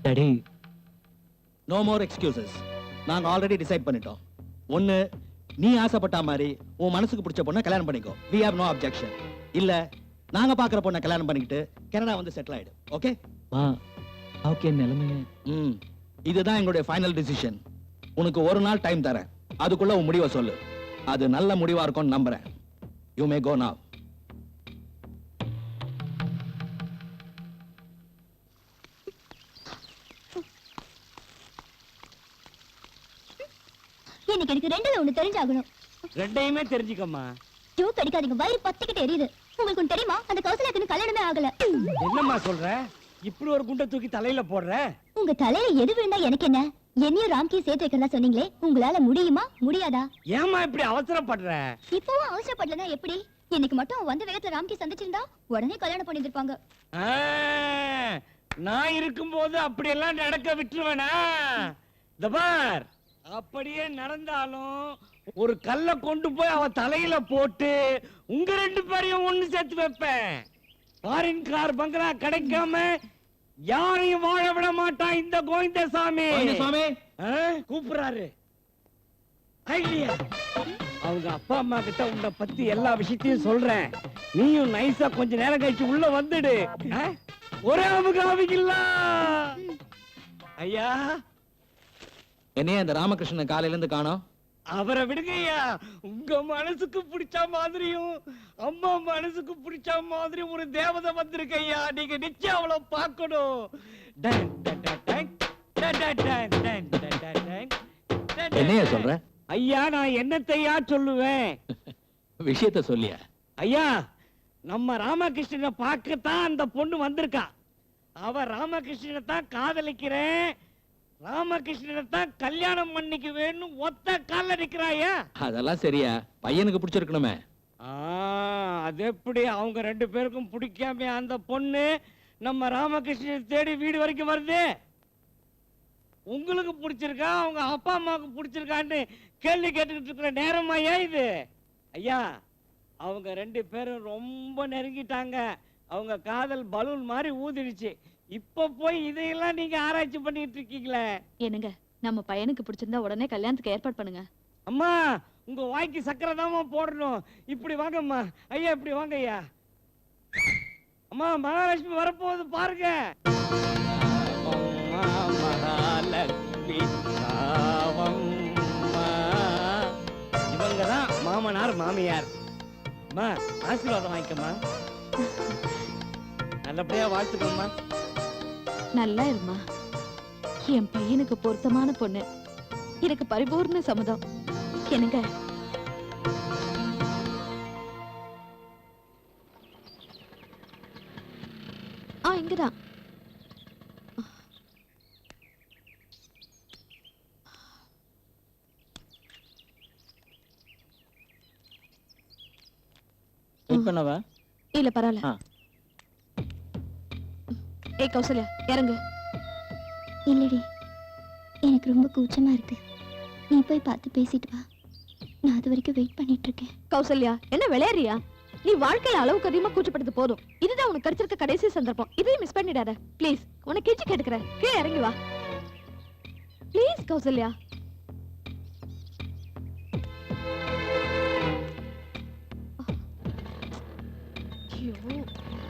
B: Daddy,
A: no more excuses. நாங்க ஆல்ரெடி டிசைட் பண்ணிட்டோம். ஒண்ணு, நீ ஆசைப்பட்ட மாதிரி உன் மனசுக்கு பிடிச்ச பொண்ணை கல்யாணம் பண்ணிக்கோ, we have no objection. இல்ல நாங்க பாக்குற பொண்ணை கல்யாணம் பண்ணிக்கிட்டு கனடா வந்து செட்டில் ஆயிடு. ஓகே?
B: ஓகே. நிலைமைய
A: இதுதான் எங்களுடைய ஃபைனல் டிசிஷன். உனக்கு ஒரு நாள் டைம் தரேன், அதுக்குள்ள உன் முடிவை சொல்லு. அது நல்ல முடிவா இருக்கும்னு நம்புறேன். You may go now.
C: இன்னைக்கு எனக்கு 2ல 1 தெரிஞ்சாகணும்.
F: 2யுமே தெரிஞ்சுக்கம்மா.
C: ஜோக் அடிக்காதீங்க, வயிறு பத்திக்கிட்டு எரியுது. உங்களுக்கு ஒண்ணு தெரியுமா, அந்த கௌசல்யாக்கு கல்யாணமே ஆகல.
F: என்னம்மா சொல்ற? இப்படி ஒரு குண்டை தூக்கி தலையில போடுற?
C: உங்க தலையில எது விழுந்தா எனக்கு என்ன? என்னையும் ராம்கி சேர்த்து வைக்கிறதா சொன்னீங்களே, உங்களால முடியுமா முடியாதா?
F: ஏமா இப்படி அவசரப்படுற?
C: இப்பவும் அவசரப்படலனா எப்படி? இன்னைக்கு மட்டும் வந்த வேகத்துல ராம்கி சந்திச்சிருந்தா உடனே கல்யாணம் பண்ணிருப்பாங்க.
F: நான் இருக்கும்போது அப்படியெல்லாம் நடக்க விட்டுருவேனா? இந்த பார், அப்படியே நடந்தாலும் ஒரு கல்லை கொண்டு போய் அவ தலையில போட்டு உங்க 2 பேரையும் ஒண்ணு சேர்த்து வைப்பேன். ஃபாரின் கார் பங்களா கிடைக்காம யாரையும் வாழ விட மாட்டான் இந்த கோவிந்தசாமி. கூப்பிடுறாரு. ஐடியா, அவங்க அப்பா அம்மா கிட்ட உன்னை பத்தி எல்லா விஷயத்தையும் சொல்றேன். நீயும் நைஸா கொஞ்ச நேரம் கழிச்சு உள்ள வந்துடு. ஒரே அமுகாவிக்கல. ஐயா,
B: என்னையா இந்த ராமகிருஷ்ணன் காலையில இருந்து காணோம்?
F: அவரை விடுங்கய்யா. உங்க மனசுக்கு பிடிச்ச மாதிரியும் அம்மா மனசுக்கு பிடிச்ச மாதிரியும் ஒரு தேவதை வந்திருக்கையா. நீங்க நிச்சயம் அவளை பார்க்கணும்.
B: என்னையா சொல்ற?
F: ஐயா, நான் என்னத்தையா சொல்லுவேன்?
B: விஷயத்த சொல்லியா?
F: ஐயா, நம்ம ராமகிருஷ்ணனை பார்க்கத்தான் அந்த பொண்ணு வந்திருக்கா. அவ ராமகிருஷ்ணனை தான் காதலிக்கிறேன், ராமகிருஷ்ணனை தான் கல்யாணம் பண்ணிக்க வேணும் ஒத்த கால நிக்கிறாயா.
B: அதெல்லாம் சரியா, பையனுக்கு பிடிச்சிருக்கணுமே.
F: அது எப்படி? அவங்க 2 பேருக்கும் பிடிக்காம அந்த பொண்ணு நம்ம ராமகிருஷ்ணனை தேடி வீடு வரைக்கும் வருது. உங்களுக்கு பிடிச்சிருக்கா, அவங்க அப்பா அம்மாவுக்கு பிடிச்சிருக்கான்னு கேள்வி கேட்டுக்கிட்டு இருக்கிற நேரமாயா இது? ஐயா, அவங்க 2 பேரும் ரொம்ப நெருங்கிட்டாங்க. அவங்க காதல் பலூன் மாதிரி ஊதிடுச்சு. இப்ப போய் இதையெல்லாம் நீங்க ஆராய்ச்சி பண்ணிட்டு இருக்கீங்களே.
G: என்னங்க, நம்ம பையனுக்கு பிடிச்சிருந்தா உடனே கல்யாணத்துக்கு ஏற்பாடு பண்ணுங்க.
F: அம்மா, உங்க வாய்க்கு சக்கரை தாமா போடணும். இப்படி வாங்கம்மா. ஐயா, இப்படி வாங்க ஐயா. அம்மா, மகாலட்சுமி வரப்போகுது பாருங்க. மகாலட்சுமி இவங்கதான் மாமனார் மாமியார். அம்மா, ஆசீர்வாதம் வாங்கிக்கம்மா. நல்லபடியா வாழ்த்துக்கம்மா.
G: நல்லா இருமா. என் பையனுக்கு பொருத்தமான பொண்ணு, எனக்கு பரிபூர்ண சம்மதம். என்னங்க, இங்கதான்.
B: பண்ணவா?
G: இல்ல, பரவாயில்ல. ஏய் கௌசல்யா, இறங்கு.
C: இல்லடி, எனக்கு ரொம்ப கூச்சமா இருக்கு. நீ போய் பார்த்து பேசிட்டு வா. நான் அது வரைக்கும் வெயிட் பண்ணிட்டு இருக்கேன்.
G: கௌசல்யா, என்ன விளையாடுறியா? நீ வாழ்க்கையில அளவுக்கு அதிகமா கூச்சப்பட்டது போதும். இதுதான் உனக்கு கிடைச்சிருக்க கடைசி சந்தர்ப்பம். இதையும் மிஸ் பண்ணிடாத ப்ளீஸ். உனக்கு கெஞ்சி கேட்டுக்கிறேன், கீழே இறங்கி வா ப்ளீஸ். கௌசல்யா,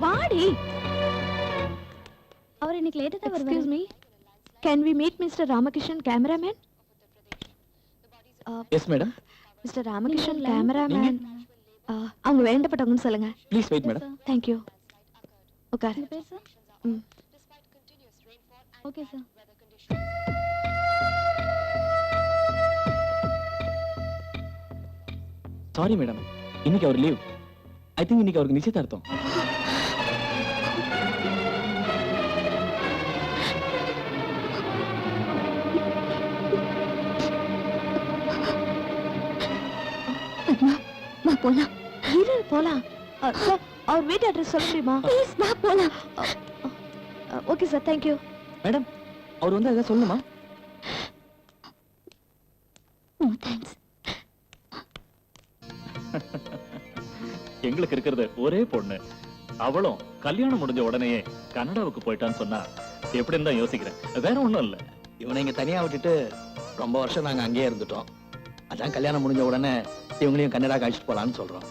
G: வாடி.
C: அவர் இன்னைக்கு லேட்டா தான் வருவாரு.
G: Excuse me, can we meet Mr. Ramakrishnan, cameraman?
B: Yes madam.
G: Mr. Ramakrishnan, cameraman. அவங்க வேண்டப்பட்டவங்கன்னு சொல்லுங்க.
B: Please wait madam.
G: Thank you. உட்கார்.
C: உங்க பேர் sir? Okay sir.
B: Sorry madam, இன்னைக்கு அவர் லீவ். ஐ திங்க் இன்னைக்கு அவருக்கு நிச்சயதார்த்தம்.
C: போலாம்.
G: இரு, போலாம். சார், அவர் வீட்டு அட்ரஸ் சொல்ல முடியுமா?
C: ப்ளீஸ் வா போலாம்.
G: Okay sir, thank you.
B: Madam, அவர் வந்து அதை சொல்லணுமா?
C: No thanks.
M: எங்களுக்கு இருக்கிறது ஒரே பொண்ணு. அவளும் கல்யாணம் முடிஞ்ச உடனேயே கனடாவுக்கு போயிட்டான்னு சொன்னா எப்படின்னு தான் யோசிக்கிறேன். வேற ஒண்ணும் இல்ல.
B: இவனை இங்க தனியா விட்டுட்டு ரொம்ப வருஷம் நாங்க அங்கேயே இருந்துட்டோம். அதான் கல்யாணம் முடிஞ்ச உடனே இவங்களையும் கன்னடா அழைச்சிட்டு போலான்னு சொல்றோம்.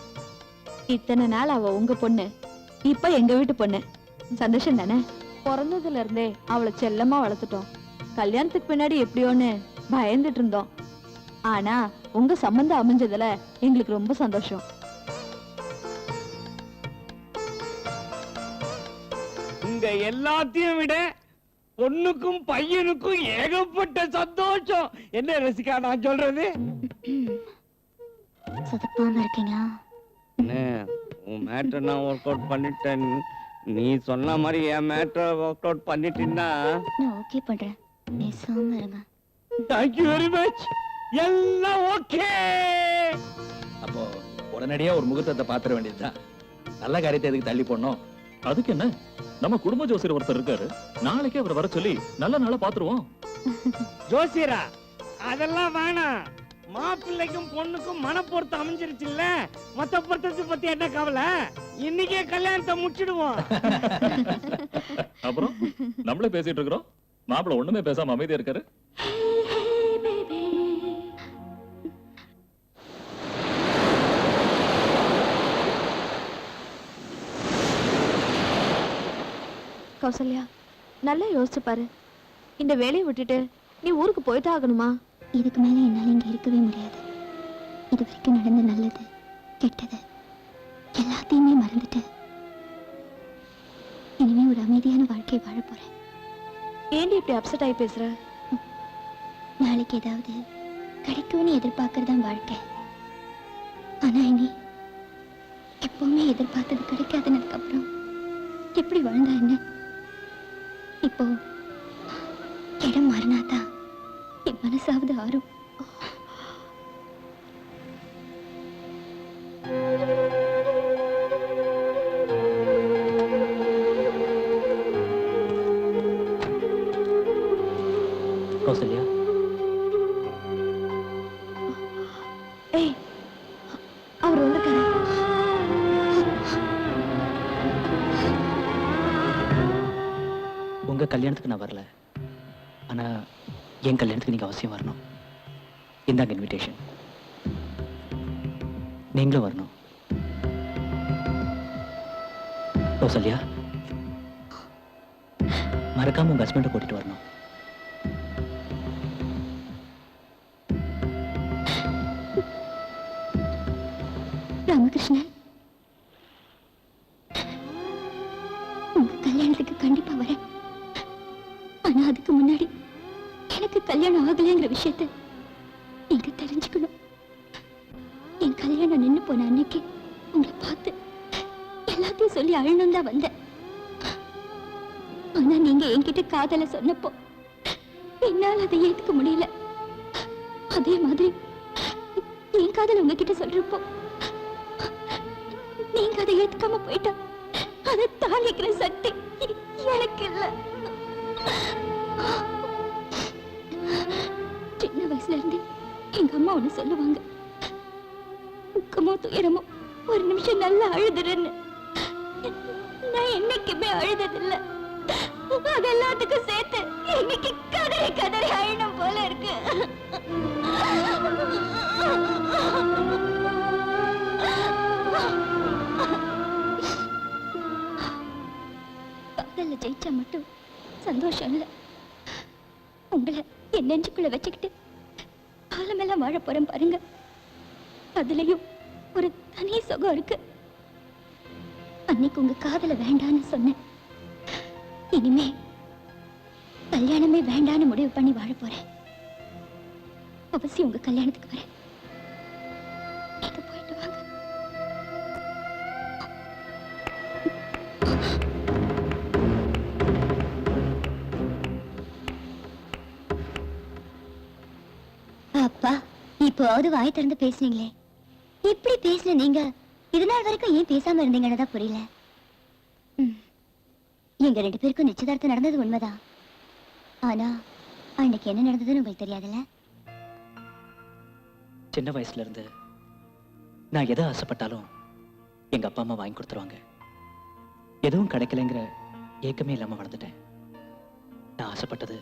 G: இத்தனை நாள் அவ உங்க பொண்ணு, இப்ப எங்க வீட்டு பொண்ணு. சந்தோஷம் தானே? பிறந்ததுல இருந்தே அவளை செல்லமா வளர்த்துட்டோம். கல்யாணத்துக்கு பின்னாடி எப்படியோன்னு பயந்துட்டு இருந்தோம். ஆனா உங்க சம்பந்தம் அமைஞ்சதுல எங்களுக்கு ரொம்ப சந்தோஷம்.
F: இங்க எல்லாத்தையும் விட பொண்ணுக்கும் பையனுக்கும் ஏகப்பட்ட சந்தோஷம். என்ன ரசிகா நான் சொல்றது?
C: சதப்பாம இருக்கீங்களா?
F: உன் மேட்டர் நான் ஒர்க் அவுட் பண்ணிட்டேன். நீ சொன்ன மாதிரி என் மேட்டர் ஒர்க் அவுட் பண்ணிட்டீங்கன்னா
C: நான் ஓகே பண்றேன். பேசாம இருங்க.
F: Thank you very much. எல்லாம் ஓகே.
B: அப்போ உடனடியா ஒரு முகூர்த்தத்தை பாத்திர வேண்டியதுதான். நல்ல காரியத்தை எதுக்கு தள்ளி போடணும்?
M: அதுக்கு என்ன, நம்ம குடும்ப ஜோசியர் ஒருத்தர் இருக்காரு, நாளைக்கே அவர் வர சொல்லி நல்ல நாளா பாத்துருவோம்.
F: ஜோசியரா அதெல்லாம் வேணாம். மாப்பிள்ளைக்கும் பொண்ணுக்கும் மன பொறுத்து அமைஞ்சிருச்சுல்ல, மத்த பொருத்தத்தை பத்தி என்ன கவலை? இன்னைக்கே கல்யாணத்தை முடிச்சிடுவோம்.
M: அப்புறம் நம்மளே பேசிட்டு இருக்கிறோம், மாப்பிள்ள ஒண்ணுமே பேசாம அமைதியா இருக்காரு.
G: கௌசல்யா, நல்லா யோசிச்சு பாரு. இந்த வேலையை விட்டுட்டு நீ ஊருக்கு போயிட்டு ஆகணுமா?
C: இதுக்கு மேல என்னால இங்க இருக்கவே முடியாது. இது வரைக்கும் நடந்த நல்லது கெட்டது எல்லாத்தையுமே மறந்துட்டு இனிமே ஒரு அமைதியான வாழ்க்கை வாழ போறேன்.
G: ஏண்டி இப்படி அப்செட் ஆகி பேசுற?
C: நாளைக்கு ஏதாவது கிடைக்கும்னு எதிர்பார்க்கறதான் வாழ்க்கை. ஆனா இனி எப்பவுமே எதிர்பார்த்தது கிடைக்காதுனதுக்கு அப்புறம் எப்படி வாழ்ந்தா என்ன? இப்போ இடம் மாறினாதான் என் மனசாவது ஆறும்.
B: கௌசல்யா,
G: ஏய், அவர் வந்திருக்காரு.
B: உங்க கல்யாணத்துக்கு நான் வரல, ஆனா என் கல்யாணத்துக்கு நீங்க அவசியம் வரணும். இந்தாங்க இன்விடேஷன், நீங்களும் வரணும். கௌசல்யா, மறக்காம உங்க ஹஸ்பண்டை கூட்டிட்டு வரணும்.
C: ராமகிருஷ்ணன், உங்க கல்யாணத்துக்கு கண்டிப்பா வரேன். ஆனா அதுக்கு முன்னாடி எனக்கு கல்யாணம் ஆகலைங்கிற விஷயத்தை நீங்க தெரிஞ்சுக்கணும். என் கல்யாணம் நின்னு போன அன்னைக்கு உங்களை பார்த்து எல்லாத்தையும் சொல்லி அழணும் தான் வந்தேன். ஆனா நீங்க என்கிட்ட காதல சொன்னப்போ என்னால் அதை ஏத்துக்க முடியல. அதே மாதிரி என் காதல் உங்ககிட்ட சொல்றப்போ நீங்க அதை ஏத்துக்காம போயிட்டா அதை தாங்கிக்கிற சக்தி எனக்கு இல்ல. சின்ன வயசுல இருந்து எங்க அம்மா ஒண்ணு சொல்லுவாங்க, துக்கமோ துயரமோ ஒரு நிமிஷம் நல்லா அழுதுறேன்னு. நான் என்னைக்குமே அழுததில்லை. அது எல்லாத்துக்கும் சேர்த்து இன்னைக்கு கதறி கதறி அழணும் போல இருக்கு. காதல்ல ஜெயிச்சா மட்டும் சந்தோஷம் இல்ல. உங்களை என் நெஞ்சுக்குள்ள வச்சுக்கிட்டு காலமெல்லாம் வாழ போறேன் பாருங்க, அதுலயும் ஒரு தனி சுகம் இருக்கு. அன்னைக்கு உங்க காதல வேண்டான்னு சொன்னேன். இனிமே கல்யாணமே வேண்டான்னு முடிவு பண்ணி வாழ போறேன். அவசியம் உங்க கல்யாணத்துக்கு வரேன். நீங்க போயிட்டு வாங்க. அப்பா, இப்போது வாய் திறந்து பேசுனீங்களே. இப்படி பேசுன நீங்க இது நாள் வரைக்கும் ஏன் பேசாம இருந்தீங்கன்னு தான் புரியல. எங்க 2 பேருக்கும் நிச்சயதார்த்தம் நடந்தது உண்மைதான். ஆனா அன்னைக்கு என்ன நடந்ததுன்னு உங்களுக்கு தெரியாதுல்ல?
B: சின்ன வயசுல இருந்து நான் எதை ஆசைப்பட்டாலும் எங்க அப்பா அம்மா வாங்கி கொடுத்துருவாங்க. எதுவும் கிடைக்கலைங்கிற ஏக்கமே இல்லாம வளர்ந்துட்டேன். நான் ஆசைப்பட்டது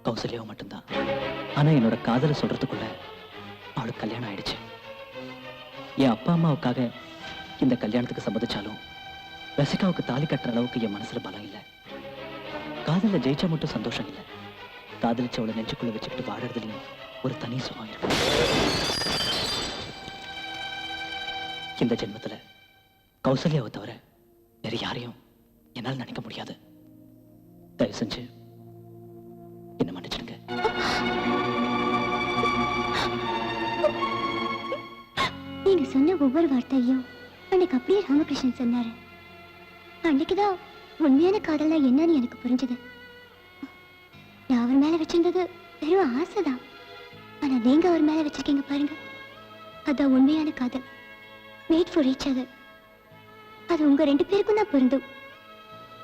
B: கௌசல்யாவை மட்டும்தான். ஆனா என்னோட காதலை சொல்றதுக்குள்ள அவளுக்கு கல்யாணம் ஆயிடுச்சு. என் அப்பா அம்மாவுக்காக இந்த கல்யாணத்துக்கு சம்மதிச்சாலும் ரசிகாவுக்கு தாலி கட்டுற அளவுக்கு என் மனசுல பலம் இல்லை. காதல ஜெயிச்சா மட்டும் சந்தோஷம் இல்லை, காதலிச்சவளை நெஞ்சுக்குள்ள வச்சுக்கிட்டு வாழறதுலயும் ஒரு தனி சுகம் இருக்கு. இந்த ஜென்மத்துல கௌசல்யாவை தவிர வேற யாரையும் என்னால் நினைக்க முடியாது. தயவு செஞ்சு என்ன மன்னிச்சிடுங்க.
C: நீங்க சொன்ன ஒவ்வொரு வார்த்தையும் அன்னைக்கு அப்படியே ராமகிருஷ்ணன் சொன்னாரு. அன்னைக்குதான் உண்மையான காதல்னா என்னன்னு எனக்கு புரிஞ்சது. நான் அவர் மேல வச்சிருந்தது வெறும் ஆசைதான். ஆனா நீங்க அவர் மேல வச்சிருக்கீங்க பாருங்க, அதான் உண்மையான காதல். Made for each other. அது உங்க 2 பேருக்கும் தான் பொருந்தும்.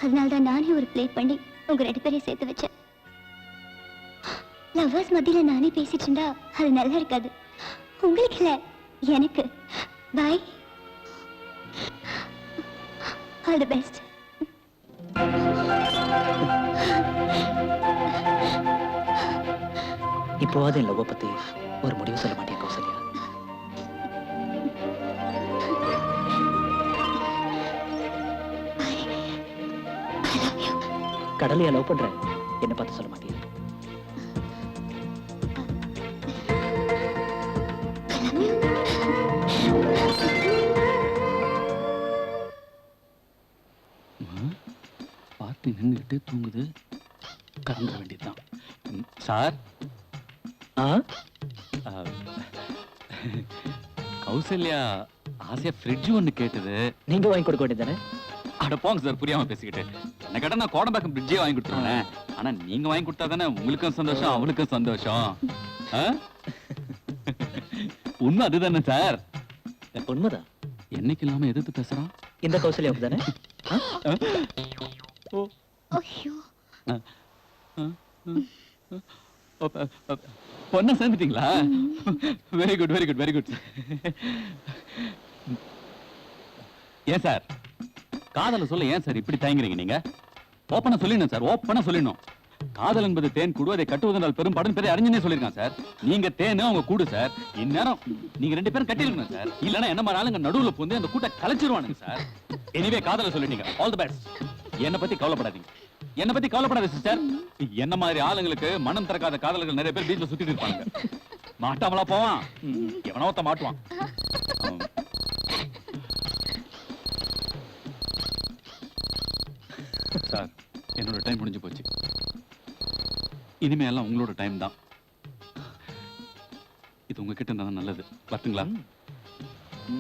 C: அதனால தான் நானே ஒரு ப்ளே பண்ணி உங்க 2 பேரையும் சேர்த்து வச்சேன். லவ்வர்ஸ் மத்தியில நானே பேசிட்டு இருந்தா அது நல்லா இருக்காது. உங்களுக்கு இல்ல, எனக்கு. பை. All the best.
B: இப்போவாது என் லவ்வை பத்தி ஒரு முடிவு சொல்ல மாட்டேன் கௌசல்யா. கடலையா லவ் பண்றேன், என்ன பார்த்து சொல்ல மாட்டேன்.
K: பார்ட்டி நின்றுட்டு தூங்குது, கறந்துட வேண்டியதுதான். சார், கௌசல்யா ஆசையா ஃப்ரிட்ஜ் ஒன்று கேட்டது.
B: நீங்க வாங்கி கொடுக்க வேண்டியதானே?
K: அட போங்க சார், புரியாம பேசிக்கிட்டு. என்ன கேட்டா நான் கோடம்பாக்கம் ஃப்ரிட்ஜே வாங்கி கொடுத்துருவேன். ஆனா நீங்க வாங்கி கொடுத்தா தானே உங்களுக்கும் சந்தோஷம், அவளுக்கும் சந்தோஷம். உண்மை அதுதானே சார்?
B: உண்மைதான்.
K: என்னைக்கு இல்லாம எதிர்த்து பேசுறான்
B: இந்த கௌசல்யாவுக்கு தானே?
K: பொண்ணை சேர்ந்துட்டீங்களா? Very good, very good, very good. ஏன் சார் காதல சொல்ல ஏன் சார் இப்படி தயங்குறீங்க? நீங்க ஓப்பனா சொல்லிடணும் சார், ஓப்பனா சொல்லிடணும். காதல் என்பது தேன் கூடு, அதை கட்டுவதனால் பெரும் படம் பெரிய அறிஞனே சொல்லிருக்கான் சார். நீங்க தேனு, அவங்க கூடு சார். இந்நேரம் நீங்க 2 பேரும் கட்டிருக்கணும் சார். இல்லன்னா என்ன மாதிரி ஆளுங்க நடுவுல புந்து அந்த கூட்ட கலைச்சிருவானுங்க சார். எனிவே காதல சொல்லிட்டீங்க, ஆல் தி பெஸ்ட். என்ன பத்தி கவலைப்படாதீங்க, என்ன பத்தி கவலைப்படாத சிஸ்டர். என்ன மாதிரி ஆளுங்களுக்கு மனம் திறக்காத காதலர்கள் நிறைய பேர் பீச்ல சுத்திட்டு இருப்பாங்க. மாட்டாமலா போவான், எவனோ ஒருத்த மாட்டுவான். சார், என்னோட டைம் முடிஞ்சு போச்சு. இனிமே எல்லாம் உங்களோட டைம் தான். இது உங்ககிட்ட இருந்தா தான் நல்லது. பார்த்துங்களா?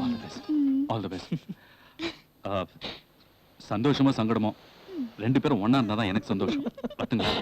K: All the best, all the best. சந்தோஷமோ சங்கடமோ 2 பேரும் ஒண்ணா இருந்தா தான் எனக்கு சந்தோஷம். பார்த்துங்களா?